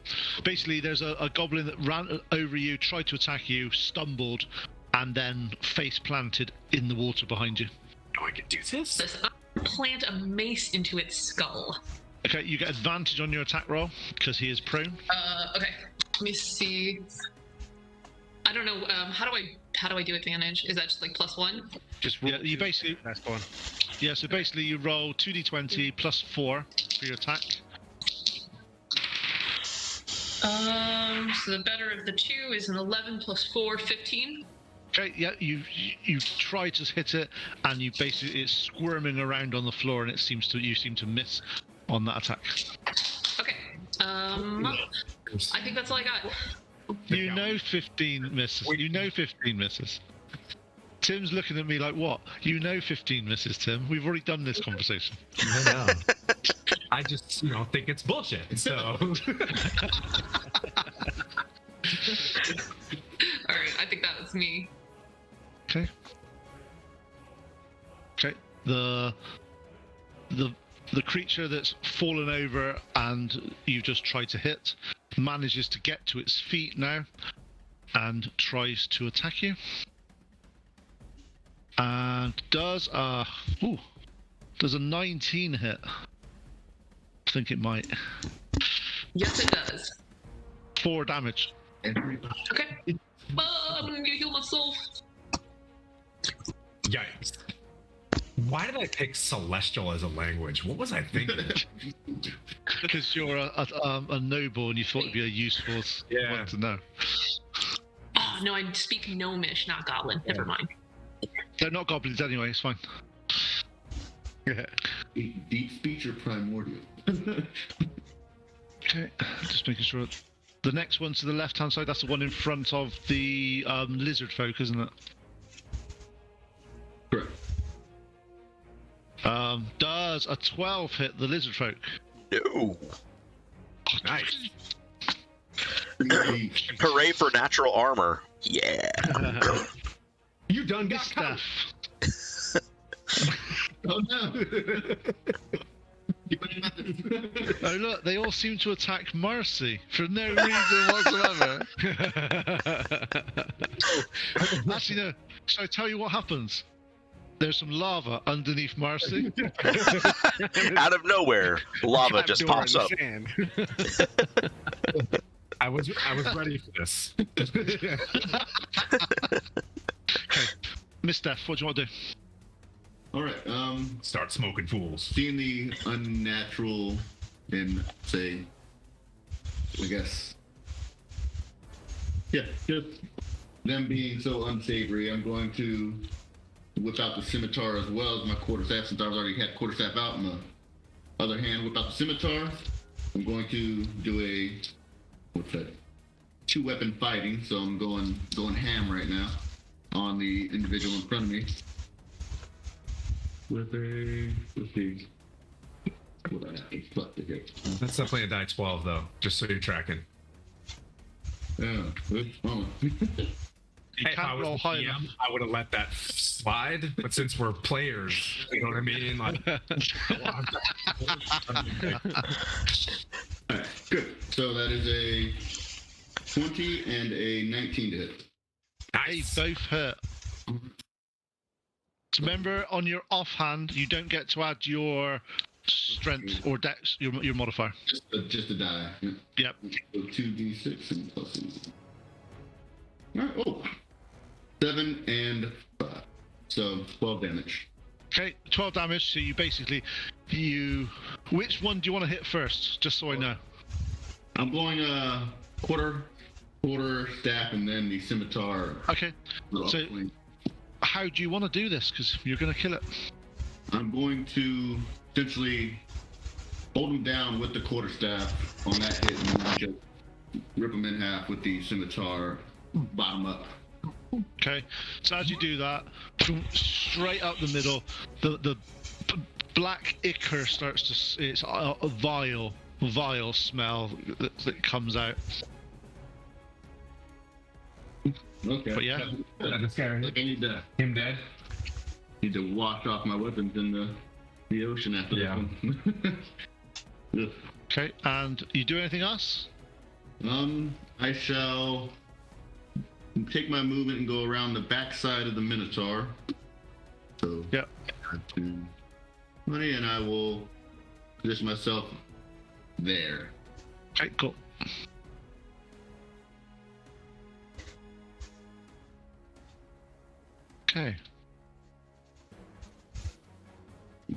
Basically, there's a goblin that ran over you, tried to attack you, stumbled, and then face planted in the water behind you. Oh, I can do this? This plant a mace into its skull. Okay, you get advantage on your attack roll because he is prone. Okay. Let me see. I don't know. How do I do advantage? Is that just like +1? Just roll Yeah, you basically. That's one. Yeah, so basically you roll 2d20 plus 4 for your attack. So the better of the two is an 11 plus 4, 15. Okay, yeah, you try to hit it, and you basically it's squirming around on the floor, and you seem to miss on that attack. Okay. I think that's all I got. You know 15 misses. You know 15 misses. Tim's looking at me like, what? You know 15 misses, Tim. We've already done this conversation. I know. I just, think it's bullshit. So. All right, I think that was me. Okay. Okay. The creature that's fallen over and you just tried to hit manages to get to its feet now and tries to attack you. And does a 19 hit? I think it might. Yes, it does. 4 damage. Okay. I'm gonna heal myself. Yikes. Why did I pick Celestial as a language? What was I thinking? Because you're a noble and you thought it'd be a useful one to know. Oh no, I speak Gnomish, not Goblin. Never mind. They're not goblins anyway, it's fine. Deep speech or primordial? Okay, just making sure. The next one to the left-hand side, that's the one in front of the lizard folk, isn't it? Correct. Does a 12 hit the lizard folk? No. Nice. Hooray for natural armor. Yeah. You done got Stuff. Oh no! Oh look, they all seem to attack Mercy for no reason whatsoever. Actually, no. Shall I tell you what happens? There's some lava underneath Mercy. Out of nowhere, lava just Trapdoor pops in up. the sand. I was ready for this. Okay, Miss Steph, what do you want to do? All right. Start smoking fools. Seeing the unnatural and say, I guess, just them being so unsavory, I'm going to whip out the scimitar as well as my quarterstaff, since I've already had quarterstaff out. In the other hand, whip out the scimitar. I'm going to do what's that? 2-weapon fighting. So I'm going ham right now on the individual in front of me. With let's see. What I have to pluck to get. That's definitely a die 12, though, just so you're tracking. Yeah. Oh. You Hey, if I can't was roll the high GM, enough. I would have let that slide. But since we're players, you know what I mean? Like, All right, good. So that is a 20 and a 19 to hit. They nice. both hurt. Remember, on your offhand, you don't get to add your strength or dex, your modifier. Just a die. Yeah. Yep. So 2d6 and plus. All right. Oh. 7 and 5. So 12 damage. Okay, 12 damage. So you basically, which one do you want to hit first? Just so I know. I'm going quarter staff and then the scimitar. Okay. little So- upswing. How do you want to do this? Because you're going to kill it. I'm going to essentially hold him down with the quarterstaff on that hit and then just rip him in half with the scimitar bottom up. Okay. So as you do that, straight up the middle, the black ichor starts to. It's a vile smell that comes out. Okay. But yeah. That's scary. I need to Him dead? wash off my weapons in the ocean after Yeah. this one. Ugh. Okay. And you do anything else? I shall take my movement and go around the backside of the Minotaur. So Yep. 20, and I will position myself there. Okay. Cool. Okay.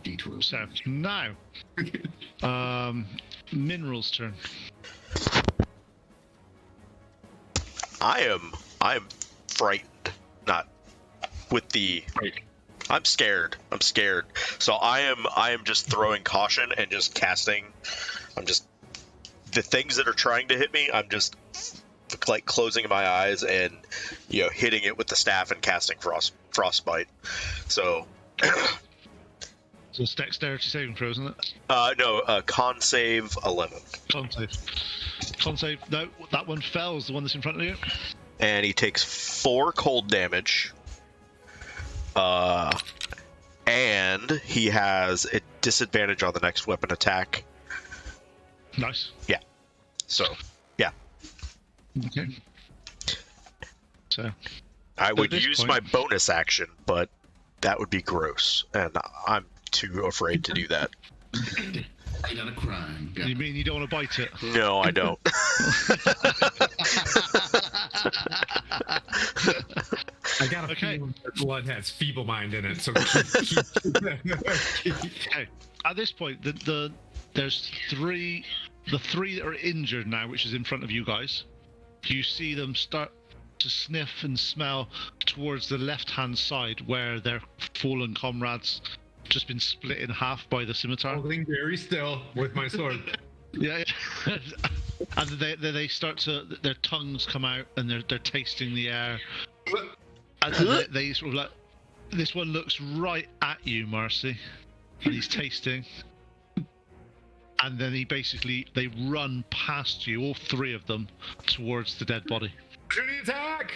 D12. So now, Mineral's turn. I am frightened. Not with the. I'm scared. So I am just throwing caution and just casting. I'm just the things that are trying to hit me. I'm just like closing my eyes and hitting it with the staff and casting frostbite. So. So it's dexterity saving throw, isn't it? No, con save 11. Con save. Con save. No, that one fails. The one that's in front of you. And he takes 4 cold damage. And he has a disadvantage on the next weapon attack. Nice. So, yeah. Okay. So I would this use point- my bonus action, but that would be gross. And I'm too afraid to do that. I got a crime. you mean you don't want to bite it? No, I don't. I got a Okay. feeling that blood has feeble mind in it, so Okay. At this point, there's the three that are injured now, which is in front of you guys. You see them start to sniff and smell towards the left-hand side where their fallen comrades just been split in half by the scimitar. holding very still with my sword. Yeah. And they start to, their tongues come out and they're tasting the air. And they sort of like, this one looks right at you, Marcy, and he's tasting. And then they run past you, all 3 of them, towards the dead body. Opportunity attack!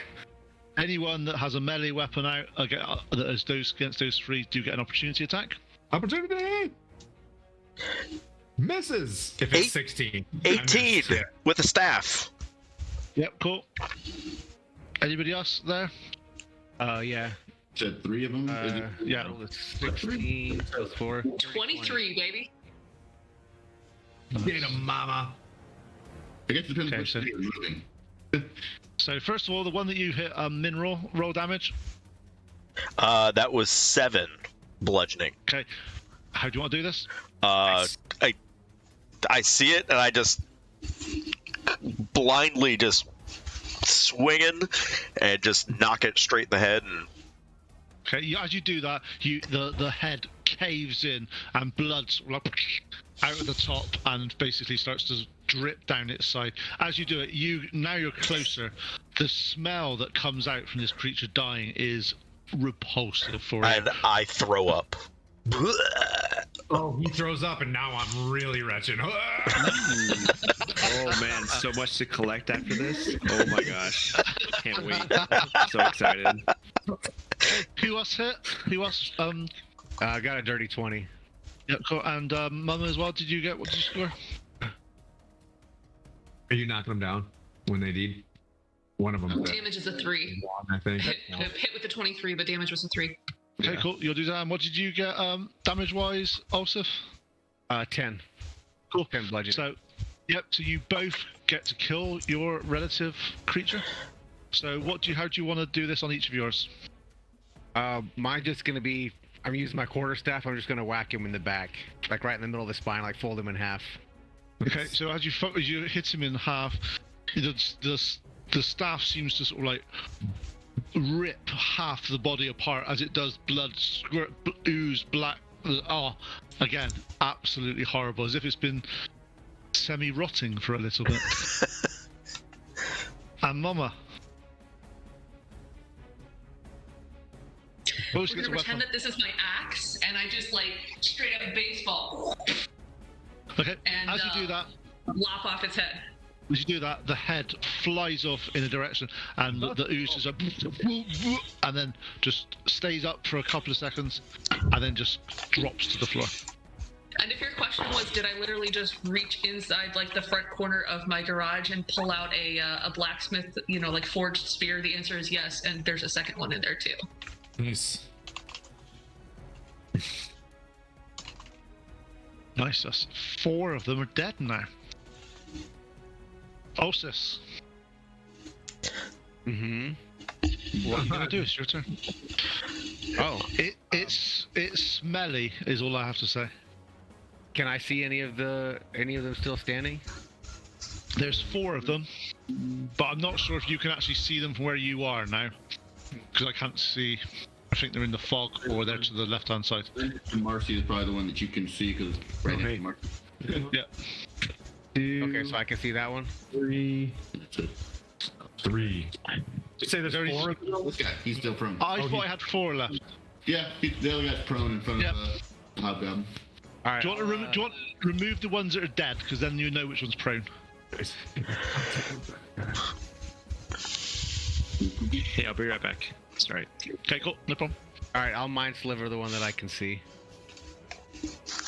Anyone that has a melee weapon out that is against those 3 do get an opportunity attack. Opportunity! Misses! If it's 16. I 18 missed, yeah. with a staff. Yep, cool. Anybody else there? Yeah. Said 3 of them. Yeah. Roll is 16 plus 4. 23, baby. Get him, mama. I guess it depends Okay, which so- you're moving. So first of all, the one that you hit, mineral, roll damage. That was 7 bludgeoning. Okay. How do you want to do this? I see it and I just blindly just swinging and just knock it straight in the head. And Okay, as you do that, the head caves in and blood sort of like out of the top and basically starts to drip down its side. As you do it, now you're closer. The smell that comes out from this creature dying is repulsive for you. I throw up. Oh, he throws up, and now I'm really retching. Oh man, so much to collect after this. Oh my gosh, can't wait. So excited. Who was hit? Who was I got a dirty 20. Yeah, cool. And Mama as well. What did you score? Are you knocking them down when they need? One of them. Damage is a 3. I think. Hit with the 23, but damage was a 3. Okay, cool. You'll do that. And what did you get damage-wise, Olsif? 10. Cool. 10 bludgeoning. So, yep. So you both get to kill your relative creature. So how do you want to do this on each of yours? Mine's just gonna be. I'm using my quarterstaff. I'm just gonna whack him in the back, like right in the middle of the spine, like fold him in half. Okay. So as you hit him in half, the staff seems to sort of like rip half the body apart as it does blood squirt, ooze, black. Oh, again, absolutely horrible, as if it's been semi-rotting for a little bit. And Mama. We're gonna pretend that this is my axe, and I just like straight up baseball. Okay, And as you do that, lop off its head. as you do that, the head flies off in a direction, and the ooze is and then just stays up for a couple of seconds, and then just drops to the floor. And if your question was, did I literally just reach inside like the front corner of my garage and pull out a blacksmith, like forged spear? The answer is yes, and there's a second one in there too. Nice. Nice. That's 4 of them are dead now. Osis. Mm-hmm. What are you gonna do? It's your turn. Oh, It's smelly, is all I have to say. can I see any of them still standing? There's 4 of them, but I'm not sure if you can actually see them from where you are now, because I can't see. I think they're in the fog, or they're to the left-hand side. Marcy is probably the one that you can see because right Okay. next to Marcy. Yeah. 2, Okay, so I can see that one. 3. You say there's Very- 4? This guy, he's still prone. I thought I had 4 left. Yeah, the other guy's prone in front Yep. of Hobgoblin. All right. Do you want to remove the ones that are dead, because then you know which one's prone. Hey, I'll be right back. Sorry. Okay, cool, no problem. All right, I'll mind sliver the one that I can see.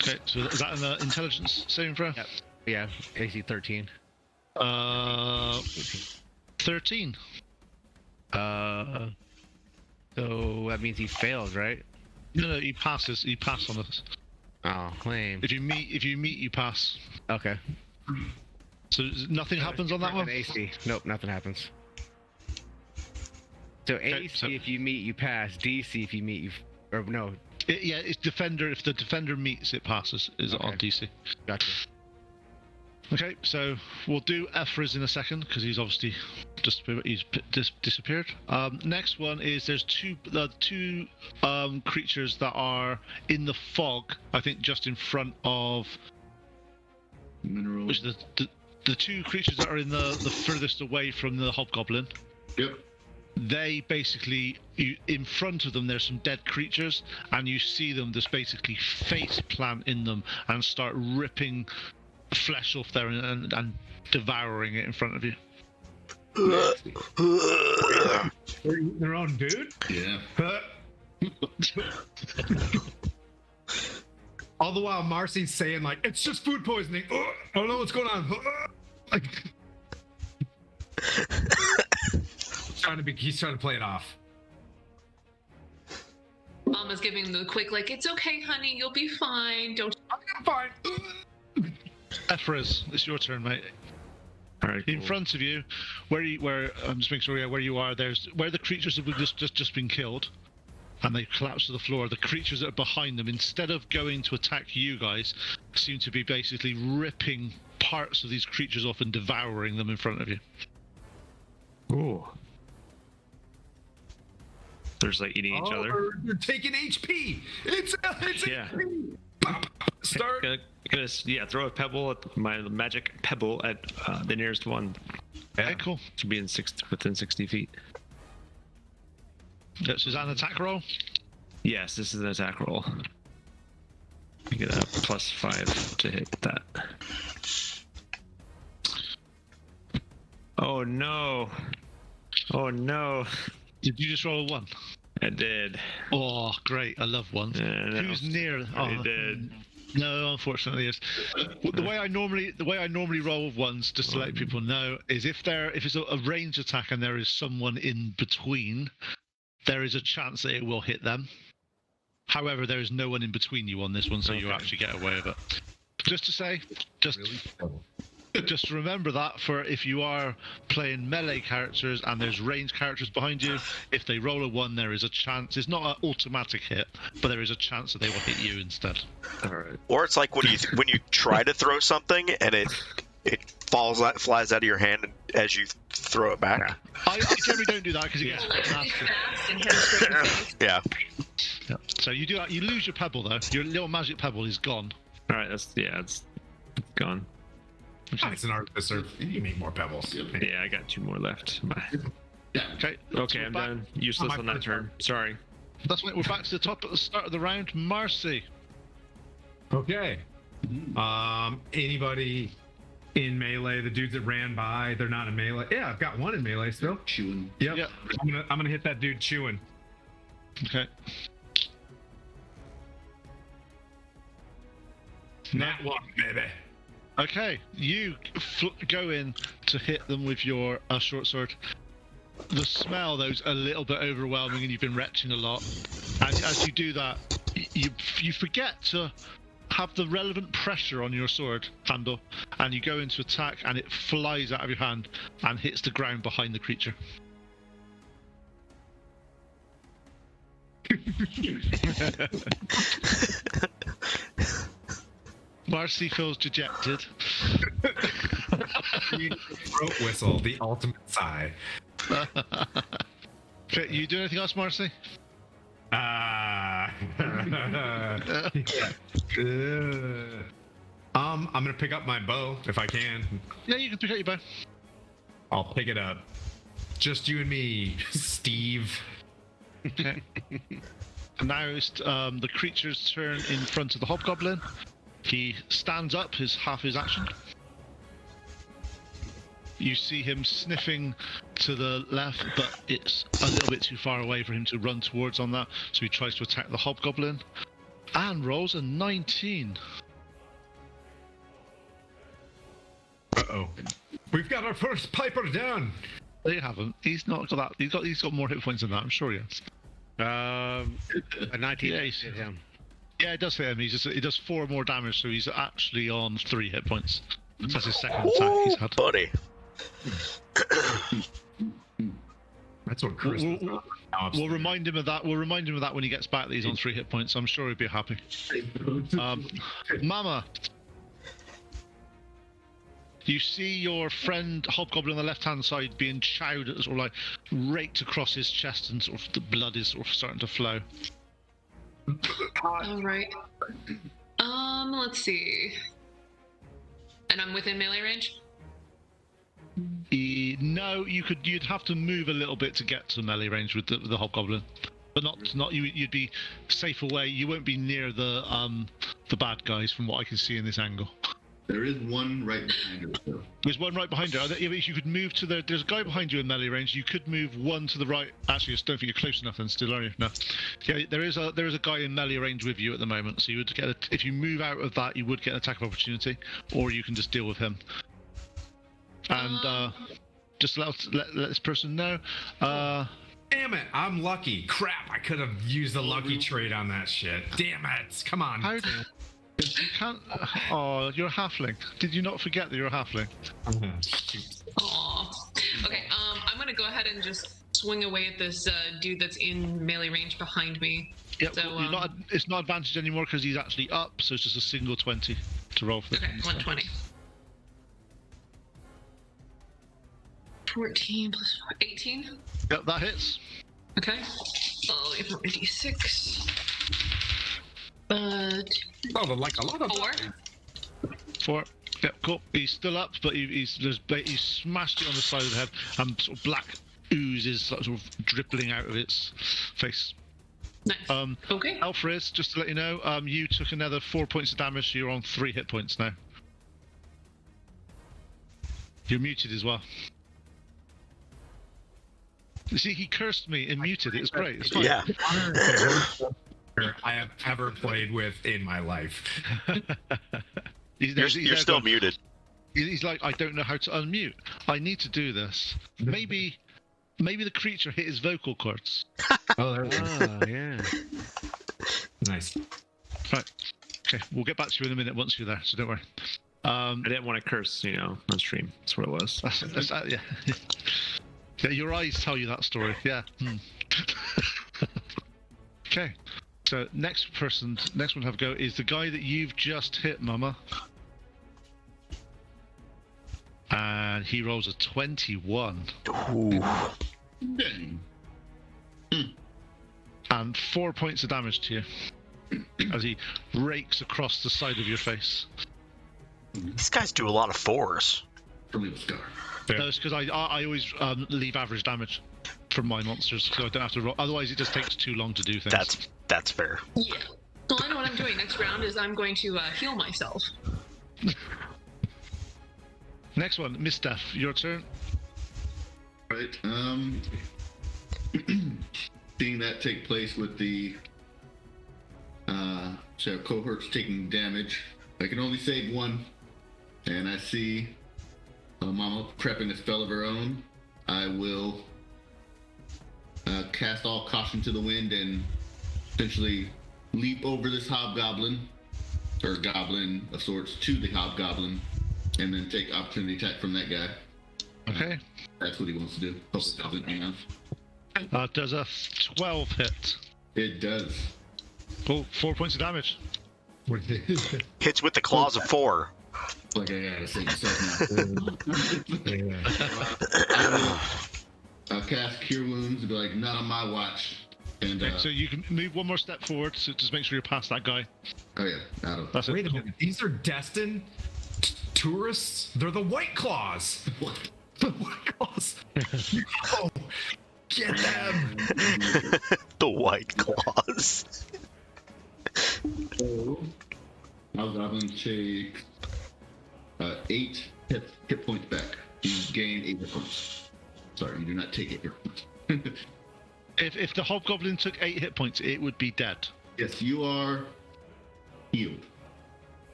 Okay, so is that an intelligence saving throw? Yep. Yeah, AC 13. 13. So that means he fails, right? No, he passes. He passed on this. Oh, lame. If you meet, you pass. Okay. So nothing happens on that An one. AC. Nope, nothing happens. So AC so- if you meet, you pass. DC if you meet, you. Or no, Yeah, it's defender. If the defender meets, it passes. Is Okay. on DC. gotcha. Okay, so we'll do Ephra's in a second because he's obviously disappeared. Next one is there's two creatures that are in the fog. I think just in front of Mineral. which the 2 creatures that are in the furthest away from the hobgoblin. Yep. They basically, in front of them, there's some dead creatures, and you see them just basically face plant in them and start ripping flesh off there and devouring it in front of you. They're eating their own dude? Yeah. All the while, Marcy's saying, like, it's just food poisoning. I don't know what's going on. He's trying to play it off. Mama's giving the quick, like, it's okay, honey, you'll be fine. Don't. I'm fine. Ephra's, it's your turn, mate. All right. In cool. front of you, where I'm just making sure where you are. There's where the creatures have just been killed, and they collapse to the floor. The creatures that are behind them, instead of going to attack you guys, seem to be basically ripping parts of these creatures off and devouring them in front of you. Ooh. There's like eating each other. You're taking HP. It's Yeah. HP. Start. Gonna throw a pebble at my magic pebble at the nearest one. Okay, cool. To be within 60 feet. So is that an attack roll? Yes, this is an attack roll. I get a +5 to hit that. Oh no! Oh no! Did you just roll a 1? I did. Oh, great! I love ones. Who's near? I did. No, unfortunately, it's the way I normally roll with ones, just to let people know, is if it's a range attack and there is someone in between, there is a chance that it will hit them. However, there is no one in between you on this one, so you actually get away with it. Just to say, just remember that for if you are playing melee characters and there's ranged characters behind you, if they roll a 1, there is a chance. It's not an automatic hit, but there is a chance that they will hit you instead. All right. Or it's like when you try to throw something and it flies out of your hand as you throw it back. I generally don't do that because it gets quite nasty. And hit him straight in the face. Yeah. Yeah. So you do that. You lose your pebble though. Your little magic pebble is gone. All right. It's gone. It's an artificer. You need more pebbles. Yeah, I got 2 more left. Okay. Okay, So I'm back- done. Useless my on that first turn. Sorry. That's right. We're back to the top at the start of the round. Marcy. Okay. Anybody in melee? The dudes that ran by, they're not in melee. Yeah, I've got one in melee still. Chewing. Yep. Yep. I'm gonna hit that dude chewing. Okay. Nat 1, baby. Okay. You go in to hit them with your short sword. The smell, though, is a little bit overwhelming, and you've been retching a lot. And as you do that, you forget to have the relevant pressure on your sword handle, and you go into attack, and it flies out of your hand and hits the ground behind the creature. Marcy feels dejected. Throat whistle, the ultimate sigh. Okay, you do anything else, Marcy? I'm gonna pick up my bow if I can. Yeah, you can pick up your bow. I'll pick it up. Just you and me, Steve. Okay. And now it's the creature's turn in front of the hobgoblin. He stands up, half his action. You see him sniffing to the left, but it's a little bit too far away for him to run towards on that, so he tries to attack the hobgoblin. And rolls a 19. Uh-oh. We've got our first Piper down. They haven't. He's not got that. He's got more hit points than that, I'm sure he has. A 19 Yeah, hit him. Yeah, it does hit him. He does 4 more damage, so he's actually on 3 hit points. That's his second attack he's had. Buddy. That's what Chris does. We'll remind him of that. We'll remind him of that when he gets back that he's on 3 hit points. I'm sure he'll be happy. Mama, you see your friend Hobgoblin on the left-hand side being chowed at, sort of like raked across his chest, and sort of the blood is sort of starting to flow. All right. Let's see. And I'm within melee range? No, you'd have to move a little bit to get to melee range with the hobgoblin, but not you'd be safe away. You won't be near the bad guys from what I can see in this angle. There is one right behind her, though. There's one right behind her. If you could move to there's a guy behind you in melee range. You could move one to the right. Actually, I don't think you're close enough then still, are you? No. Yeah, there is a guy in melee range with you at the moment. So you would get if you move out of that, you would get an attack of opportunity, or you can just deal with him. And just let this person know. Damn it, I'm lucky. Crap, I could have used the lucky trait on that shit. Damn it, come on. How? You can't. Oh, you're a halfling. Did you not forget that you're a halfling? Aw. Okay, I'm gonna go ahead and just swing away at this dude that's in melee range behind me. Yep. So, Well, it's not advantage anymore because he's actually up, so it's just a single 20 to roll for. Okay, 120. 14 plus 4, 18. Yep, that hits. Okay. Oh, if 86. Oh, like a lot of 4. 4. Yep, cool. He's still up, but he's smashed it on the side of the head, and sort of black ooze is sort of dribbling out of its face. Nice. Okay. Alfred, just to let you know, you took another 4 points of damage, so you're on 3 hit points now. You're muted as well. You see, he cursed me and muted. It was great. It's fine. Yeah. I have ever played with in my life. You're still muted. He's like, I don't know how to unmute. I need to do this. Maybe the creature hit his vocal cords. Oh, there we go. Oh, yeah. Nice. Right. Okay, we'll get back to you in a minute once you're there, so don't worry. I didn't want to curse, on stream. That's what it was. Yeah. Yeah, your eyes tell you that story. Yeah. Okay. So next one to have a go is the guy that you've just hit, Mama. And he rolls a 21. Ooh. Dang. And 4 points of damage to you as he rakes across the side of your face. These guys do a lot of 4s. For me, scar. Yeah. No, it's because I always leave average damage from my monsters, so I don't have to roll. Otherwise, it just takes too long to do things. That's fair. Yeah. Well, I know what I'm doing next round is I'm going to heal myself. Next one, Miss Steph, your turn. Right. Seeing that take place with the cohorts taking damage, I can only save one, and I see Mama prepping a spell of her own. I will cast all caution to the wind and essentially leap over this hobgoblin, or goblin of sorts, to the hobgoblin, and then take opportunity attack from that guy. Okay. That's what he wants to do. Hope it doesn't hang on. Does a 12 hit. It does. Oh, 4 points of damage. Hits with the claws of 4. Like I gotta save myself now. I'll cast Cure Wounds and be like, not on my watch. And Okay, so you can move one more step forward, so just make sure you're past that guy. oh yeah, out of That's Wait it. a minute. These are destined tourists? They're the White Claws. what? The White Claws. Oh, get them. The White Claws. So, Hobgoblin takes 8 hit points back. You gain 8 hit points. Sorry, you do not take 8 hit points. If the hobgoblin took 8 hit points, it would be dead. Yes, you are healed.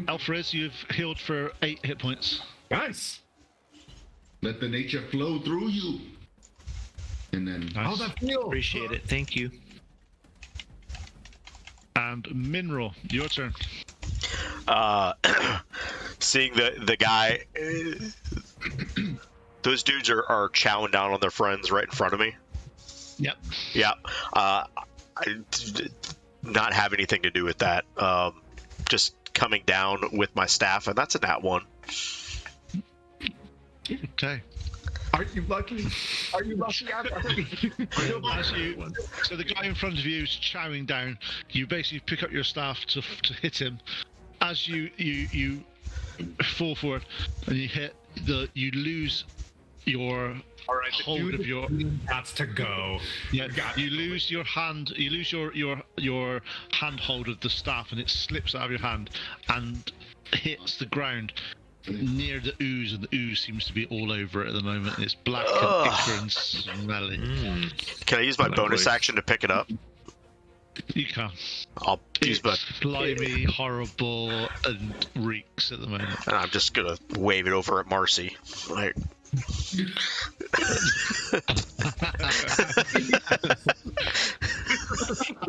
Alfred, you've healed for 8 hit points. Nice. Let the nature flow through you. And then How's that feel? Appreciate it. Thank you. And Minro, your turn. Seeing the guy, those dudes are chowing down on their friends right in front of me. Yep. Yeah. I not have anything to do with that. Just coming down with my staff, and that's a nat 1. Okay. Are you lucky? Are you lucky? So the guy in front of you is chowing down. You basically pick up your staff to hit him. As you fall forward and you hit you lose your hold of your. That's to go. Yeah, you lose your hand. You lose your handhold of the staff, and it slips out of your hand and hits the ground near the ooze, and the ooze seems to be all over it at the moment. It's black and ichor and smelly. Can I use my bonus action to pick it up? You can. I'll use my. It's slimy, horrible, and reeks at the moment. And I'm just gonna wave it over at Marcy. Like,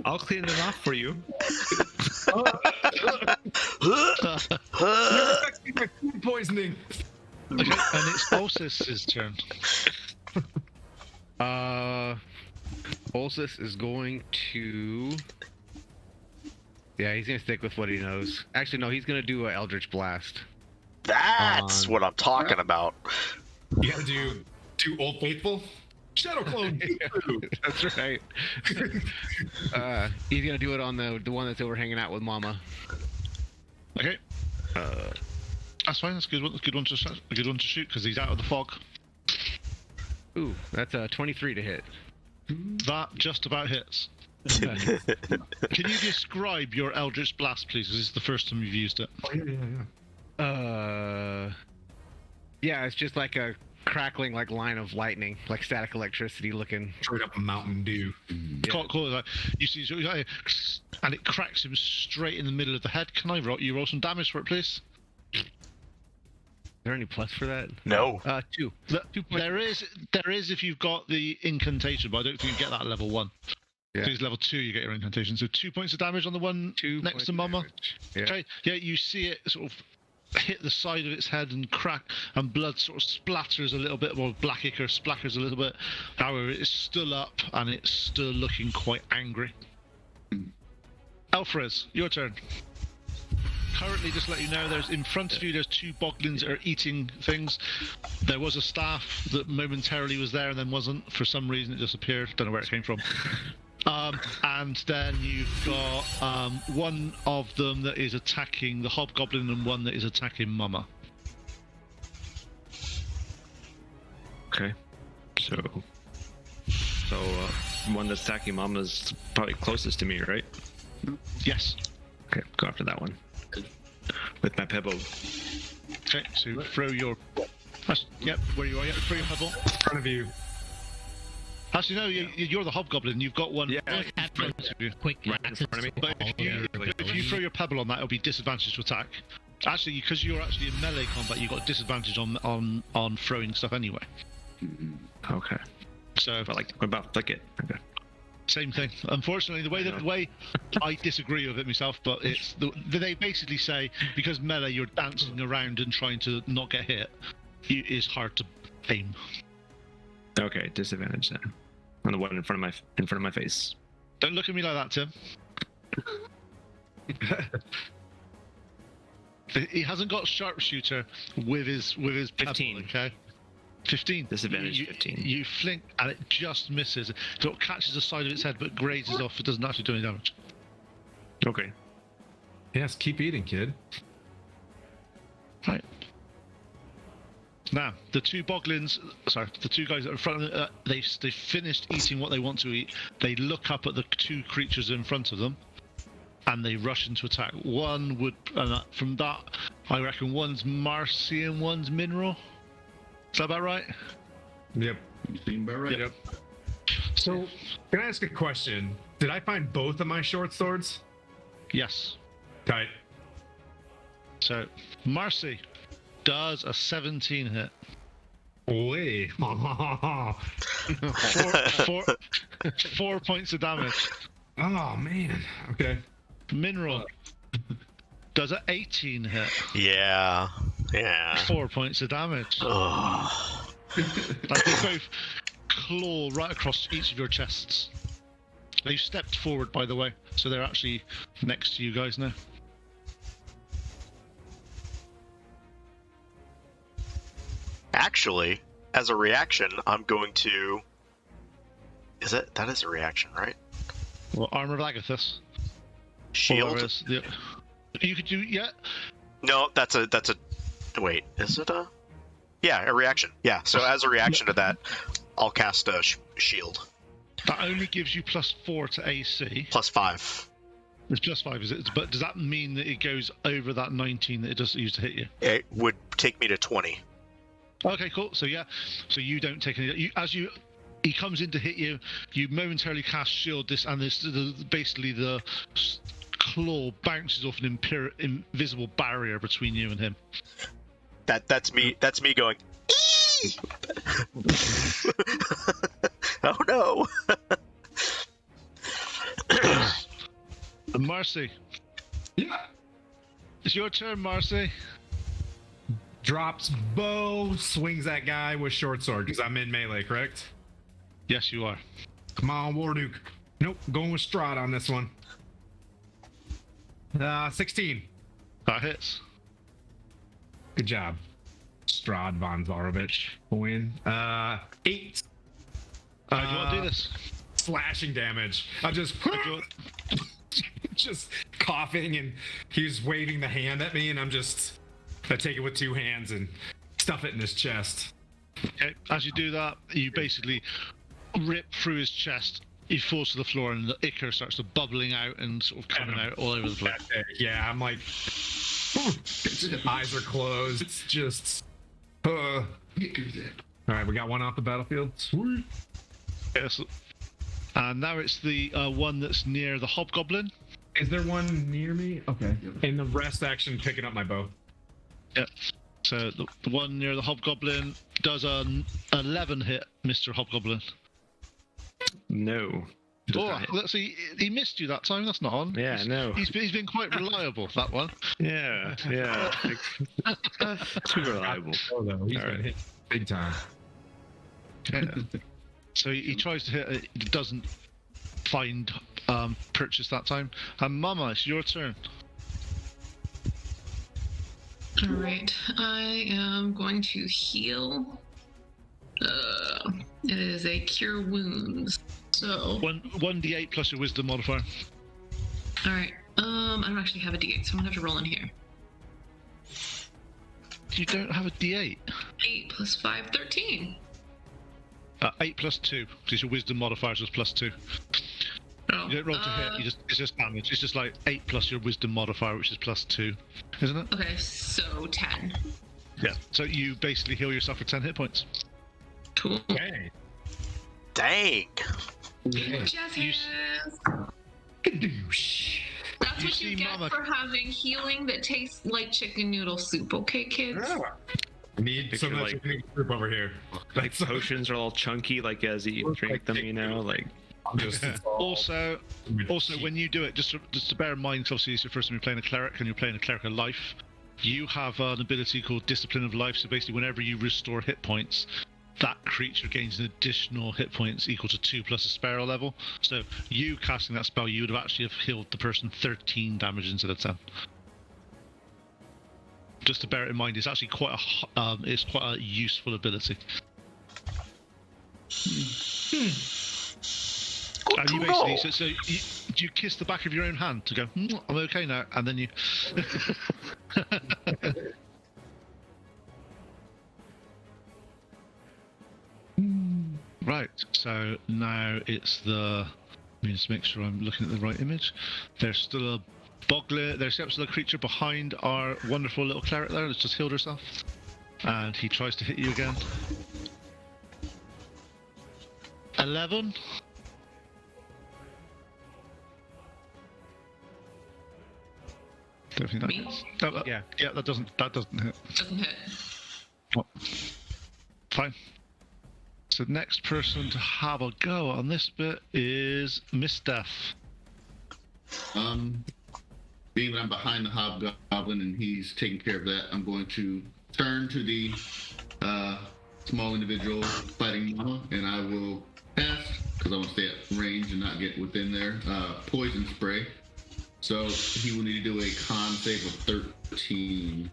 I'll clean it off for you. You're affecting my food poisoning. Okay, and it's Olsis' turn. Olsis is going to. Yeah, he's gonna stick with what he knows. Actually, no, he's gonna do an Eldritch Blast. that's what I'm talking about. You gotta do Old Faithful. Shadow Clone. That's right. He's gonna do it on the one that's over hanging out with Mama. Okay. That's fine. That's a good one. That's a good one to shoot because he's out of the fog. Ooh, that's a 23 to hit. That just about hits. Can you describe your Eldritch Blast, please? This is the first time you've used it. Oh, yeah. Yeah, it's just like a crackling like line of lightning, like static electricity looking. Straight up a Mountain Dew. Call it like, you see, and it cracks him straight in the middle of the head. Can I roll some damage for it, please? Is there any plus for that? No. 2. 2 points. There is if you've got the incantation, but I don't think you get that at level 1. Yeah. So it's level 2 you get your incantation. So 2 points of damage on the one 2 next points to of Mama. damage. Yeah. Okay. Yeah, you see it sort of hit the side of its head and crack, and blood sort of splatters a little bit, or black ichor splatters a little bit. However, it's still up and it's still looking quite angry. Alfred, your turn. Currently, just to let you know, there's in front of you, there's 2 boglins that are eating things. There was a staff that momentarily was there and then wasn't. For some reason, it disappeared. Don't know where it came from. And then you've got one of them that is attacking the hobgoblin and one that is attacking Mama. Okay. So one that's attacking Mama's probably closest to me, right? Yes. Okay, go after that one. With my pebble. Okay, so throw your... Yep, where you are, yeah, throw your pebble. In front of you. Actually, no, you're the hobgoblin. You've got one. Yeah. in front of you. Quick Right in front of me. But if you throw your pebble on that, it'll be disadvantage to attack. Actually, because you're actually in melee combat, you've got disadvantage on throwing stuff anyway. Okay. So, But like, what about flick it? Okay. same thing. Unfortunately, the way I disagree with it myself, but it's they basically say because melee, you're dancing around and trying to not get hit, it is hard to aim. Okay, disadvantage then. On the one in front of my face. Don't look at me like that, Tim. He hasn't got sharpshooter with his 15. pebble, okay? 15. Disadvantage 15. You fling and it just misses. So it catches the side of its head but grazes off. It doesn't actually do any damage. Okay. Yes, keep eating, kid. Right. Now, the 2 boglins, sorry, the 2 guys that are in front of them, they've finished eating what they want to eat. They look up at the 2 creatures in front of them, and they rush into attack. One would, from that, I reckon one's Marcy and one's Mineral. Is that about right? Yep. You seem about right. Yep. So, can I ask a question? Did I find both of my short swords? Yes. Tight. So, Marcy does a 17 hit. Oi. 4 points of damage. Oh, man. Okay. Mineral does a 18 hit. Yeah. 4 points of damage. Oh. Like they both claw right across each of your chests. They've stepped forward, by the way, so they're actually next to you guys now. Actually, as a reaction, I'm going to. That is a reaction, right? Well, Armor of Agathis. Shield. You could do, yeah. No, that's a. Wait, is it a? Yeah, a reaction. Yeah. So as a reaction to that, I'll cast a shield. That only gives you +4 to AC. +5. It's +5, is it? But does that mean that it goes over that 19 that it does use to hit you? It would take me to 20. Okay, cool. So yeah, so you don't take any. He comes in to hit you. You momentarily cast shield. Basically the claw bounces off an invisible barrier between you and him. That's me. That's me going. Oh no. Marcy. Yeah. It's your turn, Marcy. Drops bow, swings that guy with short sword because I'm in melee, correct? Yes, you are. Come on, Warduke. Nope, going with Strahd on this one. 16. That hits. Good job. Strahd von Zarovich. Win. 8. How do you want to do this? Slashing damage. I just just coughing, and he's waving the hand at me, and I take it with 2 hands and stuff it in his chest. Okay. As you do that, you basically rip through his chest. he falls to the floor, and the ichor starts to bubbling out and sort of coming out all over the place. Yeah, I'm like, eyes are closed. It's just. All right, we got one off the battlefield. Sweet. Yes. And now it's the one that's near the hobgoblin. Is there one near me? Okay. In the rest action, picking up my bow. Yep. So the one near the hobgoblin does an 11 hit, Mr. Hobgoblin. No. Oh, let's see. He missed you that time. That's not on. Yeah, no. He's been quite reliable, that one. Yeah. Too reliable. Oh, no, he's All been right. hit big time. Yeah. So he tries to hit it. He doesn't find purchase that time. And Mama, it's your turn. All right, I am going to heal. It is a cure wounds. So 1d8 plus your wisdom modifier. all right. I don't actually have a D8, so I'm gonna have to roll in here. You don't have a d8. 8 plus 5, 13. 8 plus 2, because your wisdom modifier is plus 2. Oh, You don't roll to hit, it's just damage. It's just like 8 plus your wisdom modifier, which is plus 2, isn't it? Okay, so 10. Yeah. So you basically heal yourself for 10 hit points. Cool. Hey. Dang. Jazz You- hands. Kadoosh. That's you what you see get Mama- for having healing that tastes like chicken noodle soup, okay, kids? Need some of that Picture, chicken soup over here. Like potions are all chunky, like as you drink them, you know, like. I'm just Also, when you do it, just to bear in mind, 'cause obviously it's your first time you're playing a cleric and you're playing a cleric of life, you have an ability called Discipline of Life. So basically, whenever you restore hit points, that creature gains an additional hit points equal to 2 plus a spell level. So you casting that spell, you would have actually have healed the person 13 damage instead of 10. Just to bear it in mind, it's actually quite a useful ability. And you basically, you kiss the back of your own hand to go, I'm okay now, and then you. Right, so now it's the. Let me just make sure I'm looking at the right image. There's still a boggler. There's still a creature behind our wonderful little cleric there that's just healed herself, and he tries to hit you again. 11. Don't think that Me? hits. Oh, Yeah. Yeah, that doesn't hit. Doesn't hit. Oh. Fine. So next person to have a go on this bit is Miss Death. Being that I'm behind the hobgoblin and he's taking care of that, I'm going to turn to the small individual fighting Mama, and I will cast, because I want to stay at range and not get within there, poison spray. So he will need to do a con save of 13.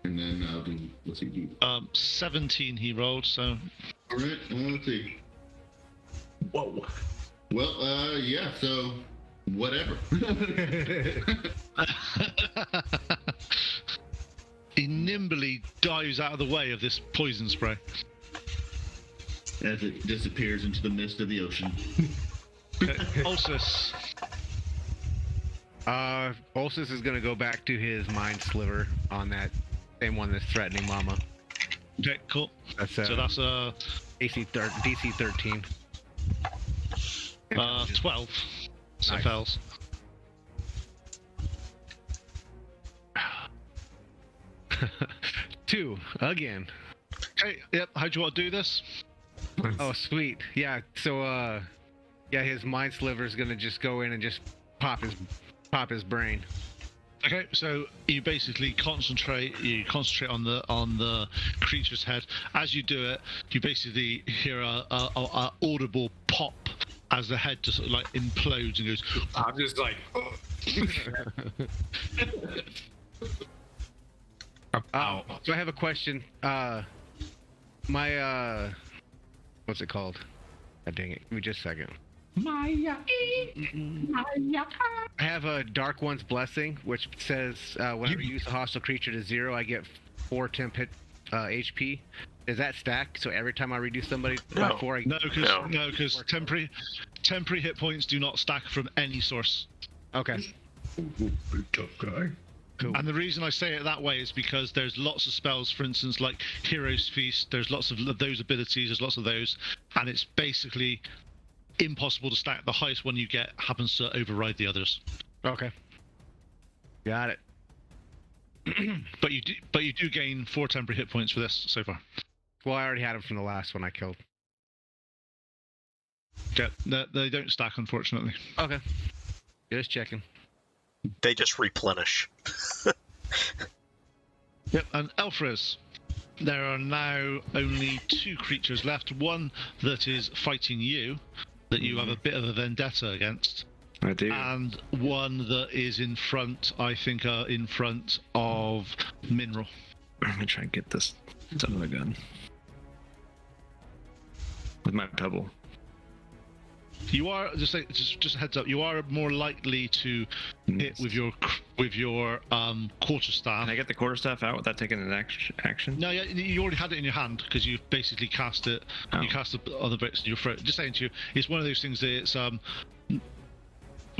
And then I'll do, what's he do? 17 he rolled, so All right, let's see. Whoa. Well, yeah, so whatever. he nimbly dives out of the way of this poison spray. As it disappears into the mist of the ocean. Okay. Ulsus. Ulsus is gonna go back to his mind sliver on that same one that's threatening Mama. Okay, cool. That's So that's DC 13. 12. So Nice. fails. Two again. Okay, yep. How do you want to do this? Oh, sweet. Yeah. So, yeah, his mind sliver is gonna just go in and just pop his brain. Okay, so you basically concentrate on the creature's head. As you do it, you basically hear a audible pop as the head just sort of like implodes and goes. I'm just like. Ow. So I have a question. My what's it called? God dang it! Give me just a second. I have a Dark One's Blessing, which says whenever you use a hostile creature to 0, I get 4 temp hit HP. Is that stacked? So every time I redo somebody, No. before I No, because temporary hit points do not stack from any source. okay. Big tough guy. Cool. And the reason I say it that way is because there's lots of spells, for instance, like Hero's Feast. There's lots of those abilities. There's lots of those, and it's basically impossible to stack. The highest one you get happens to override the others. Okay. Got it. But you do gain 4 temporary hit points for this so far. Well, I already had him from the last one I killed. Yeah, they don't stack, unfortunately. Okay. Just checking. They just replenish. Yep, and Elfriz. There are now only 2 creatures left. One that is fighting you, that you have a bit of a vendetta against. I do. And one that is in front, I think, in front of Mineral. I'm gonna try and get this son of a gun with my pebble. You are just a heads up. You are more likely to hit with your quarterstaff. Can I get the quarterstaff out without taking an action? No, yeah, you already had it in your hand because you basically cast it. Oh. You cast the other bits in your throat. Just saying to you, it's one of those things that it's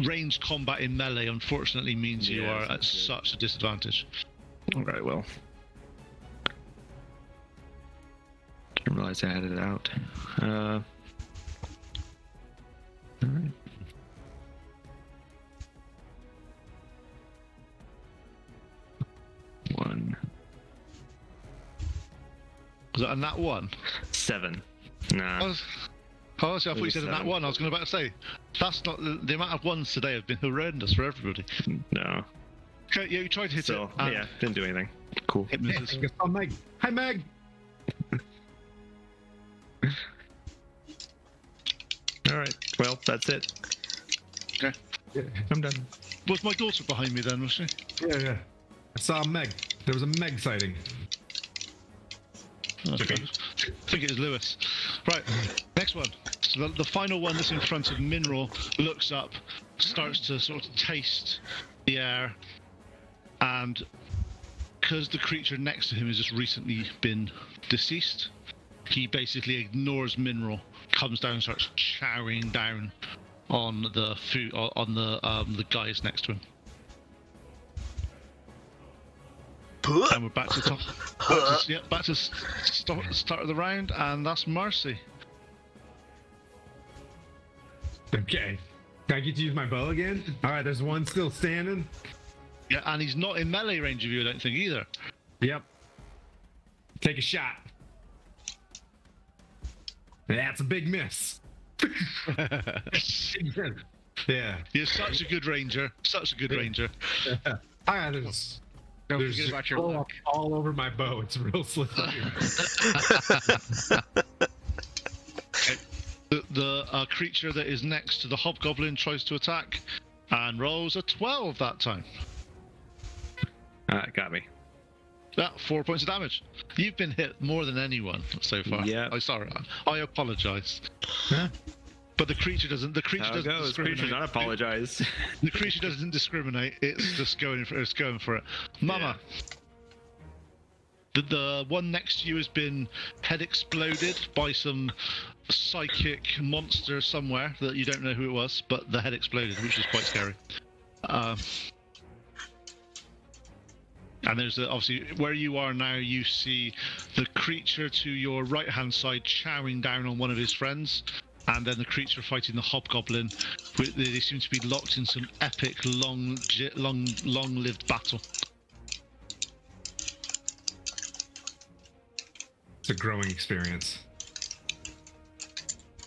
ranged combat in melee. Unfortunately, means you Yeah, are at that's good. such a disadvantage. All right, well. Didn't realize I had it out. All right. One. Was that a nat 1? 7. Nah. Oh, I thought you said a nat 7. 1. I was going to about to say that's not the amount of ones today have been horrendous for everybody. No. Okay, yeah, you tried to hit So, it. And yeah, didn't do anything. Cool. it misses. Oh, Meg. Hi, Meg. All right. Well, that's it. Okay. I'm done. Was my daughter behind me then, was she? Yeah. I saw Meg. There was a Meg sighting. Okay. I think it is Lewis. Right, next one. So the final one that's in front of Mineral looks up, starts to sort of taste the air, and because the creature next to him has just recently been deceased, he basically ignores Mineral, comes down and starts chowing down on the food, on the guys next to him. And we're back to the top. Back to start of the round, and that's Marcy. Okay. Can I get to use my bow again? All right, there's one still standing. Yeah, and he's not in melee range of you, I don't think, either. Yep. Take a shot. That's a big miss. Yeah. You're such a good ranger. Such a good ranger. Don't There's forget about your all, luck. all over my bow. It's real slippery. The creature that is next to the hobgoblin tries to attack and rolls a 12 that time. Got me. That 4 points of damage. You've been hit more than anyone so far. Yeah. I'm sorry. I apologize. Huh? But the creature doesn't. The creature How it doesn't goes. Creature discriminate. not apologize. The creature doesn't discriminate. It's just going for. It's going for it. Mama. The one next to you has been head exploded by some psychic monster somewhere that you don't know who it was, but the head exploded, which is quite scary. And there's obviously where you are now. You see the creature to your right-hand side chowing down on one of his friends, and then the creature fighting the hobgoblin. They seem to be locked in some epic, long-lived battle. It's a growing experience.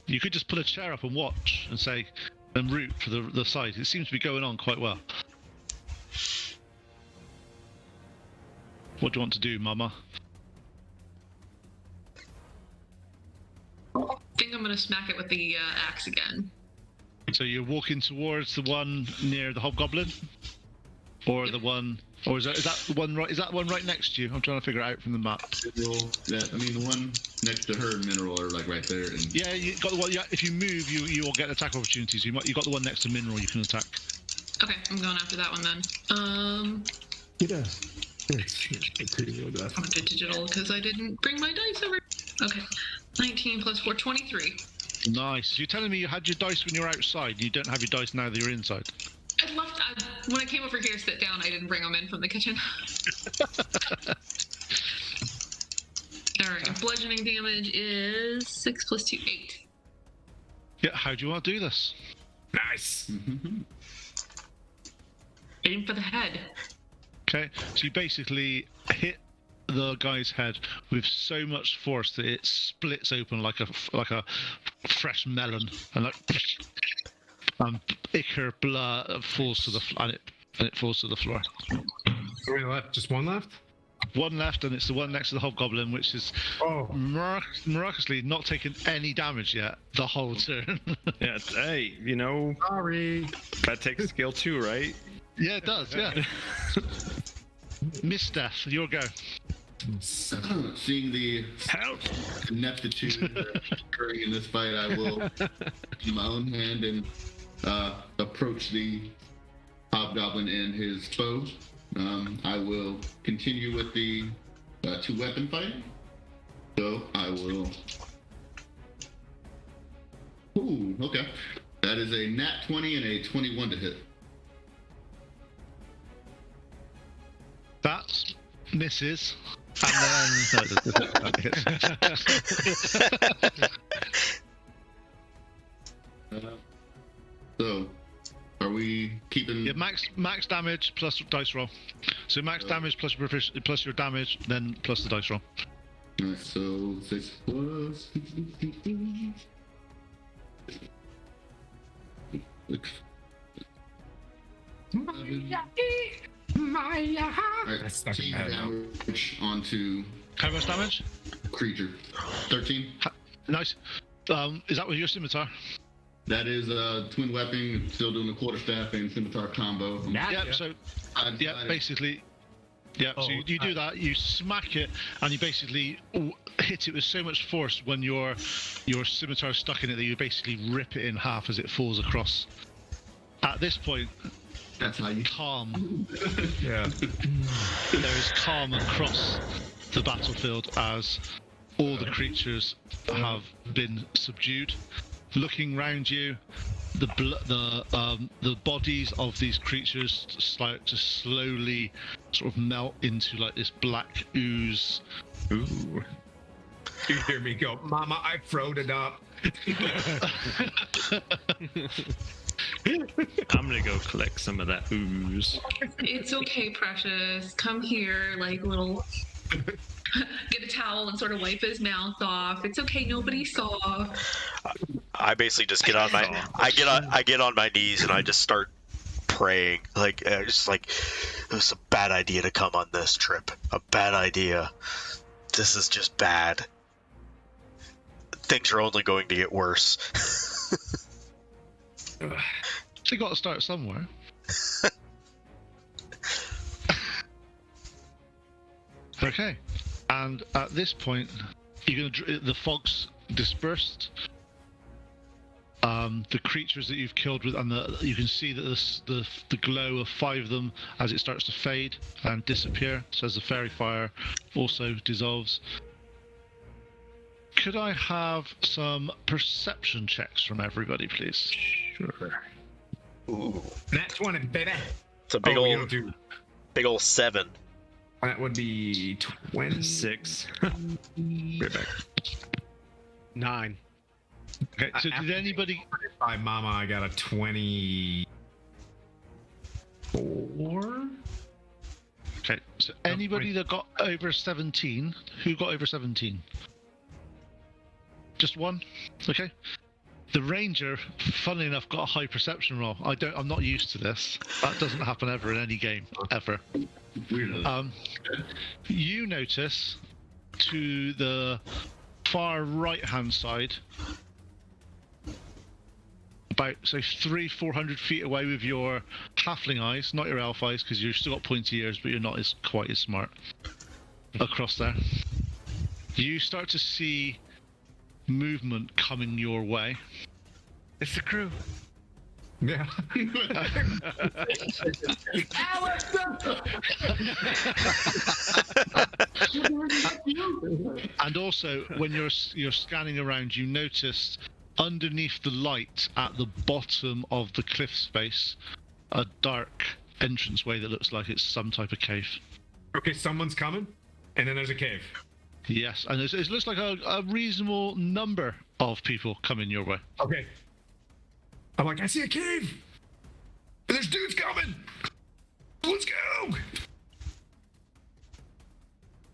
You could just pull a chair up and watch and say, and root for the side. It seems to be going on quite well. What do you want to do, Mama? I think I'm gonna smack it with the axe again. So you're walking towards the one near the hobgoblin, or the one, or is that the one right? Is that one right next to you? I'm trying to figure it out from the map. The one next to her and Mineral are like right there. And Yeah, you got the one. Yeah, if you move, you will get attack opportunities. You got the one next to Mineral. You can attack. Okay, I'm going after that one then. Get a I'm gonna do digital because I didn't bring my dice over. Okay. 19 plus 4, 23. Nice. You're telling me you had your dice when you were outside, and you don't have your dice now that you're inside? When I came over here to sit down, I didn't bring them in from the kitchen. Alright, bludgeoning damage is 6 plus 2, 8. Yeah, how do you want to do this? Nice. Aim for the head. Okay, so you basically hit the guy's head with so much force that it splits open like a fresh melon, and ichor blood falls to the and it falls to the floor. How many left? Just one left? One left, and it's the one next to the hobgoblin, which is miraculously not taken any damage yet the whole turn. Yeah, hey, Sorry. that takes skill too, right? Yeah, it does. Yeah. Miss Death, your go. Seeing the ineptitude occurring in this fight, I will use my own hand and approach the hobgoblin and his foe. I will continue with the two-weapon fight. So I will. Ooh, okay. That is a nat 20 and a 21 to hit. That misses. And then So, are we keeping? yeah, max damage plus dice roll. So max damage plus your damage, then plus the dice roll. Alright, so 6 plus. Alright, That's stuck in 13 my head now. damage onto How much damage? creature. 13. Nice. Is that with your scimitar? That is twin weapon, still doing the quarterstaff and scimitar combo. Yeah. So basically. Yeah, so you do that, you smack it, and you basically hit it with so much force when your scimitar is stuck in it that you basically rip it in half as it falls across. At this point, That's how you. calm. Yeah. There is calm across the battlefield as all the creatures have been subdued. Looking round you, the bodies of these creatures start to slowly sort of melt into like this black ooze. Ooh. You hear me go, Mama, I throwed it up. I'm gonna go collect some of that ooze. It's okay, Precious. Come here, like little. Get a towel and sort of wipe his mouth off. It's okay, nobody saw. I basically just get on my I get on my knees and I just start praying. Just like it was a bad idea to come on this trip. A bad idea. This is just bad. Things are only going to get worse. You got to start somewhere. Okay, and at this point, the fog's dispersed. The creatures that you've killed with, and you can see that the glow of 5 of them as it starts to fade and disappear. So as the fairy fire also dissolves. Could I have some perception checks from everybody, please? Sure. Ooh, Nat 20, baby. it's a big we old don't do. 7. That would be 6. Right back. 9. Okay, so did anybody? By Mama, I got a 24. Okay, so anybody that got over 17? Who got over 17? Just one? Okay. The ranger, funnily enough, got a high perception roll. I'm not used to this. That doesn't happen ever in any game, ever. You notice to the far right-hand side, about 300-400 feet away with your halfling eyes, not your elf eyes, because you've still got pointy ears, but you're not quite as smart. Across there, you start to see movement coming your way. It's the crew. Yeah. And also, when you're scanning around, you notice underneath the light at the bottom of the cliff space a dark entranceway that looks like it's some type of cave. Okay, someone's coming, and then there's a cave. Yes, and it looks like a reasonable number of people coming your way. Okay. I'm like, I see a cave! And there's dudes coming! Let's go!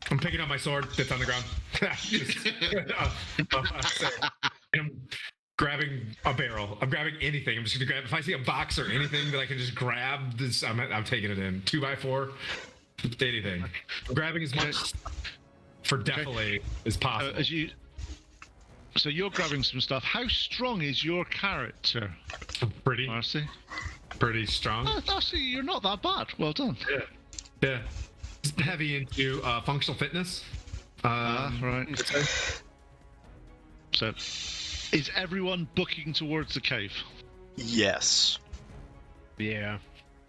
I'm picking up my sword that's on the ground. I'm grabbing a barrel. I'm grabbing anything. I'm just gonna grab, if I see a box or anything that I can just grab, this, I'm taking it in. 2x4, anything. I'm grabbing as much for definitely as possible. So you're grabbing some stuff. How strong is your character, Pretty Marcy? strong. Oh, actually, you're not that bad. Well done. Yeah. Just heavy into functional fitness. Right. So, is everyone booking towards the cave? Yes. Yeah.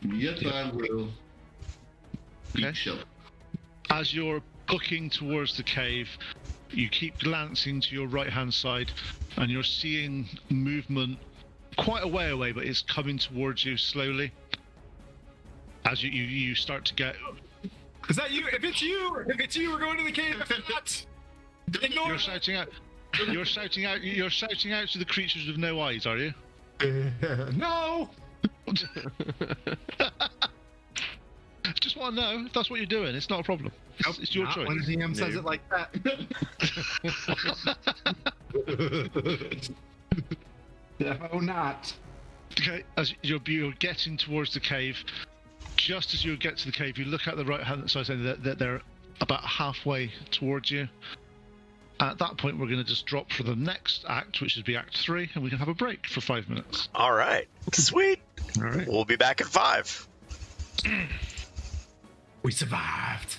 Yes, I will. Okay. Sure. As you're booking towards the cave, you keep glancing to your right-hand side, and you're seeing movement quite a way away, but it's coming towards you slowly. As you start to get... Is that you? If it's you, we're going to the cave. If not, ignore You're it. shouting out. You're shouting out to the creatures with no eyes, are you? No. Just want to know if that's what you're doing. It's not a problem. It's your Not choice. when DM says it like that. No, not. Okay, as you're getting towards the cave, just as you get to the cave, you look at the right-hand side, saying that they're about halfway towards you. At that point, we're going to just drop for the next act, which would be Act 3, and we can have a break for 5 minutes. All right. Sweet. All right. We'll be back in 5. We survived.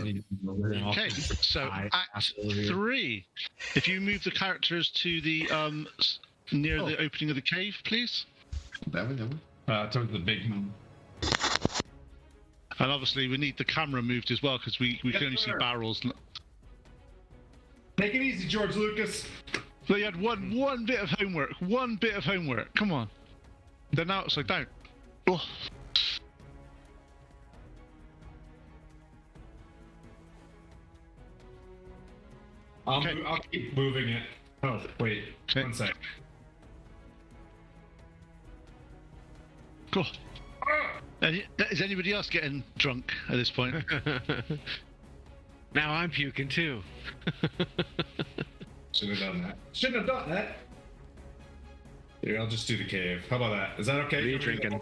definitely. Okay, so Act 3. If you move the characters to the near the opening of the cave, please. That one. Towards the big moon. And obviously, we need the camera moved as well because we can only see barrels. Take it easy, George Lucas. So you had one bit of homework. One bit of homework. Come on. Then now it's like down. Oh. I'll keep moving it. Oh, wait. Okay. 1 sec. Cool. Is anybody else getting drunk at this point? Now I'm puking too. Shouldn't have done that. Here, I'll just do the cave. How about that? Is that okay? Me drinking.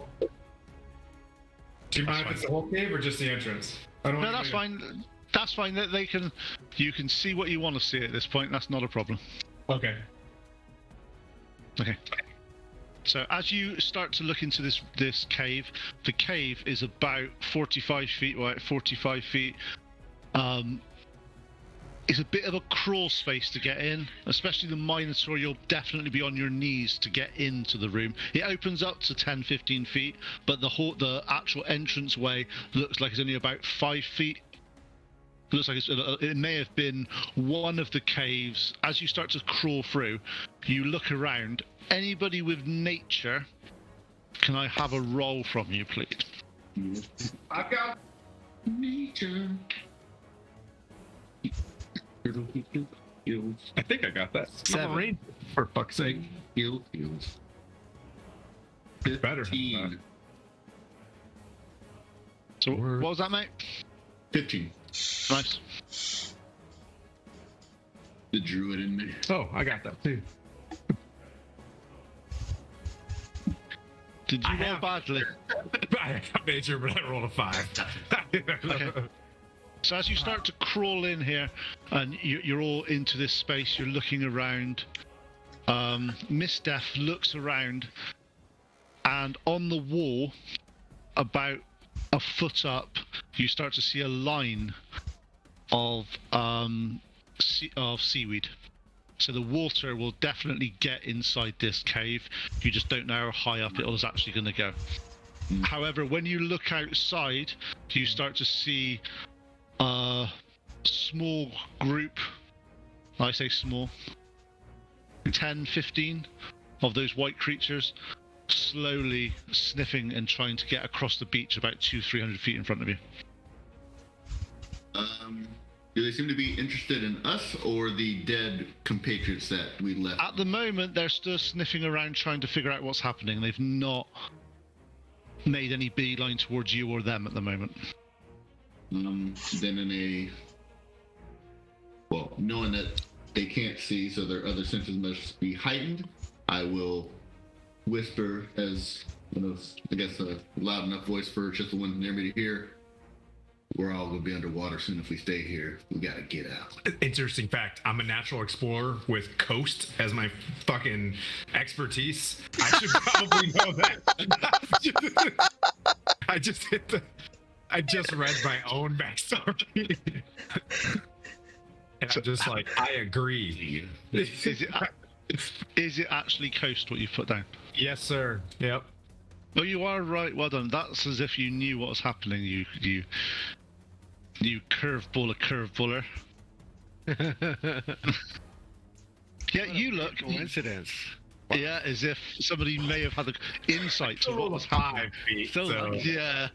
Do you mind if it's the whole cave or just the entrance? No, that's fine. That's fine. You can see what you want to see at this point. That's not a problem. Okay. Okay. So as you start to look into this cave, the cave is about 45 feet wide, 45 feet. It's a bit of a crawl space to get in, especially the Minotaur. You'll definitely be on your knees to get into the room. It opens up to 10-15 feet, but the actual entrance way looks like it's only about 5 feet. It looks like it may have been one of the caves. As you start to crawl through, you look around. Anybody with nature, can I have a roll from you, please? I've got Nature. I think I got that. 7. I'm a ranger, for fuck's sake. Heals. Better. 15. So what was that, mate? 15. Nice. The druid in me. Oh, I got that too. Did you roll badly? I got major, but I rolled a 5. Okay. So as you start to crawl in here, and you're all into this space, you're looking around. Miss Death looks around, and on the wall, about a foot up, you start to see a line of seaweed. So the water will definitely get inside this cave. You just don't know how high up it is actually going to go. However, when you look outside, you start to see a small group, I say small, 10, 15 of those white creatures slowly sniffing and trying to get across the beach about 200-300 feet in front of you. Do they seem to be interested in us or the dead compatriots that we left? At the moment, they're still sniffing around trying to figure out what's happening. They've not made any beeline towards you or them at the moment. Then knowing that they can't see, so their other senses must be heightened, I will whisper as, I guess a loud enough voice for just the ones near me to hear. We're all gonna be underwater soon if we stay here. We gotta get out. Interesting fact, I'm a natural explorer with coast as my fucking expertise. I should probably know that. I just read my own backstory. And I'm just like, I agree. Is it actually coast what you put down? Yes, sir. Yep. Oh, you are right. Well done. That's as if you knew what was happening. You curveballer. Yeah, you look. Coincidence. Yeah, as if somebody may have had an insight to what was happening. 5 feet. So- So, Yeah.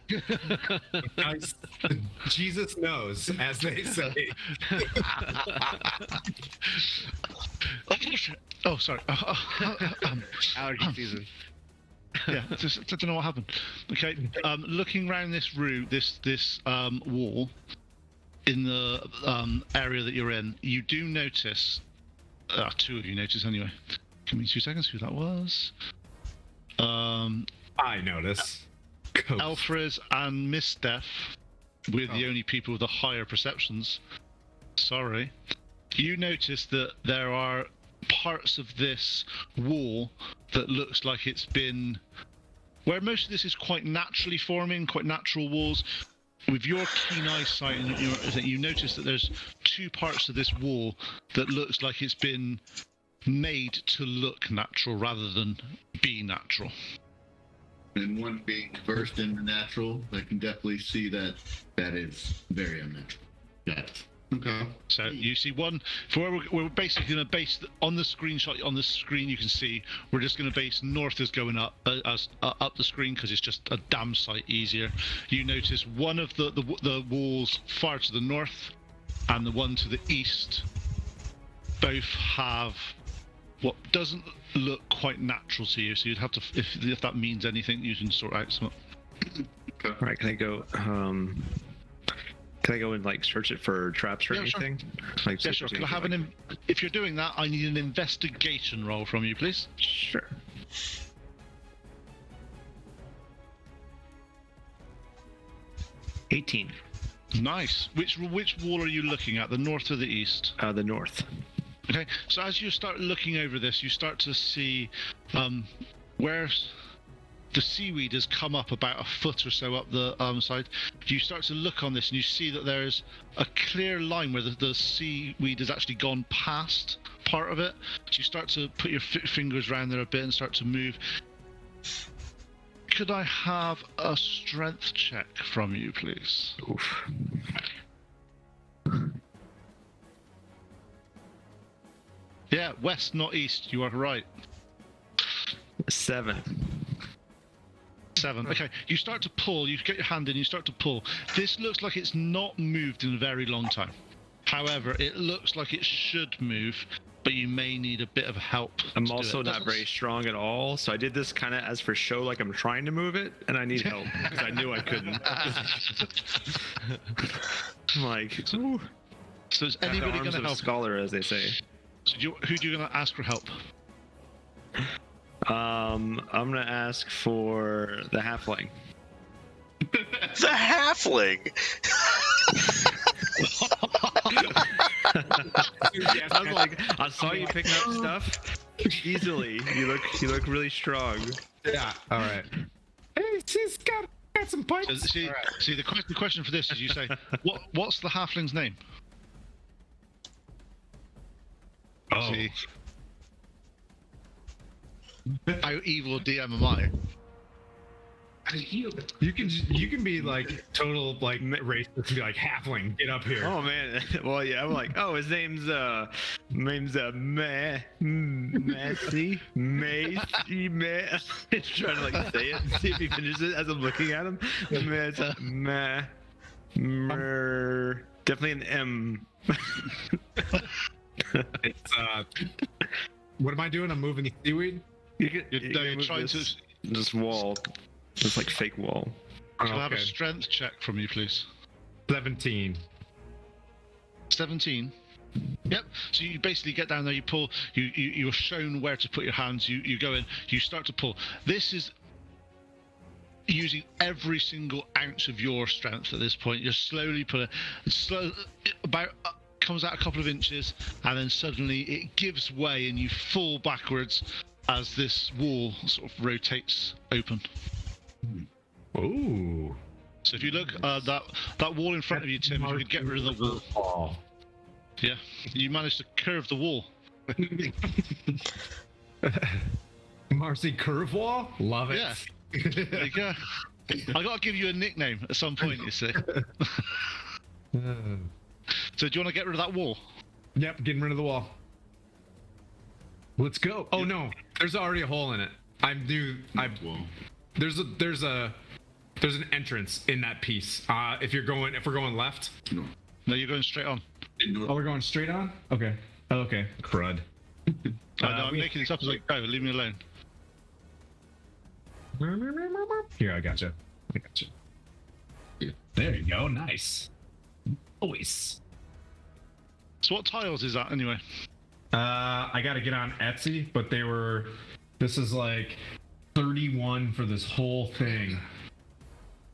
Jesus knows, as they say. Oh, sorry. Allergy season. Yeah, just don't know what happened. Okay, looking around this room, this wall, in the area that you're in, you do notice. Two of you notice anyway. Give me 2 seconds. Who that was? I notice. Alfred and Miss Death, we're the only people with the higher perceptions. Sorry. You notice that there are parts of this wall that looks like it's been, where most of this is quite naturally forming, quite natural walls. with your keen eyesight, and you notice that there's two parts of this wall that looks like it's been made to look natural rather than be natural. And one being versed in the natural, I can definitely see that is very unnatural. Yes. Okay. So you see one. For we're basically going to base on the screenshot on the screen. You can see we're just going to base north is going up up the screen because it's just a damn sight easier. You notice one of the walls far to the north and the one to the east both have what doesn't look quite natural to you. So you'd have to, if that means anything, you can sort out some. All right, can I go? Can I go and like search it for traps or anything? Sure. Like, Yeah, sure. Can I have if you're doing that, I need an investigation roll from you, please. Sure. 18. Nice. Which wall are you looking at? The north or the east? The north. Okay. So as you start looking over this, you start to see where the seaweed has come up about a foot or so up the side. You start to look on this and you see that there's a clear line where the seaweed has actually gone past part of it. So you start to put your fingers around there a bit and start to move. Could I have a strength check from you, please? Oof. Yeah, west, not east. You are right. 7. 7. Okay, you start to pull. You get your hand in. You start to pull. This looks like it's not moved in a very long time. However, it looks like it should move, but you may need a bit of help. I'm also not very strong at all, so I did this kind of as for show, like I'm trying to move it, and I need help because I knew I couldn't. I'm like, ooh. So is anybody going to help? Scholar, as they say. So who do you going to ask for help? I'm gonna ask for the halfling. The halfling. I was like, I saw you picking up stuff easily. You look really strong. Yeah. All right. Hey, she's got some pipes. So, see, the question for this is you say, what's the halfling's name? Oh. See, how evil DM am I? You can be like total like racist and be like halfling, get up here. Oh man, well yeah, I'm like, oh his name's Massey, trying to like say it and see if he finishes it as I'm looking at him. Definitely an M. It's what am I doing? I'm moving the seaweed. You're trying to this wall. It's like fake wall. Can I have a strength check from you, please? 17. 17. Yep. So you basically get down there, you pull. You're shown where to put your hands. You go in. You start to pull. This is using every single ounce of your strength at this point. You're slowly pulling. Comes out a couple of inches, and then suddenly it gives way, and you fall backwards as this wall sort of rotates open. Ooh. So if you look, that wall in front of you, Tim, if you could get rid of the wall. Yeah, you managed to curve the wall. Marcy Curve Wall? Love it. Yeah. There you go. I got to give you a nickname at some point, you see. So do you want to get rid of that wall? Yep, getting rid of the wall. Let's go. Oh no, there's already a hole in it. There's an entrance in that piece. If we're going left. No, you're going straight on. Oh, we're going straight on? Okay. Okay. Crud. No, I'm making this up as I go. Leave me alone. Here, I gotcha. There you go. Nice. Always. So what tiles is that anyway? I gotta get on Etsy, but this is like 31 for this whole thing.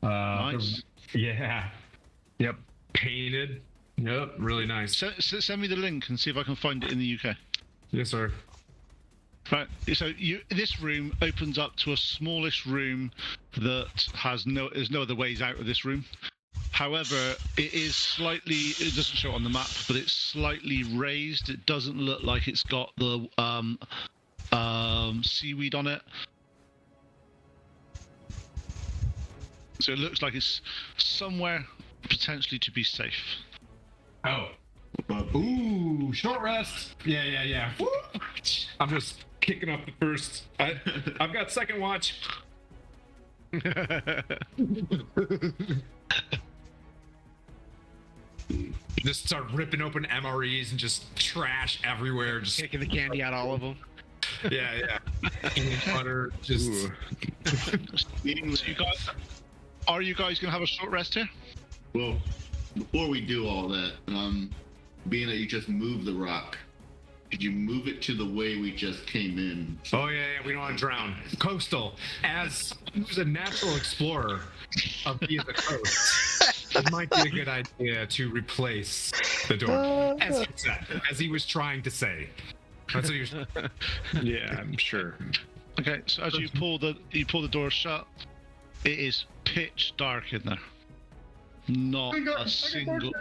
Nice. Yeah. Yep. Painted. Yep. Really nice. Send me the link and see if I can find it in the UK. Yes, sir. Right. So this room opens up to a smallish room that there's no other ways out of this room. However, it doesn't show it on the map, but it's slightly raised. It doesn't look like it's got the seaweed on it. So it looks like it's somewhere potentially to be safe. Oh. Ooh, short rest. Yeah. Woo! I'm just kicking up the first. I've got second watch. Just start ripping open MREs and just trash everywhere. Just Taking the candy out of all of them. yeah. Peanut butter. Just. So are you guys gonna have a short rest here? Well, before we do all that, being that you just moved the rock, could you move it to the way we just came in? Oh yeah, we don't want to drown. Coastal, as who's a natural explorer of the coast, it might be a good idea to replace the door, as he said, as he was trying to say. That's what he was. Yeah, I'm sure. Okay, so as you pull the door shut, it is pitch dark in there. Not a single.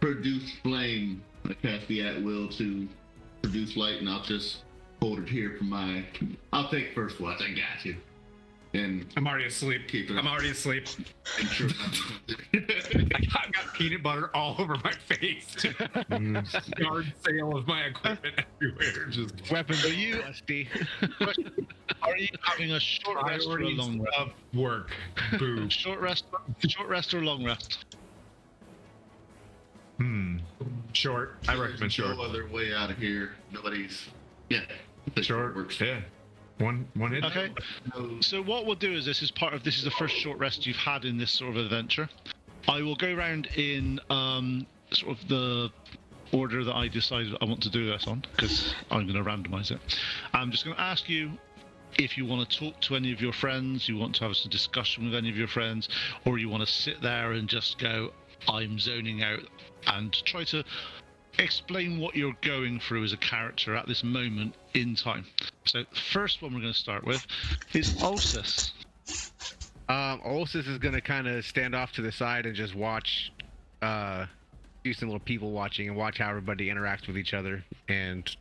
Produce flame. I cast the at will to produce light, and I'll just hold it here for my. I'll take first watch. I got you. And I'm already asleep. Keep it up. I'm already asleep. I'm sure. I've got peanut butter all over my face. Yard sale of my equipment everywhere. Just Weapons are you, Rusty. Are you having a short rest or a priorities long rest? of work. Boo. Short rest or long rest? Short. I recommend There's short. no other way out of here. Nobody's. Yeah. Short works. Yeah. One hit. Okay. So what we'll do is this is the first short rest you've had in this sort of adventure. I will go around in sort of the order that I decided I want to do this on, because I'm going to randomize it. I'm just going to ask you if you want to talk to any of your friends, you want to have some discussion with any of your friends, or you want to sit there and just go, I'm zoning out, and try to explain what you're going through as a character at this moment in time. So the first one we're going to start with is Ulysses. Ulysses is going to kind of stand off to the side and just watch, do some little people watching and watch how everybody interacts with each other, and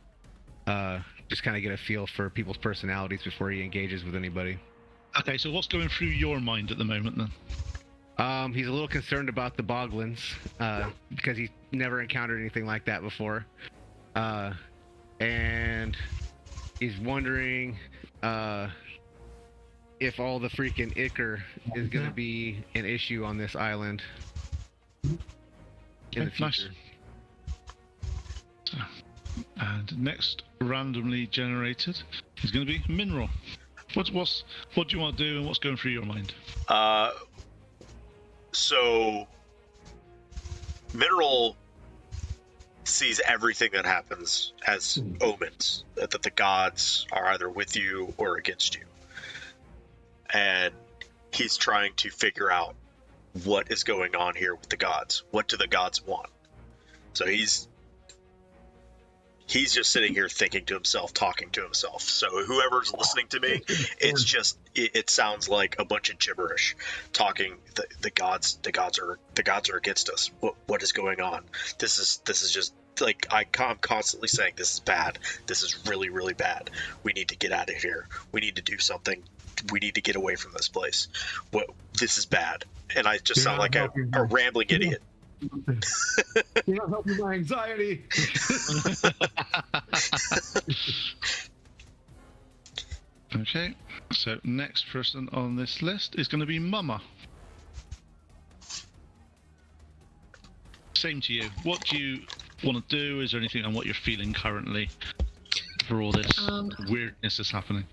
just kind of get a feel for people's personalities before he engages with anybody. Okay, so what's going through your mind at the moment then? He's a little concerned about the boglins, because he's never encountered anything like that before. And he's wondering if all the freaking ichor is going to be an issue on this island in the Nice. future. And next, randomly generated, is going to be Mineral. What do you want to do, and what's going through your mind? So Mineral sees everything that happens as omens, that the gods are either with you or against you. And he's trying to figure out what is going on here with the gods. What do the gods want? So he's just sitting here thinking to himself, talking to himself. So whoever's listening to me, it's just it sounds like a bunch of gibberish, talking. The gods are against us. What is going on? This is just like I'm constantly saying, this is bad. This is really, really bad. We need to get out of here. We need to do something. We need to get away from this place. This is bad. And I just sound like a rambling idiot. You're not helping my anxiety. Okay, so next person on this list is going to be Mama. Same to you. What do you want to do? Is there anything on what you're feeling currently for all this weirdness that's happening?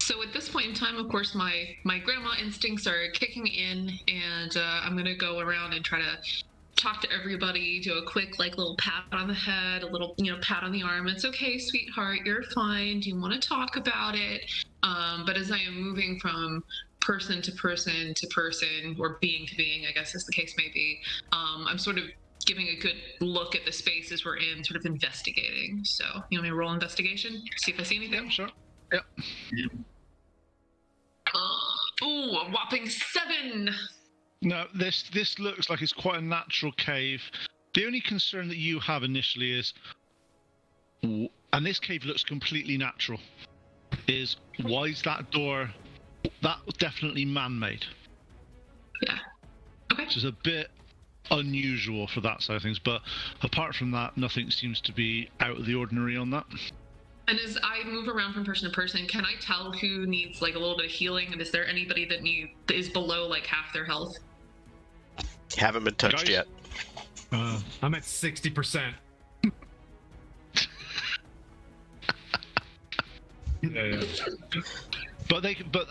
So at this point in time, of course, my grandma instincts are kicking in, and I'm going to go around and try to talk to everybody, do a quick little pat on the head, a little pat on the arm. It's okay, sweetheart, you're fine. Do you want to talk about it? But as I am moving from person to person to person, or being to being, I guess as the case may be, I'm sort of giving a good look at the spaces we're in, sort of investigating. So you want me to roll investigation, see if I see anything? Yeah, sure. Yep. Ooh, a whopping 7. No, this looks like it's quite a natural cave. The only concern that you have initially is, and this cave looks completely natural, is why is that door? That was definitely man-made. Yeah. Okay. Which is a bit unusual for that side of things, but apart from that, nothing seems to be out of the ordinary on that. And as I move around from person to person, can I tell who needs like a little bit of healing? And is there anybody that is below like half their health? Haven't been touched Guys? yet. I'm at 60%. Yeah. But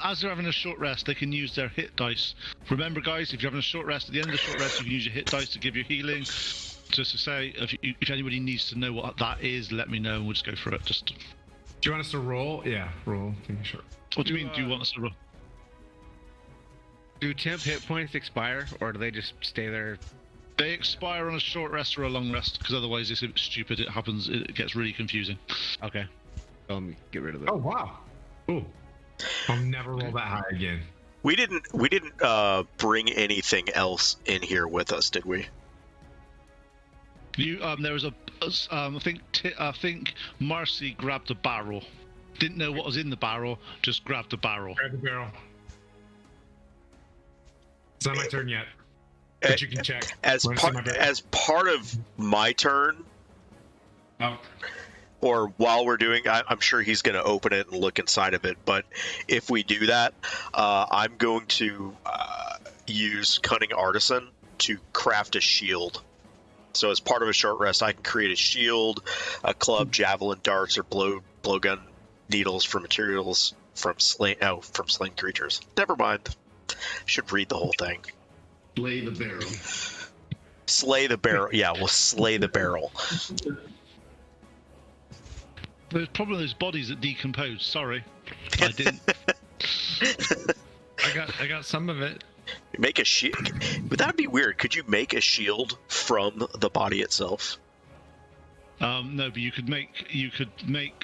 as they're having a short rest, they can use their hit dice. Remember, guys, if you're having a short rest, at the end of the short rest, you can use your hit dice to give you healing. Just to say, if anybody needs to know what that is, let me know, and we'll just go for it. Just. Do you want us to roll? Yeah, roll. Sure. What do you mean? Do you want us to roll? Do temp hit points expire, or do they just stay there? They expire on a short rest or a long rest, because otherwise it's a bit stupid. It happens. It gets really confusing. Okay. So let me get rid of that. Oh wow. Ooh. I'll never roll that high again. We didn't bring anything else in here with us, did we? You there was I think Marcy grabbed a barrel. Didn't know what was in the barrel. Just grabbed the barrel. Grab the barrel. It's not my turn yet. But you can check. As part of my turn, Oh. or while we're doing, I'm sure he's going to open it and look inside of it. But if we do that, I'm going to use Cunning Artisan to craft a shield. So as part of a short rest, I can create a shield, a club, javelin, darts, or blowgun needles for materials from slain creatures. Never mind. Should read the whole thing. Slay the barrel. Slay the barrel. Yeah, we'll slay the barrel. There's probably those bodies that decompose. Sorry, I didn't. I got some of it. Make a shield. Would that be weird? Could you make a shield from the body itself? No, but you could make.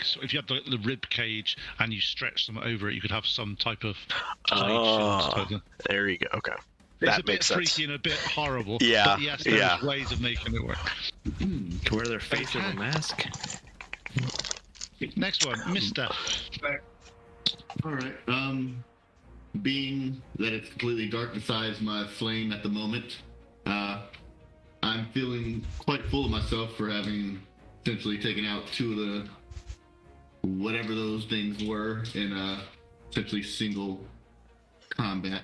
So if you had the rib cage and you stretch them over it, you could have some type of. There you go. Okay. It's That a bit makes sense. freaky and a bit horrible. Yeah, But yes, there's ways of making it work. To wear their face as a mask. Next one, Mister. All right. Being that it's completely dark besides my flame at the moment, I'm feeling quite full of myself for having essentially taken out 2 of the whatever those things were in essentially single combat.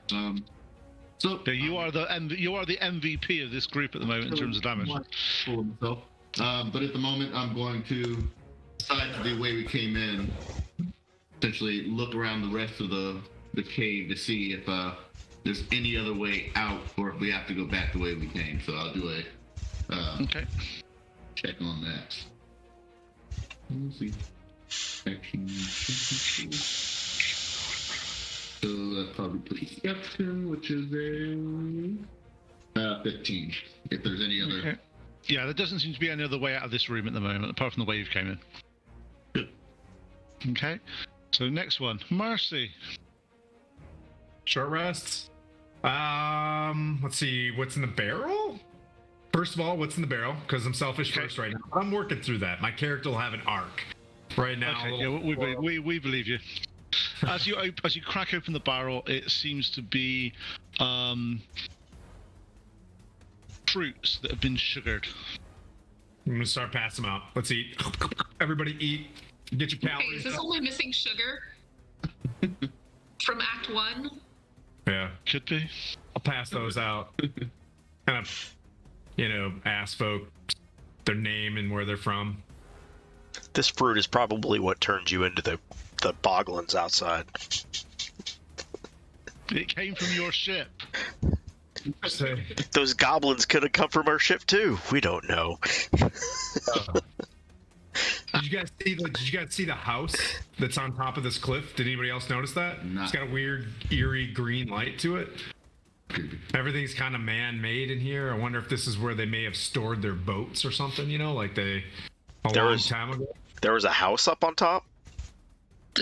So Yeah, you are the MVP of this group at the moment in terms of damage. Full of myself. But at the moment, I'm going to, besides the way we came in, essentially look around the rest of the cave to see if there's any other way out or if we have to go back the way we came. So I'll do a Okay. check on that. Let's see. Action. So that probably puts me up to, which is a 15. If there's any other. Okay. Yeah, there doesn't seem to be any other way out of this room at the moment, apart from the way you came in. Good. Okay. So next one, Mercy. Short rests. Let's see. What's in the barrel? First of all, what's in the barrel? Because I'm selfish Okay. first right now. I'm working through that. My character will have an arc. Right now. Okay, yeah, we believe you. As you crack open the barrel, it seems to be fruits that have been sugared. I'm gonna start passing them out. Let's eat. Everybody eat. Get your Okay, calories is this up. only missing sugar? From Act 1? Yeah, Could be. I'll pass those out. Kind of, ask folk their name and where they're from. This fruit is probably what turns you into the boglins outside. It came from your ship. Say, Those goblins could have come from our ship too. We don't know. Did you guys see the house that's on top of this cliff? Did anybody else notice that? No. It's got a weird, eerie green light to it. Creepy. Everything's kind of man-made in here. I wonder if this is where they may have stored their boats or something. Like a long time ago. There was a house up on top.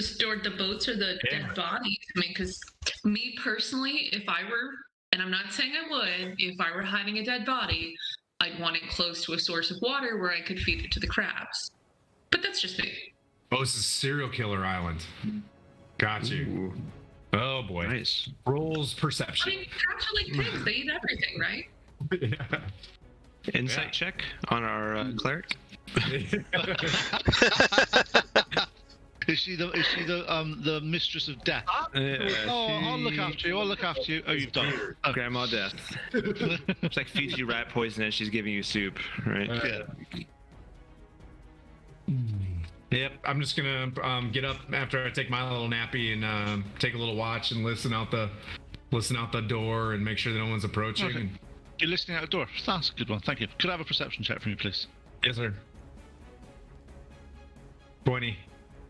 Stored the boats or the dead bodies. I mean, because me personally, if I were, and I'm not saying I would, if I were hiding a dead body, I'd want it close to a source of water where I could feed it to the crabs. But that's just me. Oh, this is Serial Killer Island. Got you. Ooh, Oh boy. nice. Rolls I perception. mean, crabs are like pigs. They eat everything, right? Yeah. Insight check on our cleric. Is she the mistress of death? I'll look after you. I'll look after you. Oh, you've done it. Okay. Grandma Death. It's like feeds you rat poison and she's giving you soup, right? Yep, I'm just gonna get up after I take my little nappy and take a little watch and listen out the door and make sure that no one's approaching. Okay. And... You're listening out the door. That's a good one. Thank you. Could I have a perception check from you, please? Yes, sir. 20.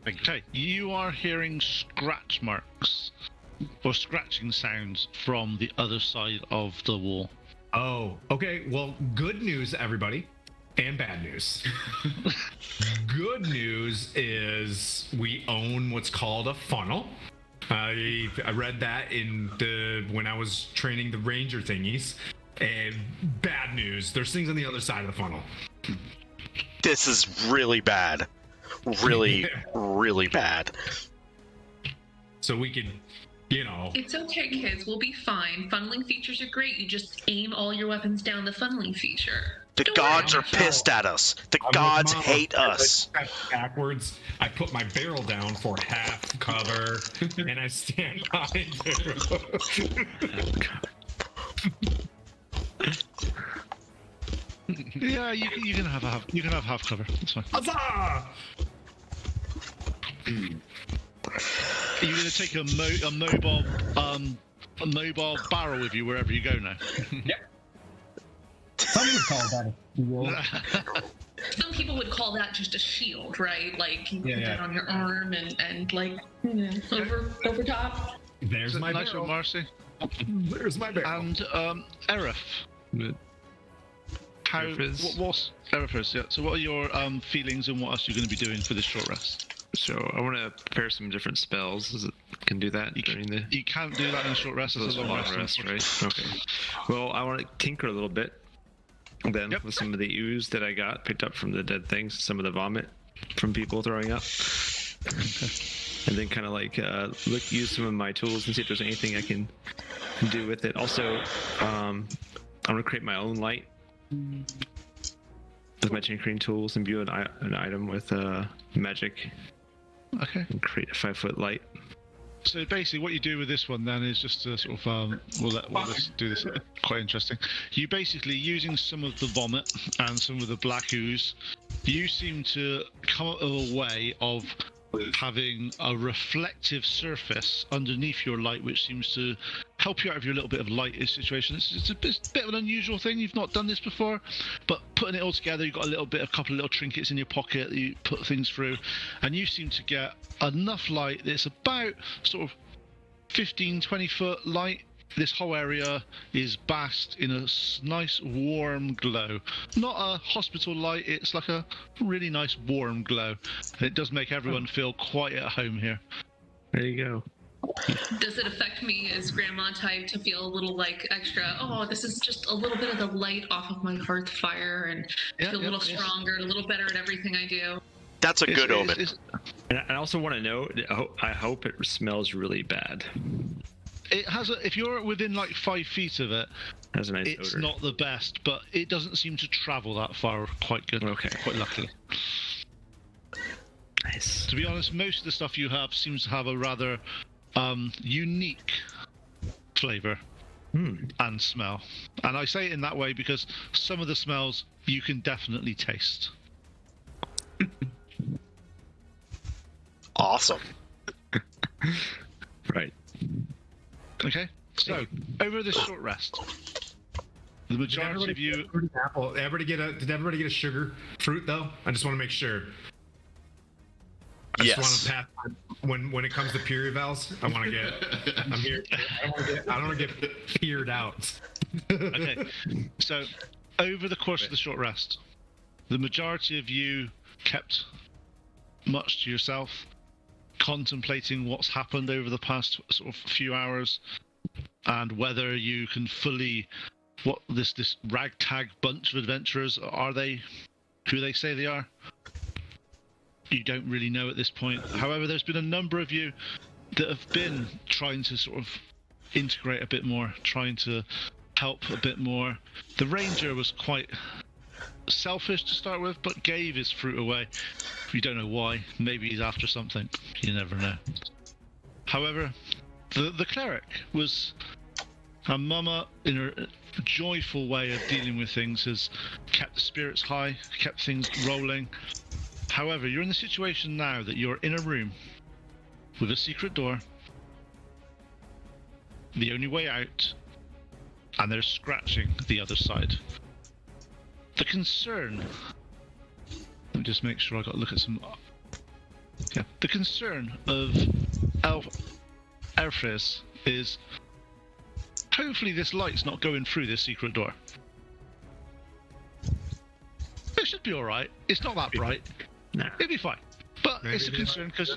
Okay. You are hearing scratch marks or scratching sounds from the other side of the wall. Oh, okay. Well, good news, everybody, and bad news. Good news is we own what's called a funnel. I read that when I was training the ranger thingies. And bad news, there's things on the other side of the funnel. This is really bad. Really, really bad. So we could, It's okay, kids. We'll be fine. Funneling features are great. You just aim all your weapons down the funneling feature. The Don't gods worry. are pissed at us. The I'm gods like, hate Mom, us. I backwards. I put my barrel down for half cover, and I stand behind it. Yeah, you can have half cover. That's fine. Huzzah! Are you going to take a mobile barrel with you wherever you go now? Some would call that a shield. Some people would call that just a shield, right? Like you put Yeah. that on your arm and like over top. There's my Nice barrel. one, Marcy. There's my barrel. And Aerith. What's Aerith? Yeah. So what are your feelings and what else are you going to be doing for this short rest? So I want to prepare some different spells. Can do that during the. You can't do that in a short rest. It's a long rest, right? Okay. Well, I want to tinker a little bit. Then with some of the ooze that I got picked up from the dead things, some of the vomit from people throwing up, and then kind of like use some of my tools and see if there's anything I can do with it. Also, I'm gonna create my own light with my tinkering tools, imbue an item with magic. Okay. And create a 5-foot light. So basically, what you do with this one then is just to sort of let's do this. Quite interesting. You basically using some of the vomit and some of the black ooze. You seem to come up with a way of having a reflective surface underneath your light, which seems to help you out of your little bit of light situation. It's a bit of an unusual thing. You've not done this before, but putting it all together, you've got a couple of little trinkets in your pocket that you put things through, and you seem to get enough light that's about sort of 15-20 foot light. This whole area is basked in a nice warm glow. Not a hospital light, it's like a really nice warm glow. It does make everyone feel quite at home here. There you go. Does it affect me as grandma type to feel a little like extra, this is just a little bit of the light off of my hearth fire and feel a little stronger and a little better at everything I do? That's a good omen. And I also want to know, I hope it smells really bad. It has if you're within like 5 feet of it, has a nice it's odor. not the best, but it doesn't seem to travel that far quite good. Okay. Quite luckily. Nice. To be honest, most of the stuff you have seems to have a rather unique flavor and smell. And I say it in that way because some of the smells you can definitely taste. Awesome. Right. Okay, so over this short rest, the majority of you. Apple. Did everybody get a sugar fruit though? I just want to make sure. I just want to pass when it comes to peer evals. I want to get. I'm here. I don't want to get peered out. Okay, so over the course of the short rest, the majority of you kept much to yourself. contemplating what's happened over the past sort of few hours, and whether you can fully, what this ragtag bunch of adventurers, are they who they say they are? You don't really know at this point. However, there's been a number of you that have been trying to sort of integrate a bit more, trying to help a bit more. The ranger was quite selfish to start with, but gave his fruit away. You don't know why. Maybe he's after something. You never know. However, the cleric was a mama, in her joyful way of dealing with things, has kept the spirits high, kept things rolling. However, you're in the situation now that you're in a room with a secret door, the only way out, and they're scratching the other side. The concern, let me just make sure I got to look at some. Yeah, the concern of Elfres is hopefully this light's not going through this secret door. It should be alright. It's not that bright. No. It'll be fine. But it's a concern because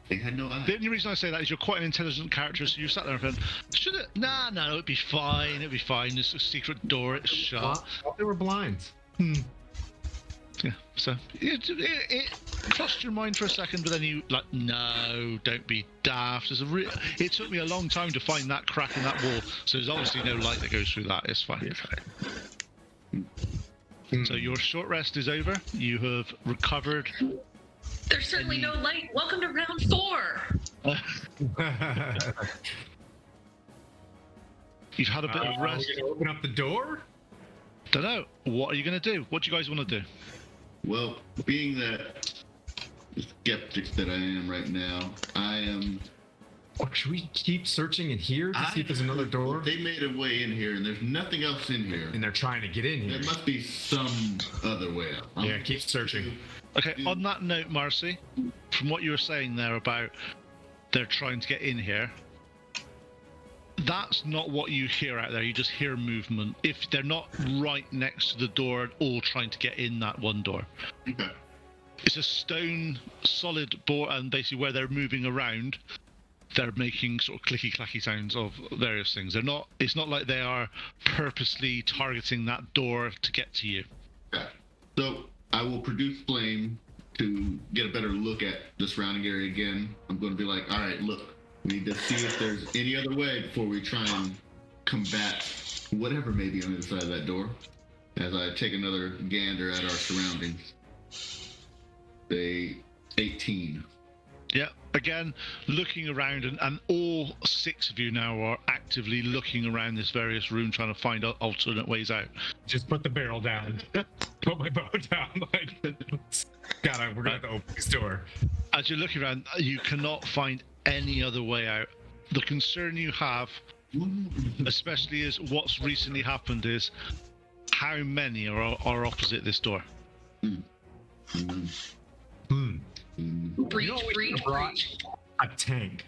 They had no eye. the only reason I say that is you're quite an intelligent character, so you sat there and thought, should it? Nah, no, it'll be fine. It'll be fine. It's a secret door. It's shut. They were blinds. Yeah, so it crossed your mind for a second, but then you like, no, don't be daft. It took me a long time to find that crack in that wall, so there's obviously no light that goes through that. It's fine. So your short rest is over. You have recovered. There's certainly no light. Welcome to round 4. You've had a bit of Are rest. we gonna open up the door? Don't know. What are you going to do? What do you guys want to do? Well, being that skeptic that I am right now, I am. Or should we keep searching in here to see if there's another door? They made a way in here, and there's nothing else in here. And they're trying to get in here. There must be some other way out. Yeah, keep searching. Okay, on that note, Marcy, from what you were saying there about they're trying to get in here, that's not what you hear out there. You just hear movement. If they're not right next to the door, all trying to get in that one door. Okay. It's a stone, solid door, and basically where they're moving around, they're making sort of clicky-clacky sounds of various things. They're not. It's not like they are purposely targeting that door to get to you. Okay. So I will produce flame to get a better look at the surrounding area again. I'm going to be like, all right, look, we need to see if there's any other way before we try and combat whatever may be on the other side of that door. As I take another gander at our surroundings. 18. Yeah, again, looking around, and all 6 of you now are actively looking around this various room, trying to find alternate ways out. Just put the barrel down. Put my bow down. Like, we're gonna have to open this door. As you're looking around, you cannot find any other way out. The concern you have, especially is what's recently happened, is how many are opposite this door. Breach, You know what we breach, could've brought? breach. A tank.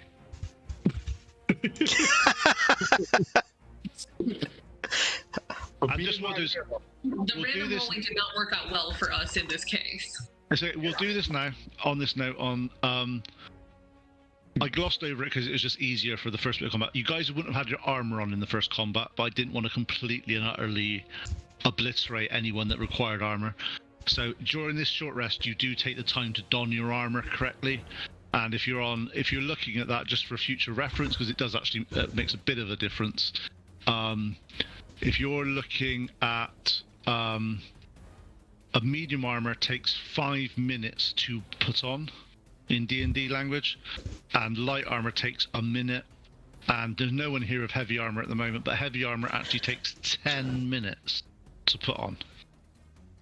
And just what is The We'll do random this- rolling did not work out well for us in this case. so we'll do this now. On this note, I glossed over it because it was just easier for the first bit of combat. You guys wouldn't have had your armor on in the first combat, but I didn't want to completely and utterly obliterate anyone that required armor. So during this short rest, you do take the time to don your armor correctly. And if you're looking at that just for future reference, because it does actually makes a bit of a difference. If you're looking at a medium armor, takes 5 minutes to put on in D&D language, and light armor takes a minute. And there's no one here with heavy armor at the moment, but heavy armor actually takes 10 minutes to put on.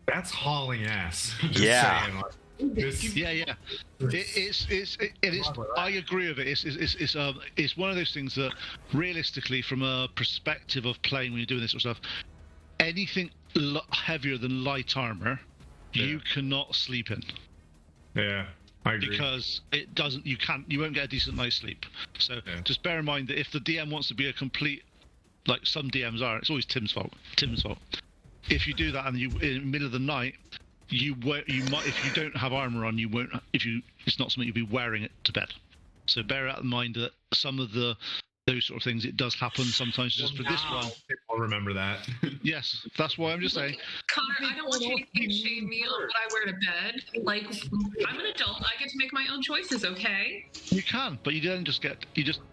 That's hauling ass. Just Yeah. saying, like, this- Yeah. It is. I agree with it. It's one of those things that, realistically, from a perspective of playing when you're doing this sort of stuff, anything heavier than light armor, you cannot sleep in. Yeah, I agree. Because it doesn't. You won't get a decent night's sleep. So just bear in mind that if the DM wants to be a complete, like some DMs are, it's always Tim's fault. If you do that and you in the middle of the night, you might, if you don't have armor on, you won't. It's not something you'll be wearing it to bed. So bear in mind that some of those sort of things, it does happen sometimes. Just for this one, I'll remember that. yes, that's why I'm just saying. Connor, I don't want you to kink shame me on what I wear to bed. Like, I'm an adult. I get to make my own choices, okay? You can, but you just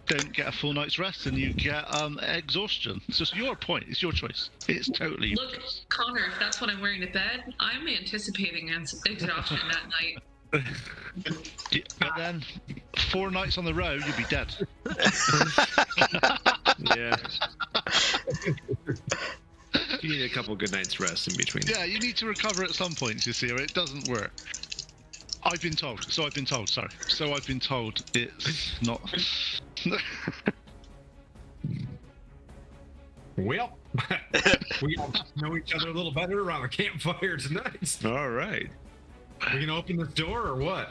don't get a full night's rest, and you get exhaustion. It's just your point. It's your choice. It's totally. Look, Connor, if that's what I'm wearing to bed, I'm anticipating exhaustion that night. But then 4 nights on the road, you'll be dead. Yeah. You need a couple good nights rest in between. Yeah, you need to recover at some point, you see, or it doesn't work. I've been told. So I've been told it's not. Well, we all know each other a little better around the campfire tonight. All right. We can open this door or what?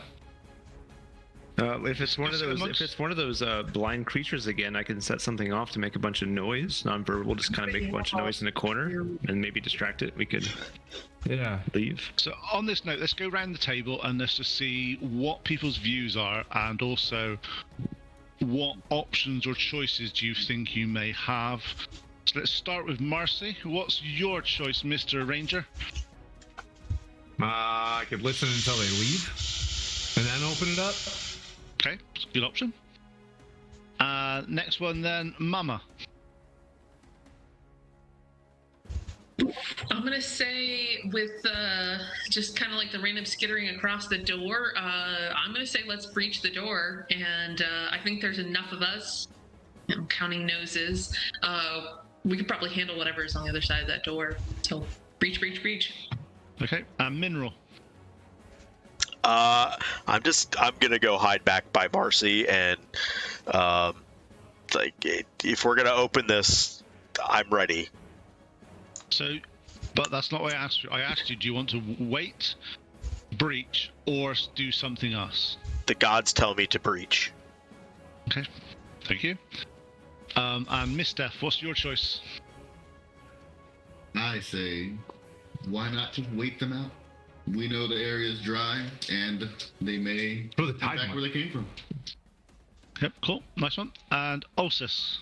If it's one of those blind creatures again, I can set something off to make a bunch of noise. Nonverbal, just kind of make a bunch of noise in the corner and maybe distract it. We could leave. So on this note, let's go around the table and let's just see what people's views are, and also what options or choices do you think you may have. So let's start with Marcy. What's your choice, Mr. Ranger? I could listen until they leave and then open it up. Okay, that's a good option. Next one then, Mama. I'm gonna say with just kind of like the random skittering across the door, I'm gonna say let's breach the door, and I think there's enough of us, counting noses, we could probably handle whatever's on the other side of that door. So breach. Okay, Mineral. I'm gonna go hide back by Marcy, and if we're gonna open this, I'm ready. So, but that's not what I asked you. I asked you, do you want to wait, breach, or do something else? The gods tell me to breach. Okay, thank you. And Miss Steph, what's your choice? I say, why not just wait them out? We know the area is dry, and they may the get tide back where they came from. Yep, cool, nice one. And Ulysses.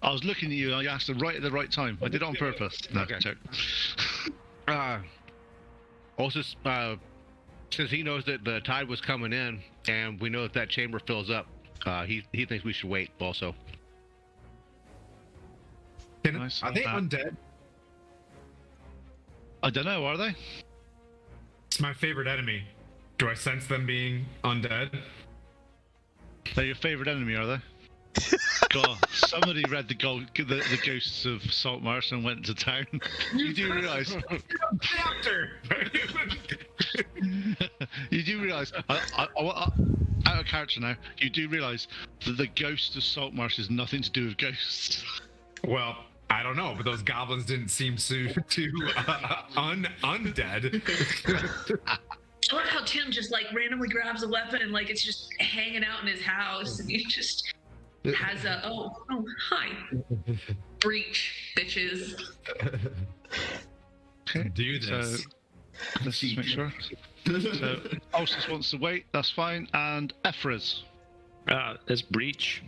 I was looking at you and I asked it right at the right time. I did it on purpose. No, Okay. joke. Also, since he knows that the tide was coming in, and we know that that chamber fills up, he thinks we should wait also. Nice. Are they undead? I don't know, are they? It's my favorite enemy. Do I sense them being undead? They're your favourite enemy, are they? God, somebody read the Ghosts of Saltmarsh and went to town. You do realise? Doctor. You do realise? Out of character now. You do realise that the Ghost of Saltmarsh has nothing to do with ghosts. Well, I don't know, but those goblins didn't seem too undead. I love how Tim just like randomly grabs a weapon and like it's just hanging out in his house, and he just has a hi, breach, bitches. Okay, Do this. so let's just make sure. So Ulysses wants to wait, that's fine. And Ephra's. Let's breach.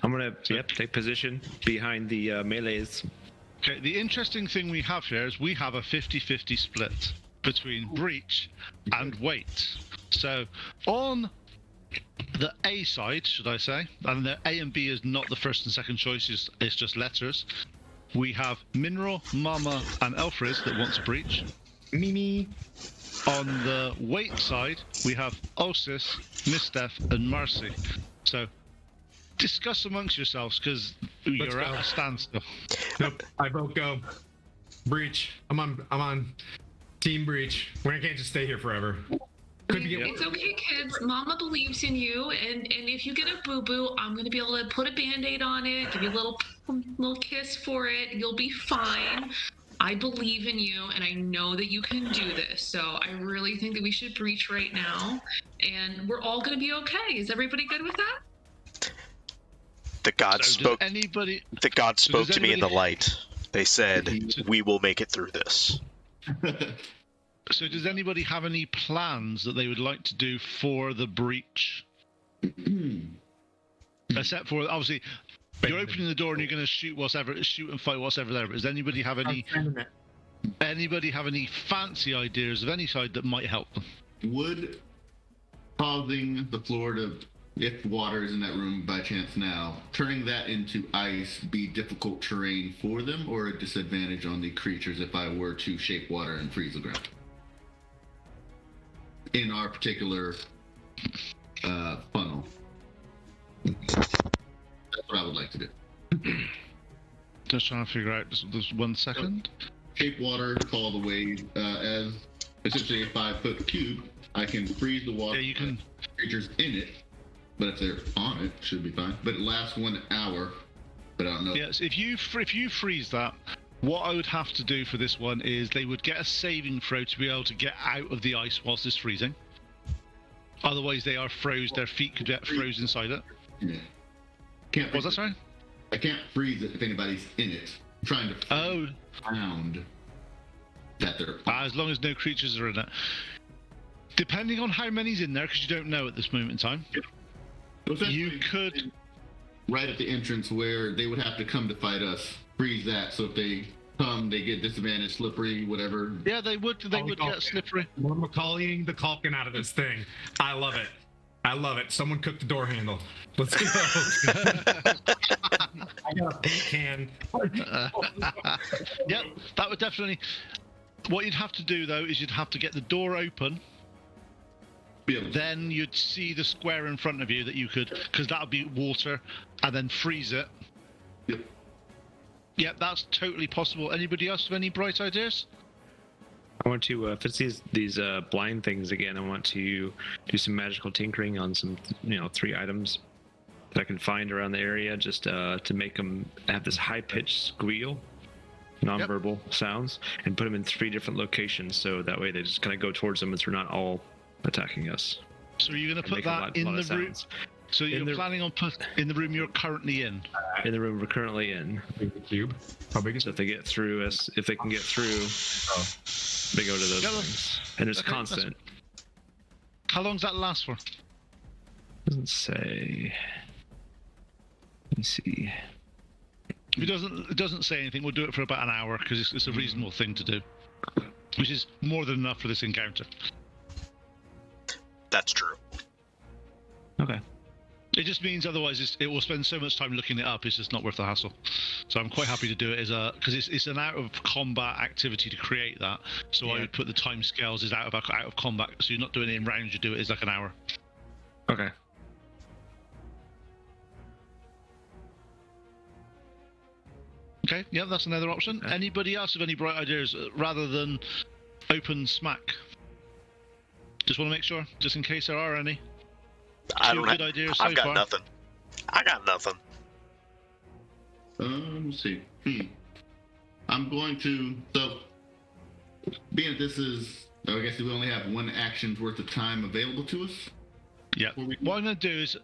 I'm gonna take position behind the melees. Okay, the interesting thing we have here is we have a 50-50 split between breach and wait. So on the A side, should I say, and the A and B is not the first and second choices, it's just letters. We have Mineral, Mama, and Elfriz that want to breach. Mimi. On the wait side, we have Ulysses, Mistef, and Marcy. So discuss amongst yourselves, because you're at a standstill. Nope, I vote go. Breach. I'm on team breach. We can't just stay here forever. Could be. It's okay, kids. Mama believes in you, and if you get a boo-boo, I'm gonna be able to put a Band-Aid on it, give you a little kiss for it. You'll be fine. I believe in you, and I know that you can do this. So I really think that we should breach right now, and we're all gonna be okay. Is everybody good with that? The gods spoke. The gods spoke to me in the light. They said, "We will make it through this." So does anybody have any plans that they would like to do for the breach? Except for, obviously, you're opening the door and you're going to shoot and fight whatever there. But does anybody have any fancy ideas of any side that might help them? Would causing the floor to, if water is in that room by chance now, turning that into ice be difficult terrain for them, or a disadvantage on the creatures if I were to shape water and freeze the ground? In our particular funnel. That's what I would like to do. Just trying to figure out, there's 1 second. Shape water, call the wave, as essentially a 5-foot cube. I can freeze the water. Yeah, you can. Creatures in it, but if they're on it, should be fine. But it lasts 1 hour. But I don't know. Yes, if you freeze that, what I would have to do for this one is they would get a saving throw to be able to get out of the ice whilst it's freezing. Otherwise, they are froze. Their feet could get froze inside it. Yeah. Can't. Was that sorry? I can't freeze it if anybody's in it. I'm trying to found that they're as long as no creatures are in it. Depending on how many's in there, because you don't know at this moment in time, you could right at the entrance where they would have to come to fight us. Freeze that, so if they come, they get disadvantaged, slippery, whatever. Yeah, they would get slippery. We're Macaulaying the caulking out of this thing. I love it. I love it. Someone cook the door handle. Let's go. I got a paint can. Yep, that would definitely. What you'd have to do though is you'd have to get the door open. Then you'd see the square in front of you that you could, because that would be water, and then freeze it. Yep. Yep, that's totally possible. Anybody else have any bright ideas? I want to, if it's these blind things again, I want to do some magical tinkering on some, 3 items that I can find around the area, just to make them have this high-pitched squeal, nonverbal sounds, and put them in 3 different locations, so that way they just kind of go towards them as they're not all attacking us. So you're going to put that in the room? So you're planning on putting in the room you're currently in? In the room we're currently in. Cube. How big is So if they get through us, if they can get through, they go to those things. And there's constant. How long does that last for? Doesn't say. Let me see. If it doesn't say anything, we'll do it for about an hour, because it's a reasonable thing to do. Which is more than enough for this encounter. That's true. Okay. It just means otherwise it will spend so much time looking it up, it's just not worth the hassle. So I'm quite happy to do it because it's an out of combat activity to create that. So I would put the time scales as out of combat, so you're not doing it in rounds, you do it as like an hour. Okay. Okay, yeah, that's another option. Anybody else have any bright ideas rather than open smack? Just want to make sure, just in case there are any. I don't good ideas so I've got far. nothing. I got nothing. Let's see. I'm going to, so being that this is, I guess we only have 1 action's worth of time available to us. Yeah. What I'm going to do is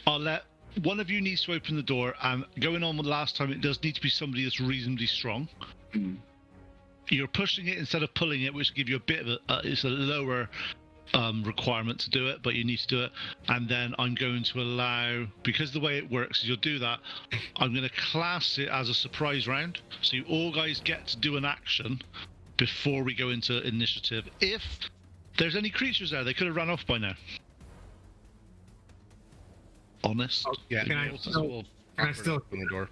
I'll let one of you needs to open the door, and going on with last time, it does need to be somebody that's reasonably strong. You're pushing it instead of pulling it, which will give you a bit of it's a lower requirement to do it, but you need to do it. And then I'm going to allow, because the way it works is you'll do that, I'm going to class it as a surprise round, so you all guys get to do an action before we go into initiative. If there's any creatures there, they could have run off by now. Honest. Yeah. Can I still open the door?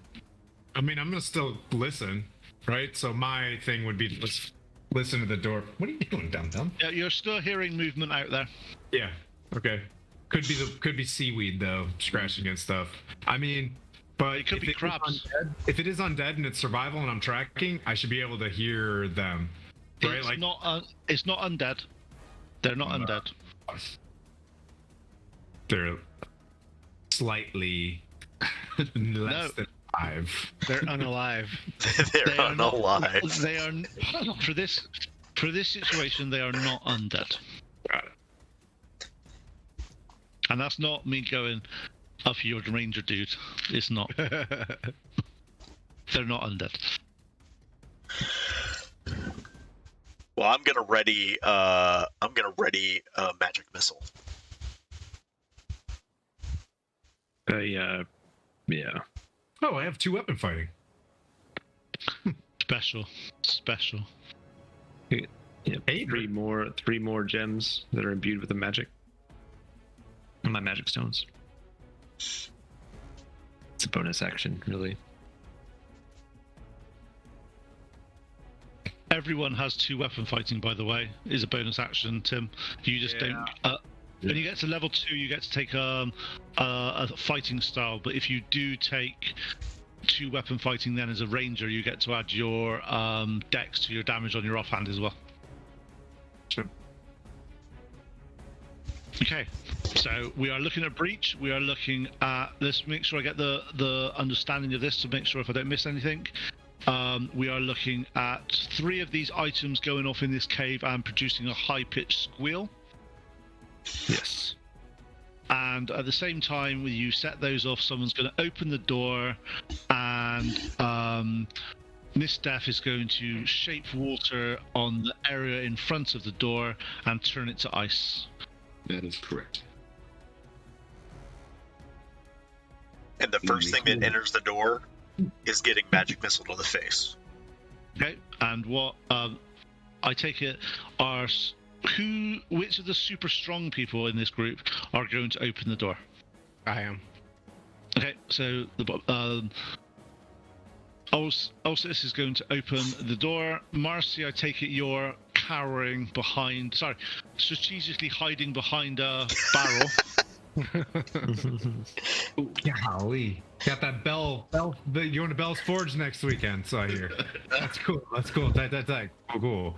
I mean, I'm gonna still listen, right? So my thing would be let's listen to the door. What are you doing, dum-dum? Yeah, you're still hearing movement out there. Yeah. Okay. Could be seaweed though, scratching and stuff. I mean, but it could be crabs. If it is undead and it's survival and I'm tracking, I should be able to hear them. Right? It's not undead. They're not undead. They're slightly less than 5. They're unalive. They're unalive. They are for this situation. They are not undead. Got it. And that's not me going, "Oh, you're the ranger dude." It's not. They're not undead. Well, I'm gonna ready. Magic missile. Yeah. Oh, I have 2 weapon fighting. Special. Yeah, Hey, three more gems that are imbued with the magic. And my magic stones. It's a bonus action, really. Everyone has 2 weapon fighting, by the way. Is a bonus action, Tim. You just don't. When you get to level 2, you get to take a fighting style. But if you do take 2 weapon fighting, then as a ranger, you get to add your dex to your damage on your offhand as well. Sure. Okay, so we are looking at breach. We are looking at. Let's make sure I get the understanding of this to make sure if I don't miss anything. We are looking at 3 of these items going off in this cave and producing a high-pitched squeal. Yes. And at the same time, when you set those off, someone's going to open the door, and Miss Death is going to shape water on the area in front of the door and turn it to ice. That is correct. And the first thing that enters the door is getting magic missile to the face. Okay, and what I take it are which of the super strong people in this group are going to open the door? I am. Okay, so the Ulysses is going to open the door. Marcy, I take it you're cowering behind. Sorry, strategically hiding behind a barrel. Golly. Got that bell. You're going to Bell's Forge next weekend, so I hear. That's cool. Tight. Cool.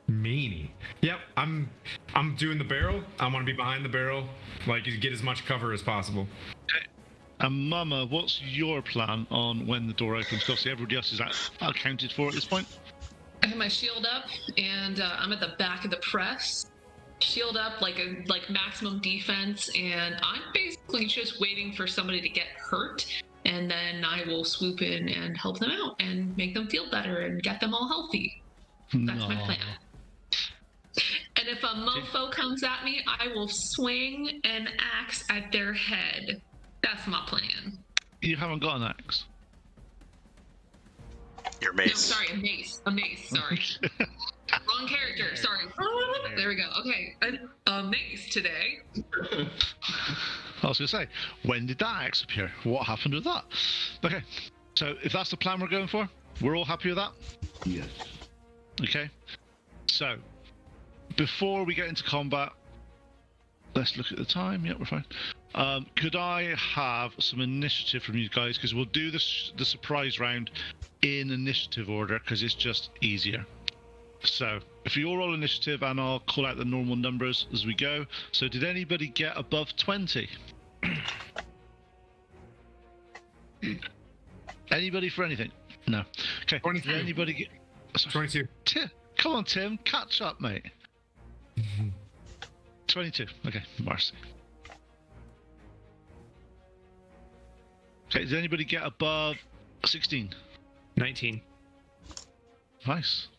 Meanie. Yep, I'm doing the barrel. I want to be behind the barrel, like you get as much cover as possible. Okay. And Mama, what's your plan on when the door opens? Obviously, everybody else is accounted for at this point. I have my shield up, and I'm at the back of the press. Shield up, like maximum defense, and I'm basically just waiting for somebody to get hurt, and then I will swoop in and help them out and make them feel better and get them all healthy. That's my plan. And if a mofo comes at me, I will swing an axe at their head. That's my plan. You haven't got an axe. Your mace. No, sorry, a mace. Sorry. Wrong character. Sorry. There we go. Okay, a mace today. I was going to say, when did that axe appear? What happened with that? Okay, so if that's the plan we're going for, we're all happy with that? Yes. Okay, so before we get into combat, let's look at the time. Yeah, we're fine. Could I have some initiative from you guys? Because we'll do the surprise round in initiative order, because it's just easier. So if you all roll initiative, and I'll call out the normal numbers as we go. So did anybody get above 20? Anybody for anything? No. Okay. 22. Did anybody get... Sorry. 22. Come on, Tim. Catch up, mate. 22. Okay, Marcy. Okay, did anybody get above 16? 19. Nice.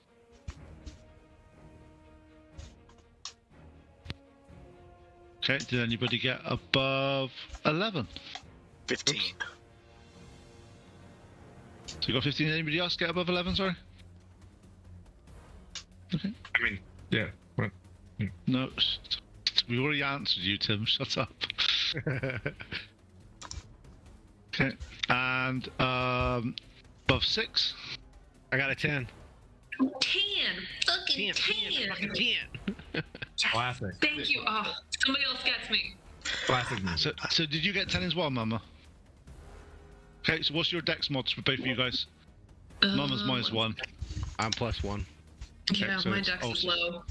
Okay, did anybody get above 11? 15. Oops. So you got 15. Anybody else get above 11, sorry? Okay. I mean, yeah. What? No, we already answered you, Tim. Shut up. Okay, and above 6? I got a 10. 10! Fucking 10! 10. Classic. Thank you. Oh, somebody else gets me. Classic music. So did you get 10 as well, Mama? Okay, so what's your dex mods for both of you guys? Mama's -1. I'm +1. Yeah, so my it's dex is low.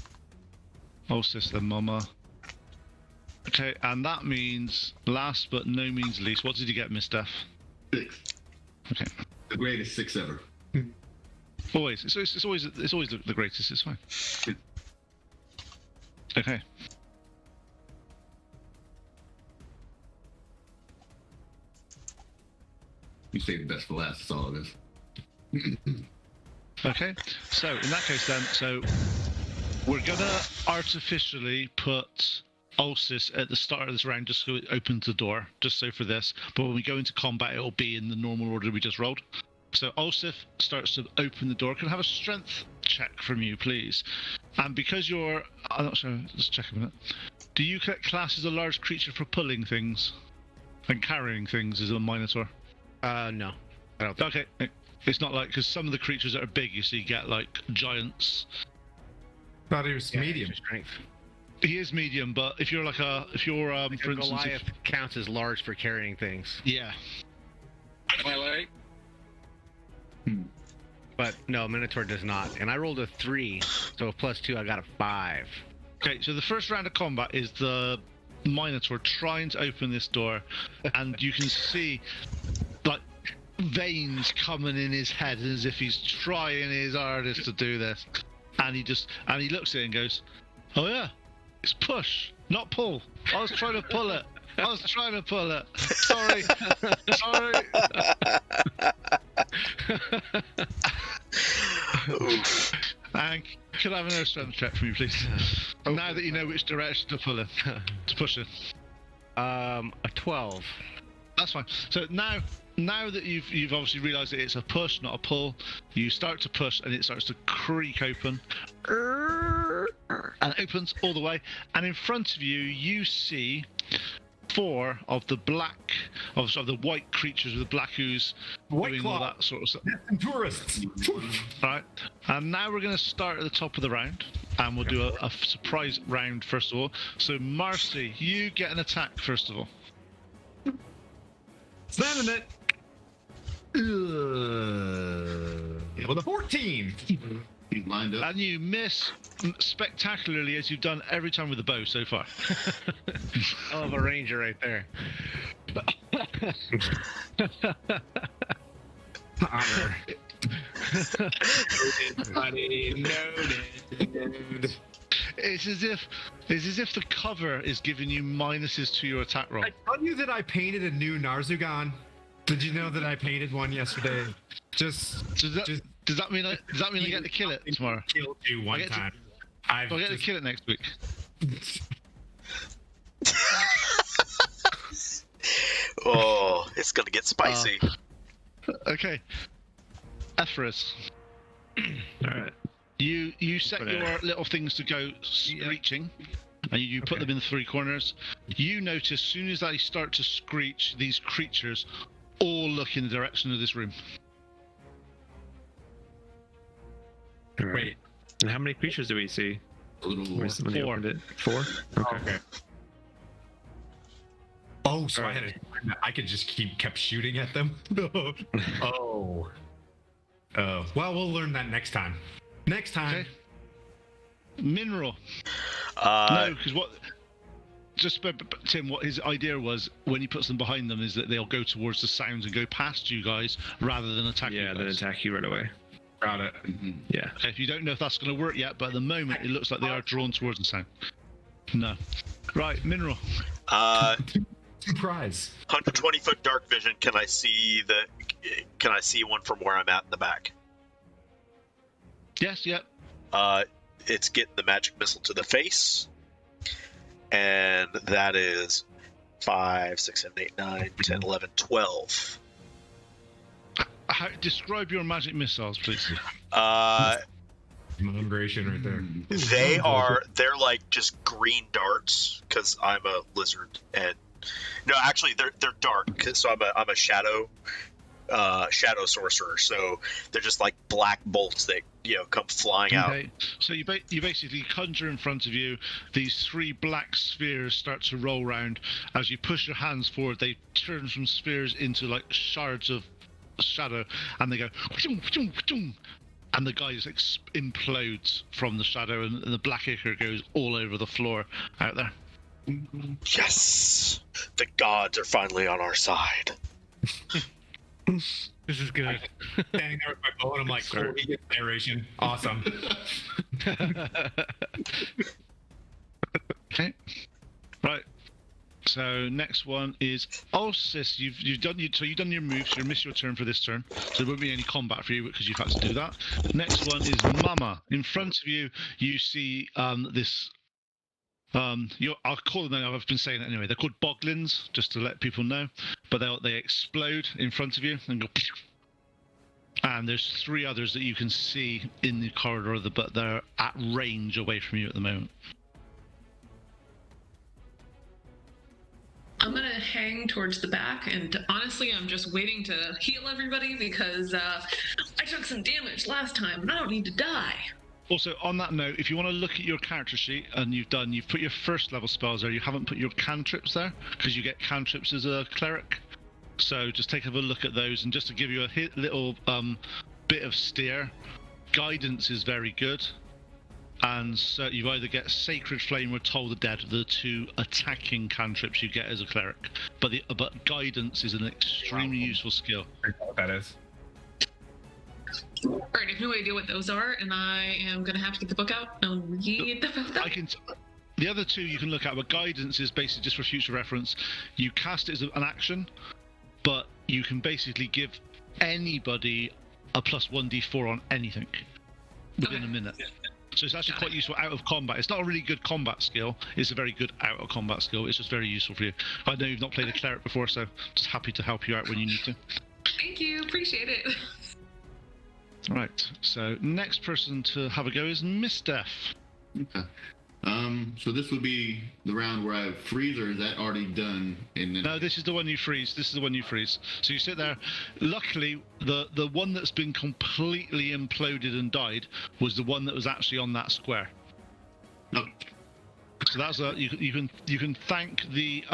Ulysses, then Mama. Okay, and that means last but no means least. What did you get, Miss Steph? 6. Okay. The greatest 6 ever. Always. It's always the greatest. It's fine. Okay. You say the best for last. That's all it is. Okay, so in that case then, so we're gonna artificially put Ulysses at the start of this round just so it opens the door, just so for this. But when we go into combat, it'll be in the normal order we just rolled. So Ulysses starts to open the door. Can I have a strength check from you, please? And because you're, I'm not sure. Let's check a minute. Do you class as a large creature for pulling things and carrying things as a Minotaur? No. I don't think. Okay, it's not like, because some of the creatures that are big, you see, get like giants. Thought he was medium. Strength. He is medium, but if you're for instance, Goliath counts as large for carrying things. yeah. Am I right? But no, Minotaur does not. And I rolled a 3, so a +2, I got a 5. Okay, so the first round of combat is the Minotaur trying to open this door, and you can see like veins coming in his head as if he's trying his hardest to do this. And he looks at it and goes, "Oh yeah, it's push, not pull. I was trying to pull it. Sorry. And could I have another strength check from you, please? Now that you know which direction to pull it, to push it. A 12. That's fine. So now that you've obviously realised that it's a push, not a pull, you start to push and it starts to creak open. And it opens all the way. And in front of you, you see 4 of the white creatures with the black ooze doing all that sort of stuff. Tourists. Right. And now we're going to start at the top of the round. And we'll do a surprise round first of all. So Marcy, you get an attack first of all. Slamming it. With a 14. He's lined up. And you miss spectacularly as you've done every time with the bow so far. Oh, of a ranger right there. Honor. Noted. It's as if the cover is giving you minuses to your attack roll. I tell you that I painted a new Narzugon. Did you know that I painted one yesterday? Does that mean I get to kill it tomorrow? Killed you one time. I get to kill it next week. Oh, it's gonna get spicy. Okay. Ephraim. Alright. You set your little things to go screeching, and you put them in the 3 corners. You notice as soon as they start to screech, these creatures all look in the direction of this room. Wait. And how many creatures do we see? A little more. Where's when they 4. opened it? 4? Okay. Oh, so I could just kept shooting at them. Oh. Well, we'll learn that next time. Next time. Okay. Mineral. No, because Tim, what his idea was when he puts them behind them is that they'll go towards the sounds and go past you guys rather than attack you Yeah, guys. then attack you right away. Got it. Yeah. If you don't know if that's going to work yet, but at the moment it looks like they are drawn towards the sound. No. Right, mineral. Surprise. 120-foot dark vision. Can I see one from where I'm at in the back? Yes, yep. It's getting the magic missile to the face, and that is 5, 6, 7, 8, 9, 10, 11, 12. Describe your magic missiles, please. Migration right there. They're like just green darts because I'm a lizard, and no, actually they're dark so I'm a shadow sorcerer, so they're just like black bolts that come flying out. Okay. So you basically conjure in front of you these 3 black spheres start to roll round. As you push your hands forward, they turn from spheres into like shards of shadow, and they go and the guy just implodes from the shadow, and the black ichor goes all over the floor out there. Yes, the gods are finally on our side. This is good. Standing there with my bow, and I'm like, cool, he gets narration. Awesome. Okay. Right. So next one is Ulysses. You've done your moves. You missed your turn for this turn, so there won't be any combat for you because you've had to do that. Next one is Mama. In front of you, you see this. I'll call them. I've been saying it anyway. They're called boglins, just to let people know. But they explode in front of you and go. And there's 3 others that you can see in the corridor, but they're at range away from you at the moment. I'm gonna hang towards the back, and honestly, I'm just waiting to heal everybody because I took some damage last time, and I don't need to die. Also, on that note, if you want to look at your character sheet, and you've put your first level spells there, you haven't put your cantrips there, because you get cantrips as a cleric. So just take a look at those, and just to give you a little bit of steer, guidance is very good. And so you either get Sacred Flame or Toll the Dead, the 2 attacking cantrips you get as a cleric. But guidance is an extremely useful skill. That is. Alright, I have no idea what those are, and I am gonna have to get the book out and read about them. The other 2 you can look at, but guidance is basically just for future reference. You cast it as an action, but you can basically give anybody a plus 1d4 on anything within a minute. So it's actually quite useful out of combat. It's not a really good combat skill. It's a very good out of combat skill. It's just very useful for you. I know you've not played a cleric before, so just happy to help you out when you need to. Thank you, appreciate it. Right. So next person to have a go is Miss Death. Okay. So this would be the round where I freeze, or is that already done? No, this is the one you freeze. So you sit there. Luckily, the one that's been completely imploded and died was the one that was actually on that square. No. So that's you can thank the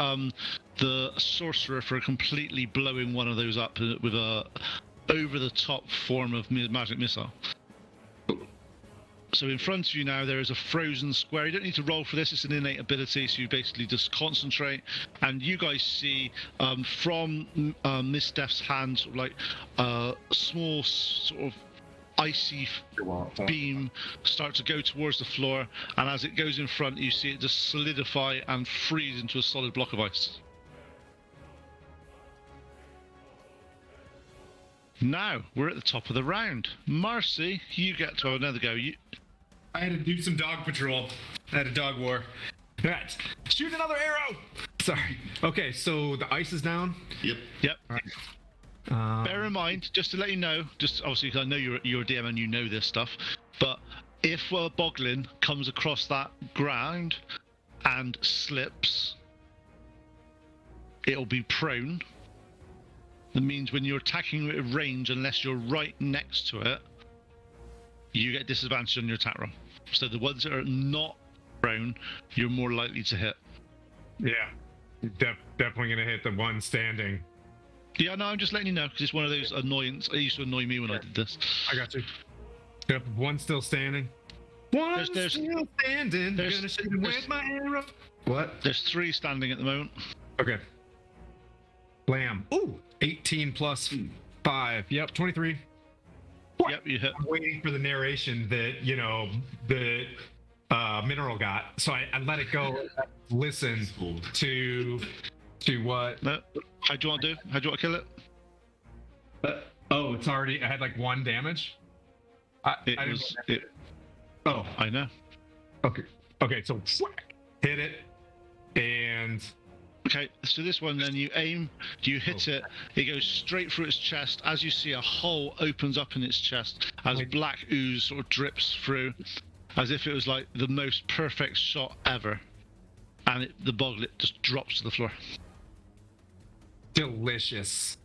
sorcerer for completely blowing one of those up with a over-the-top form of magic missile. So in front of you now there is a frozen square. You don't need to roll for this, it's an innate ability, so you basically just concentrate, and you guys see from Miss Death's hand sort of like a small sort of icy beam start to go towards the floor, and as it goes in front you see it just solidify and freeze into a solid block of ice. Now we're at the top of the round. Marcy, you get to have another go. I had to do some dog patrol. I had a dog war. Alright, shoot another arrow! Sorry. Okay, so the ice is down? Yep. All right. Bear in mind, just to let you know, just obviously because I know you're a DM and you know this stuff, but if a boglin comes across that ground and slips, it'll be prone. That means when you're attacking at range, unless you're right next to it, you get disadvantage on your attack roll. So the ones that are not prone, you're more likely to hit. Yeah, definitely gonna hit the one standing. Yeah, no, I'm just letting you know because it's one of those annoyance. It used to annoy me when I did this. I got you. Yep, one still standing. One still standing. Gonna shoot him with my arrow. What? There's 3 standing at the moment. Okay. Blam. Ooh, 18 plus 5. Yep, 23. Yep, you hit. I'm waiting for the narration that, the mineral got. So I let it go. Listen to what. No. How do you want to do? How do you want to kill it? It's already. I had like 1 damage. Oh, I know. Okay. So hit it, and. Okay, so this one then you aim, you hit it, it goes straight through its chest. As you see, a hole opens up in its chest as black ooze sort of drips through, as if it was like the most perfect shot ever. And the boglet just drops to the floor. Delicious.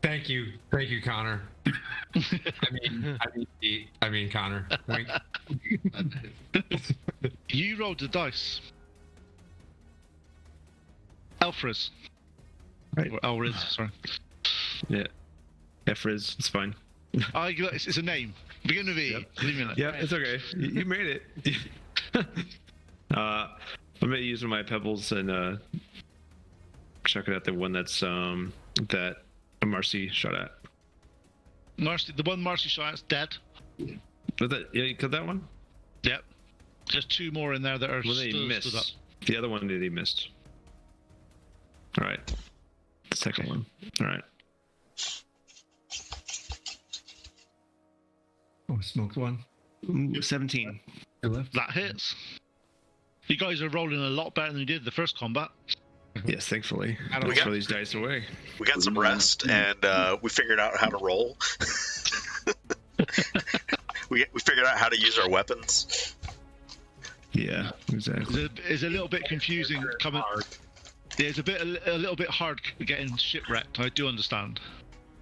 Thank you, Connor. I mean, Connor. Wink. You rolled the dice. Elfriz. Right. Or Elriz, sorry. Yeah. Efriz, it's fine. It's a name. Begin with E. Yep. Leave me alone. Yeah, it's okay. You made it. I'm gonna use one of my pebbles and check it out. The one that's that Marcy shot at. The one Marcy shot at's dead. Was that, yeah, you cut that one? Yep. There's 2 more in there that are Well, they stood up. missed. The other one he missed. All right. The second one. All right. Oh, smoked one. Ooh, 17. That hits. You guys are rolling a lot better than you did the first combat. Yes, thankfully. We Don't got- throw these dice away. We got some rest, and we figured out how to roll. we figured out how to use our weapons. Yeah, exactly. It's a little bit confusing coming. It's a little bit hard getting shipwrecked. I do understand.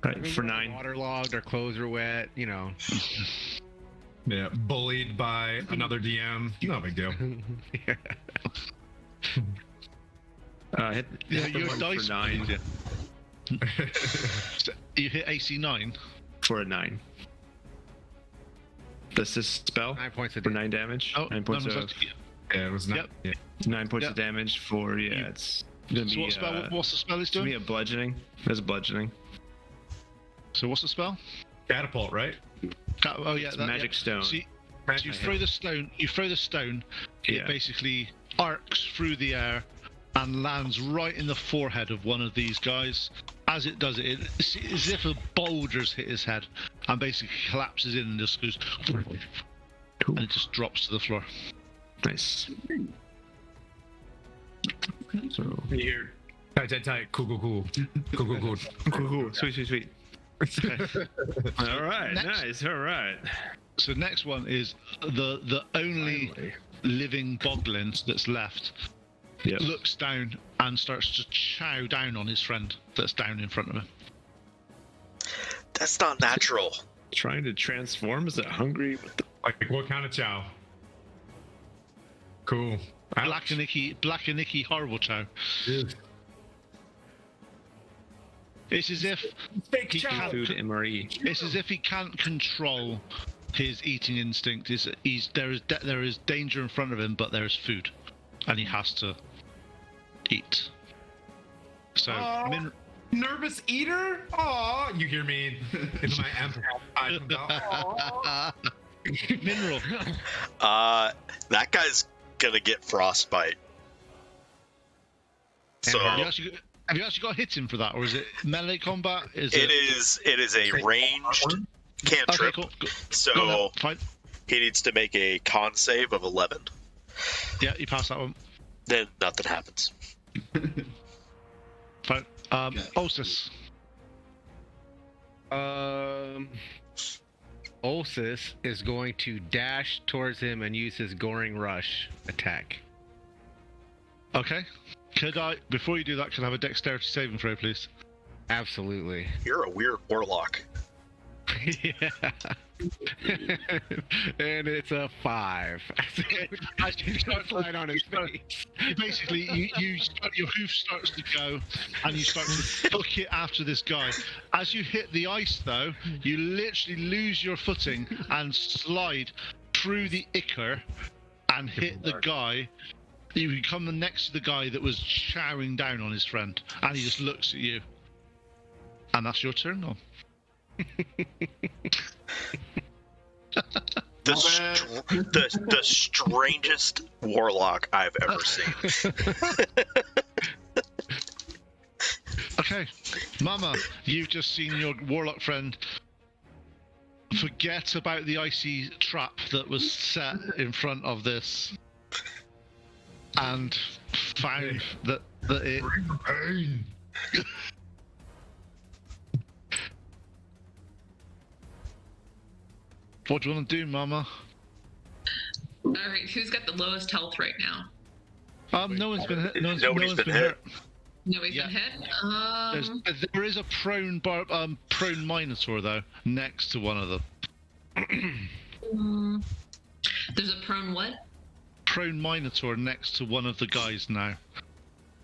Right, for 9. Waterlogged, our clothes are wet, you know. Yeah, bullied by another DM. No big deal. Yeah. Hit Yeah, the your one dice. for 9. So you hit AC 9. For a 9. Does this spell 9 points of for damage. 9 damage? Oh, 9 points no, of Yeah, it was not. Yep. Yeah. 9 points Yep. of damage for it's gonna So be what spell? What's the spell he's it's gonna be doing? a bludgeoning. There's bludgeoning. So what's the spell? Catapult, right? Oh yeah, It's that, magic yeah. stone. So you throw the stone. You throw the stone. Yeah. It basically arcs through the air and lands right in the forehead of one of these guys. As it does it, it's as if a boulder's hit his head and basically collapses in and just goes, Cool. and it just drops to the floor. Nice. So Here. Tight. Cool. cool. Sweet. All right, Next. nice. All right. So next one is the only living boglin that's left. Yep. Looks down and starts to chow down on his friend that's down in front of him. That's not natural. Trying to transform? Is it hungry? What the Like, what kind of chow? Cool. Black and icky horrible chow. It's as if Fake he chow. can't. food MRE? It's as if he can't control his eating instinct. There is danger in front of him, but there is food, and he has to eat. So Oh. Nervous eater? Aw, you hear me in my amplified from the- Mineral. That guy's gonna get frostbite. So Have you actually got to hit him for that, or is it melee combat? Is it is a ranged Okay, cantrip. cool. Go So now. Fine. he needs to make a con save of 11. Yeah, you pass that one. Then nothing happens. Fine. Ulsus. Ulsus is going to dash towards him and use his Goring Rush attack. Okay. Could I, before you do that, could I have a dexterity saving throw, please? Absolutely. You're a weird warlock. Yeah. And it's a 5. As you start Flying on his face. basically, you start, your hoof starts to go, and you start to book it after this guy. As you hit the ice, though, you literally lose your footing and slide through the ichor and hit the guy. You come next to the guy that was chowing down on his friend, and he just looks at you. And that's your turn on. The strangest warlock I've ever seen. Okay, Mama, you've just seen your warlock friend forget about the icy trap that was set in front of this, and found that it. What do you want to do, Mama? All right, who's got the lowest health right now? No one's been hit. Nobody's been hit. Nobody's Yeah. been hit. There is a prone prone minotaur though next to one of them. There's a prone what? Prone minotaur next to one of the guys now.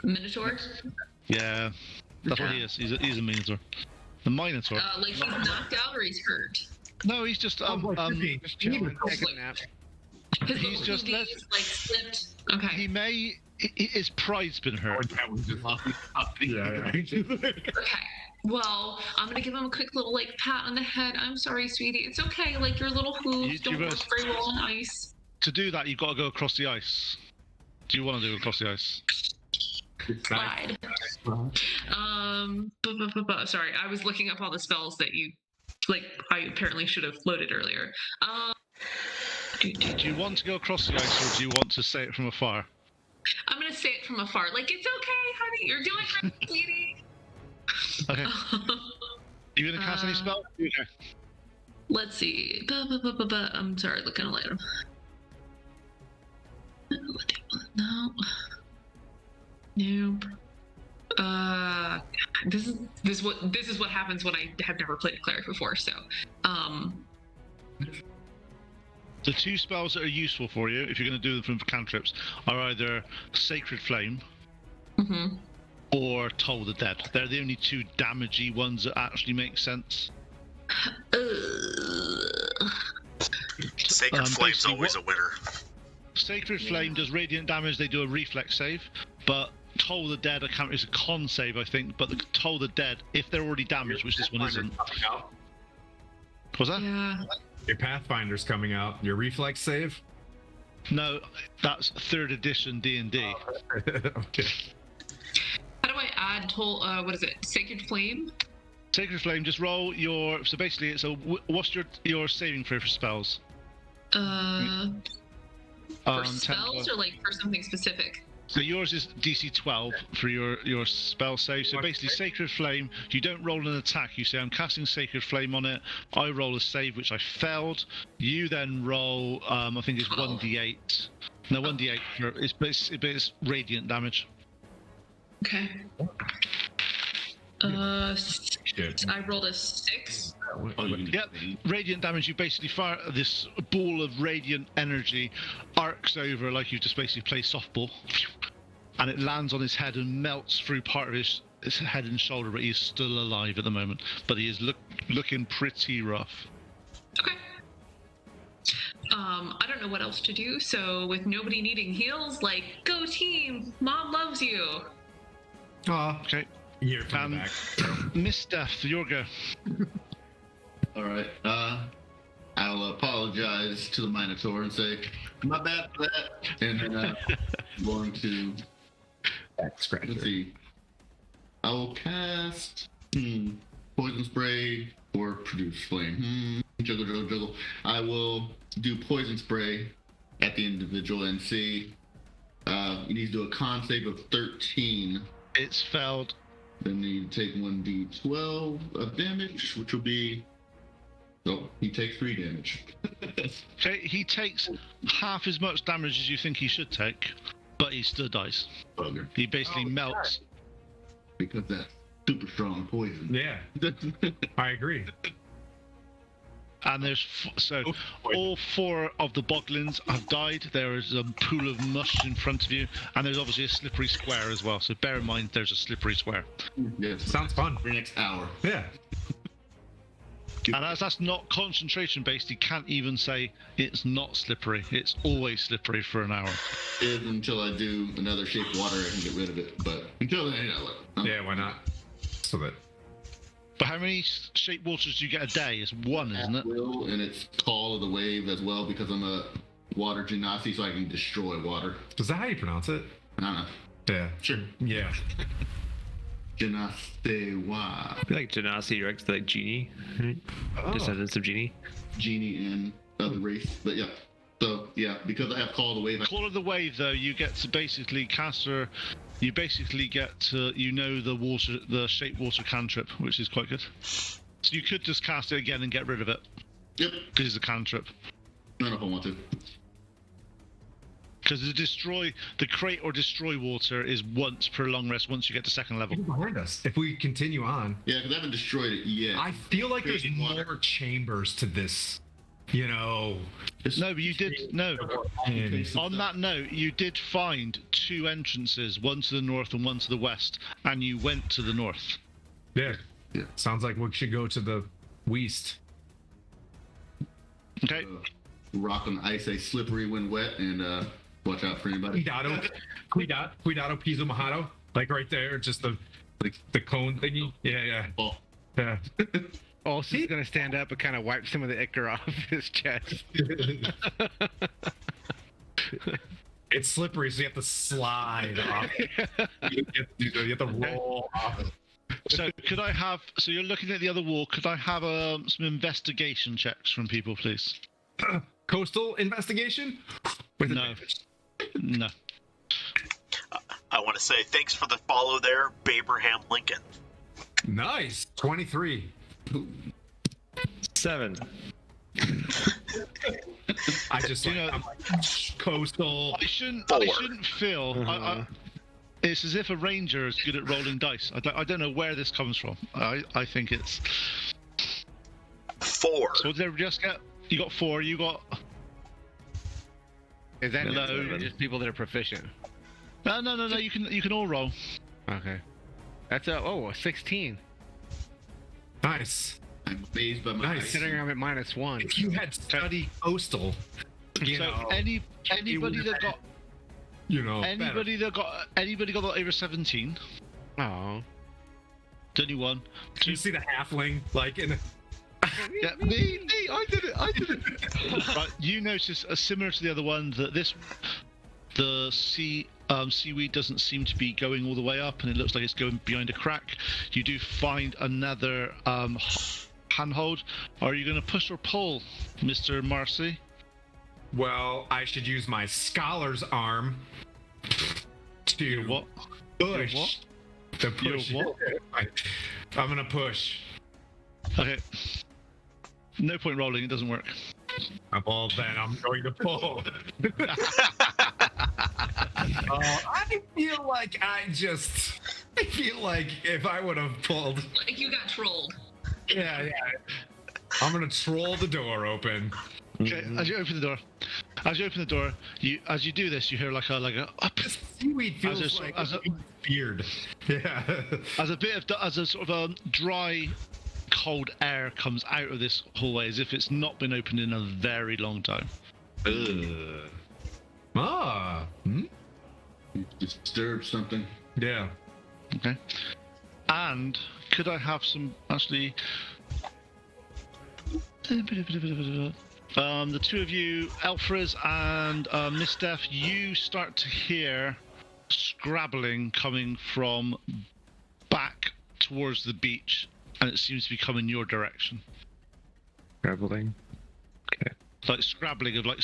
Minotaur? Yeah, that's what he is. He's a minotaur. The minotaur. Like he's knocked out or he's hurt? No, he's just Just chilling, taking a nap. His He's little just boobies, like slipped. Okay. he may his pride's been hurt. Yeah. Okay. Well, I'm gonna give him a quick little like pat on the head. I'm sorry, sweetie. It's okay. Like your little hooves don't work very well on ice. To do that, you've got to go across the ice. Do you want to do across the ice? Slide. Sorry, I was looking up all the spells that you, like, I apparently should have loaded earlier. Do you want to go across the ice, or do you want to say it from afar? I'm gonna say it from afar. Like, it's okay, honey. You're doing great, sweetie. Okay. You gonna cast any spell? Okay. Let's see. I'm sorry, looking at him. No. Nope. This is what happens when I have never played a cleric before. So, The two spells that are useful for you, if you're going to do them from cantrips, are either Sacred Flame or Toll the Dead. They're the only two damagey ones that actually make sense. Sacred Flame's always a winner. Sacred Flame does radiant damage. They do a reflex save, but Toll the Dead is a con save, I think. But the Toll the Dead, if they're already damaged, which this one isn't. What's that? Yeah. Your Pathfinder's coming out. Your reflex save? No, that's 3rd edition D&D. Okay. How do I add Toll? What is it? Sacred Flame? Sacred Flame, just roll your. So basically, it's a. What's your saving throw for spells? For spells or like for something specific? So yours is DC 12 for your spell save. So basically, Sacred Flame, you don't roll an attack. You say, I'm casting Sacred Flame on it. I roll a save, which I failed. You then roll, I think it's 1d8. No, 1d8. It's radiant damage. Okay. I rolled a 6. Yep, radiant damage. You basically fire this ball of radiant energy, arcs over like you just basically play softball, and it lands on his head and melts through part of his head and shoulder. But he is still alive at the moment, but he is looking pretty rough. Okay. I don't know what else to do. So with nobody needing heals, like, go team! Mom loves you. Aw, okay. You're from the back. Miss Death, your go. All right. I'll apologize to the Minotaur and say, my bad for that. And then I'm going to, let's see. I will cast Poison Spray or Produce Flame. Juggle. I will do Poison Spray at the individual and see. You need to do a con save of 13. It's failed. Then you take 1d12 of damage, which will be. Oh, he takes 3 damage. Okay, he takes half as much damage as you think he should take, but he still dies. Bugger. He basically melts. Because that's super strong poison. Yeah. I agree. And there's all 4 of the boglins have died. There is a pool of mush in front of you, and there's obviously a slippery square as well. So bear in mind, there's a slippery square. Yes. Sounds fun. For the next hour. Yeah. And as that's not concentration based, he can't even say it's not slippery. It's always slippery for an hour. Until I do another shape water, I can get rid of it. But until then, Yeah, why not? So that. But how many shape waters do you get a day? It's 1, isn't it? And it's Call of the Wave as well because I'm a water genasi, so I can destroy water. Is that how you pronounce it? I don't know. Yeah. Sure. Yeah. Genasi wa. I feel like Genasi, right? Like genie, right? Descendants of genie. Genie and other race. But yeah. So yeah, because I have Call of the Wave. Call of the Wave, though, you get to basically caster. You basically get to the shape water cantrip, which is quite good. So you could just cast it again and get rid of it. Yep. Because it's a cantrip. I don't know if I want to. Because the crate or destroy water is once per long rest once you get to 2nd level. Behind us. If we continue on. Yeah, because I haven't destroyed it yet. I feel like there's more chambers to this. You know. No, but you did. No. On that note, you did find 2 entrances, one to the north and one to the west, and you went to the north. Yeah. Sounds like we should go to the west. Okay. Rock on the ice, a slippery when wet, and watch out for anybody. Cuidado, piso mojado. Like right there, just the Like, The cone thingy? Yeah. oh, Yeah. Also, he's gonna stand up and kind of wipe some of the ichor off his chest. It's slippery, so you have to slide off. You have to roll off. So could I have? So you're looking at the other wall. Could I have some investigation checks from people, please? Coastal investigation? With No. advantage. No. I want to say thanks for the follow there, Babraham Lincoln. Nice. 23. 7. I just, You know- I'm like, coastal. I shouldn't 4. feel. It's as if a ranger is good at rolling dice. I don't know where this comes from. I think it's. 4. So what did everybody else get? You got 4. You got. Is that Hello? just people that are proficient? No. You can all roll. Okay. That's a 16. Nice. I'm amazed by my Nice. eyes. Considering I'm at -1. If you had studied coastal, you So know, anybody that got anybody got that over 17. Oh. Only one. you see the halfling like in. Yeah, me, I did it. Right, you notice, similar to the other one, that the seaweed doesn't seem to be going all the way up, and it looks like it's going behind a crack. You do find another handhold. Are you going to push or pull, Mr. Marcy? Well, I should use my scholar's arm to What? push. What? To push. Your what? I'm gonna push. Okay. No point rolling. It doesn't work. Well, then I'm going to pull. I feel like if I would have pulled. Like you got trolled. Yeah. I'm gonna troll the door open. Okay. As you open the door, as you do this, you hear like a This seaweed feels As a- like as a- beard. Yeah. as a sort of dry, cold air comes out of this hallway, as if it's not been opened in a very long time. Disturb something. Yeah. Okay. And could I have some actually? The two of you, Alfred and Miss Death, you start to hear scrabbling coming from back towards the beach, and it seems to be coming your direction. Traveling. Okay. Like scrabbling of like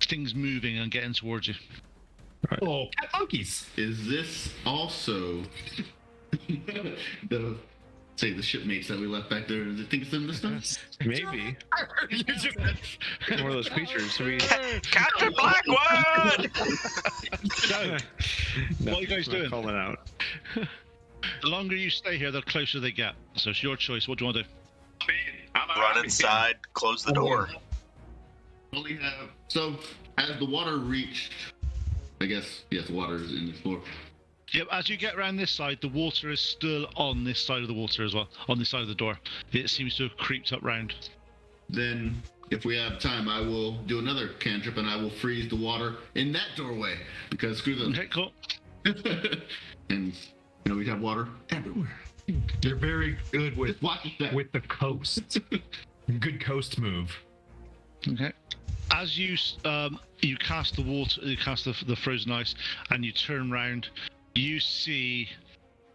things moving and getting towards you. Oh, cat monkeys. Is this also the shipmates that we left back there? Does it think it's them this time? Maybe. One of those creatures. Captain Blackwood! What are you guys doing? Calling out. The longer you stay here, the closer they get. So it's your choice. What do you want to do? Run inside, close the door. Only have so as the water reached. I guess yes, water is in the floor. Yep, as you get around this side, the water is still on this side of the water as well. On this side of the door. It seems to have creeped up round. Then, if we have time, I will do another cantrip and I will freeze the water in that doorway because screw them. Okay, cool. And we'd have water everywhere. You're very good with Watch that. the coast. Good coast move. Okay. As you cast the water, you cast the frozen ice, and you turn round, you see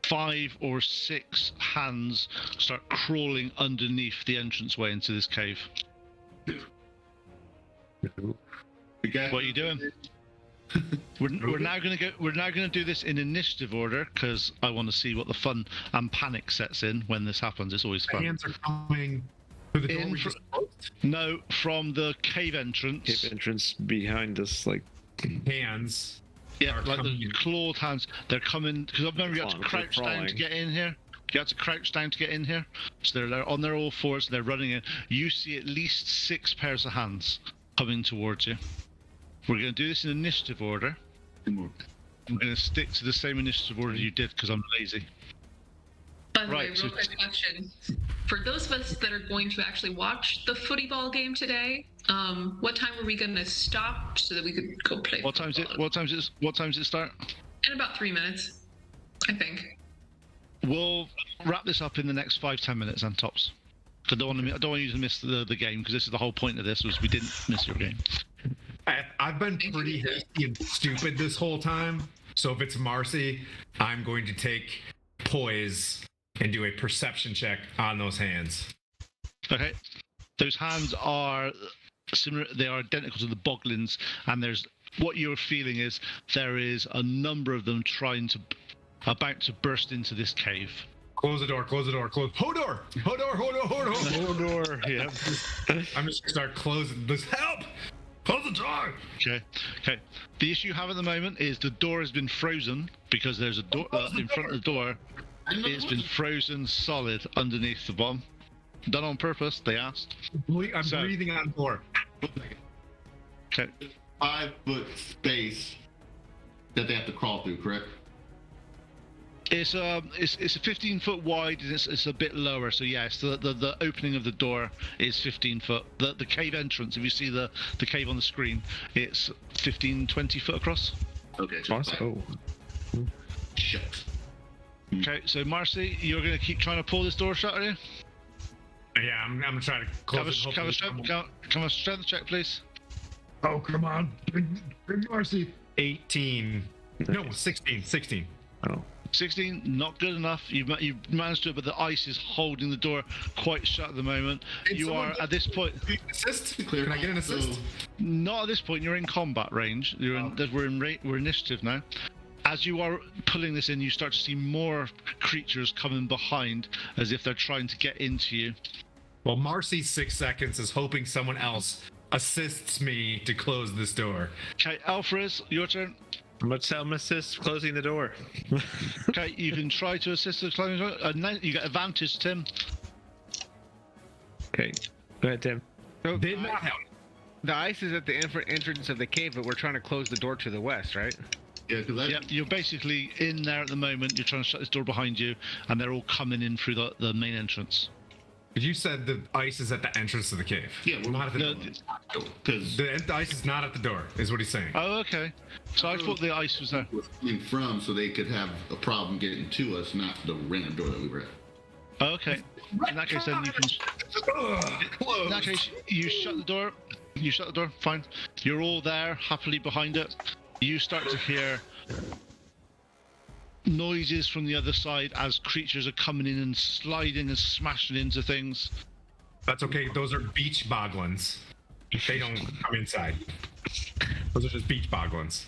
5 or 6 hands start crawling underneath the entranceway into this cave. What are you doing? We're now gonna do this in initiative order because I want to see what the fun and panic sets in when this happens. It's always fun. Hands are coming through the door. In No, from the cave entrance. Cave entrance behind us, like. Hands. Yeah, are like the coming in. clawed hands. They're coming because I remember you had to They're crouch down to crawling. get in here. You had to crouch down to get in here. So they're on their all fours. They're running in. You see at least 6 pairs of hands coming towards you. We're going to do this in initiative order. I'm going to stick to the same initiative order you did because I'm lazy. By the Right, way, so- real quick question. For those of us that are going to actually watch the footy ball game today, what time are we going to stop so that we could go play What time's it? football? What time's it start? In about 3 minutes, I think. we'll wrap this up in the next 5-10 minutes, and tops. I don't want you to miss the game, because this is the whole point of this, was we didn't miss your game. I've been pretty hasty and stupid this whole time. So if it's Marcy, I'm going to take poise and do a perception check on those hands. Okay. Those hands are similar. They are identical to the boglins, and there's what you're feeling is there is a number of them about to burst into this cave. Close the door, close. Hodor! Hodor, yeah. I'm just gonna start closing this. Help! Close the door! Okay. The issue you have at the moment is the door has been frozen, because there's a door in front of the door. It's been frozen solid underneath the bomb. Done on purpose, they asked. I'm breathing on the floor. Okay. 5-foot space that they have to crawl through, correct? It's a 15 foot wide, and it's a bit lower. So yes, the opening of the door is 15 foot. The cave entrance, if you see the cave on the screen, it's 20 foot across. Okay. Oh. Shit. Okay, so Marcy, you're going to keep trying to pull this door shut, are you? Yeah, I'm gonna try to close it. Come a strength check, please. Oh, come on. Bring Marcy. 18. No, 16. Oh. 16, not good enough. You've managed to do it, but the ice is holding the door quite shut at the moment. You are at this point. Assist? Can I get an assist? Not at this point. You're in combat range. We're initiative now. As you are pulling this in, you start to see more creatures coming behind, as if they're trying to get into you. Well, Marcy's 6 seconds is hoping someone else assists me to close this door. Okay, Alfred, your turn. I'm gonna assist closing the door. Okay, you can try to assist the closing door. You get advantage, Tim. Okay, go ahead, Tim. Did not help. The ice is at the entrance of the cave, but we're trying to close the door to the west, right? Yeah, because Yeah, you're basically in there at the moment. You're trying to shut this door behind you, and they're all coming in through the main entrance. But you said the ice is at the entrance to the cave. Yeah, we're not at the door. Because The ice is not at the door, is what he's saying. Oh, okay. So I thought the ice was there. was coming from, so they could have a problem getting to us, not the random door that we were at. Oh, okay. In that case, then you can. In that case, you shut the door. You shut the door. Fine. You're all there, happily behind it. You start to hear noises from the other side as creatures are coming in and sliding and smashing into things. That's okay. Those are beach boglins. They don't come inside. Those are just beach boglins.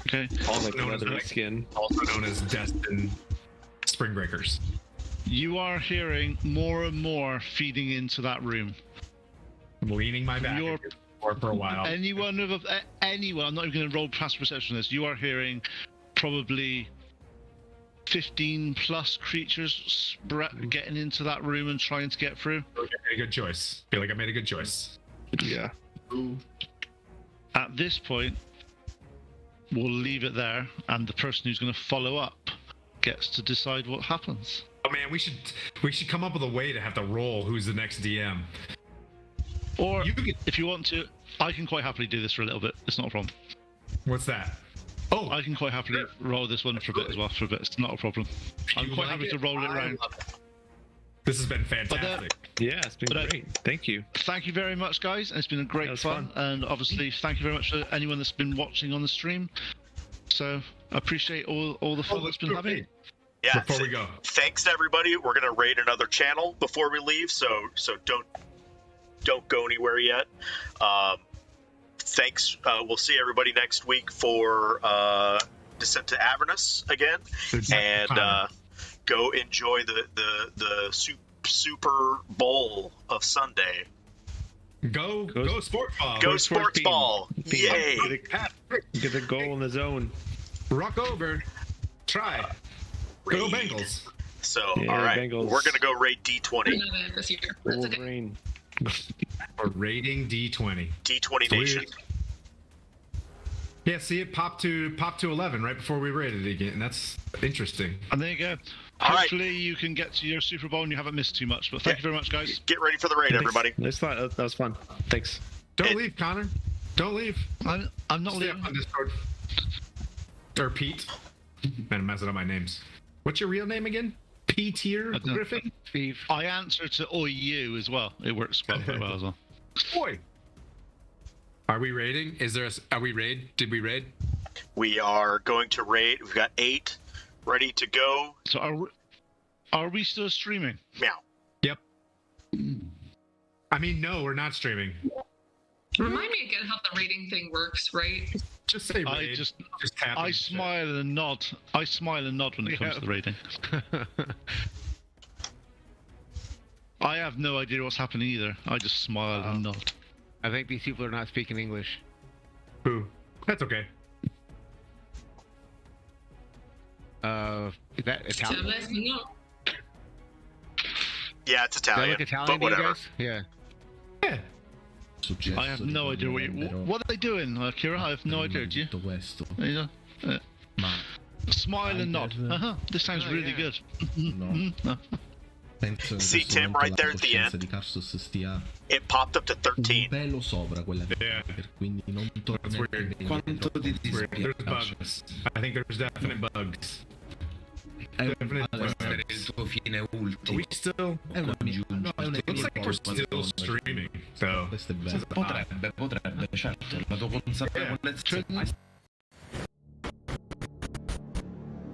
Okay. All like Known as leather like- skin. Also known as destined spring breakers. You are hearing more and more feeding into that room. I'm leaning my back You're- against the door for a while. Anyone, I'm not even going to roll past perception on this. You are hearing probably 15 plus creatures getting into that room and trying to get through. I made a good choice. Feel like I made a good choice. Yeah. Ooh. At this point, we'll leave it there, and the person who's going to follow up gets to decide what happens. Oh man, we should come up with a way to have to roll who's the next DM. Or You could- if you want to, I can quite happily do this for a little bit. It's not a problem. What's that? Oh, I can quite happily roll this one for a bit as well. For a bit, it's not a problem. I'm you quite like happy it? to roll it I around. love it. This has been fantastic. Yeah, it's been But, great. Thank you. Thank you very much, guys. It's been a great That was fun. fun. And obviously, thank you very much for anyone that's been watching on the stream. So, I appreciate all the fun that's been having. Yeah. Before we go, Thanks to everybody. We're gonna raid another channel before we leave, so don't go anywhere yet. Thanks. We'll see everybody next week for Descent to Avernus again, and go enjoy the Super Bowl of Sunday. go sports ball. Go Go sports sports ball! Beam. Yay! Get the goal in the zone. Rock over. Try. Go Raid. Bengals. So, Yeah, all right, Bengals. we're gonna go raid D20. Another this year. That's okay. Wolverine. We're rating D20. D20 Sweet. Nation. Yeah, see it pop to 11 right before we rated it again. That's interesting. And there you go. All right. Hopefully, you can get to your Super Bowl and you haven't missed too much. But thank you very much, guys. Get ready for the raid, everybody. Nice thought. That was fun. Thanks. Don't leave, Connor. Don't leave. I'm not Stay leaving. up on Discord. Or Pete. Man, I'm messing up my names. What's your real name again? P-tier I don't- Griffin? Thief. I answer to OU as well. It works quite well as well. Boy. Are we raiding? Are we raid? Did we raid? We are going to raid. We've got 8 ready to go. So are we still streaming? Meow. Yep. I mean, no, we're not streaming. Remind me again how the rating thing works, right? Just say I raid. just tap I and smile and nod. I smile and nod when it comes to the rating. I have no idea what's happening either. I just smile and nod. I think these people are not speaking English. Boo. That's okay. Is that Italian? So let me know. Yeah, it's Does that Italian, look Italian but to you whatever. guys? Yeah. Yeah. I have no idea what are they doing, Kira? I have no idea. Do you? Tutto questo. Yeah. Ma Smile and nod. This sounds Oh, really yeah. good. no. Penso che See, questo Tim, momento right la there at the coscienza end. di Carsos stia It popped up to un 13. pelo sopra quella Yeah. quindi non That's torna weird. quanto ti There's dispiace. bugs. I think there's definite bugs. Definite Allora, bugs. il tuo fine Are ultimo. we still? È una No, è un Looks like we're still streaming. So Questo è bello. Potrebbe, certo. La tua consapevolezza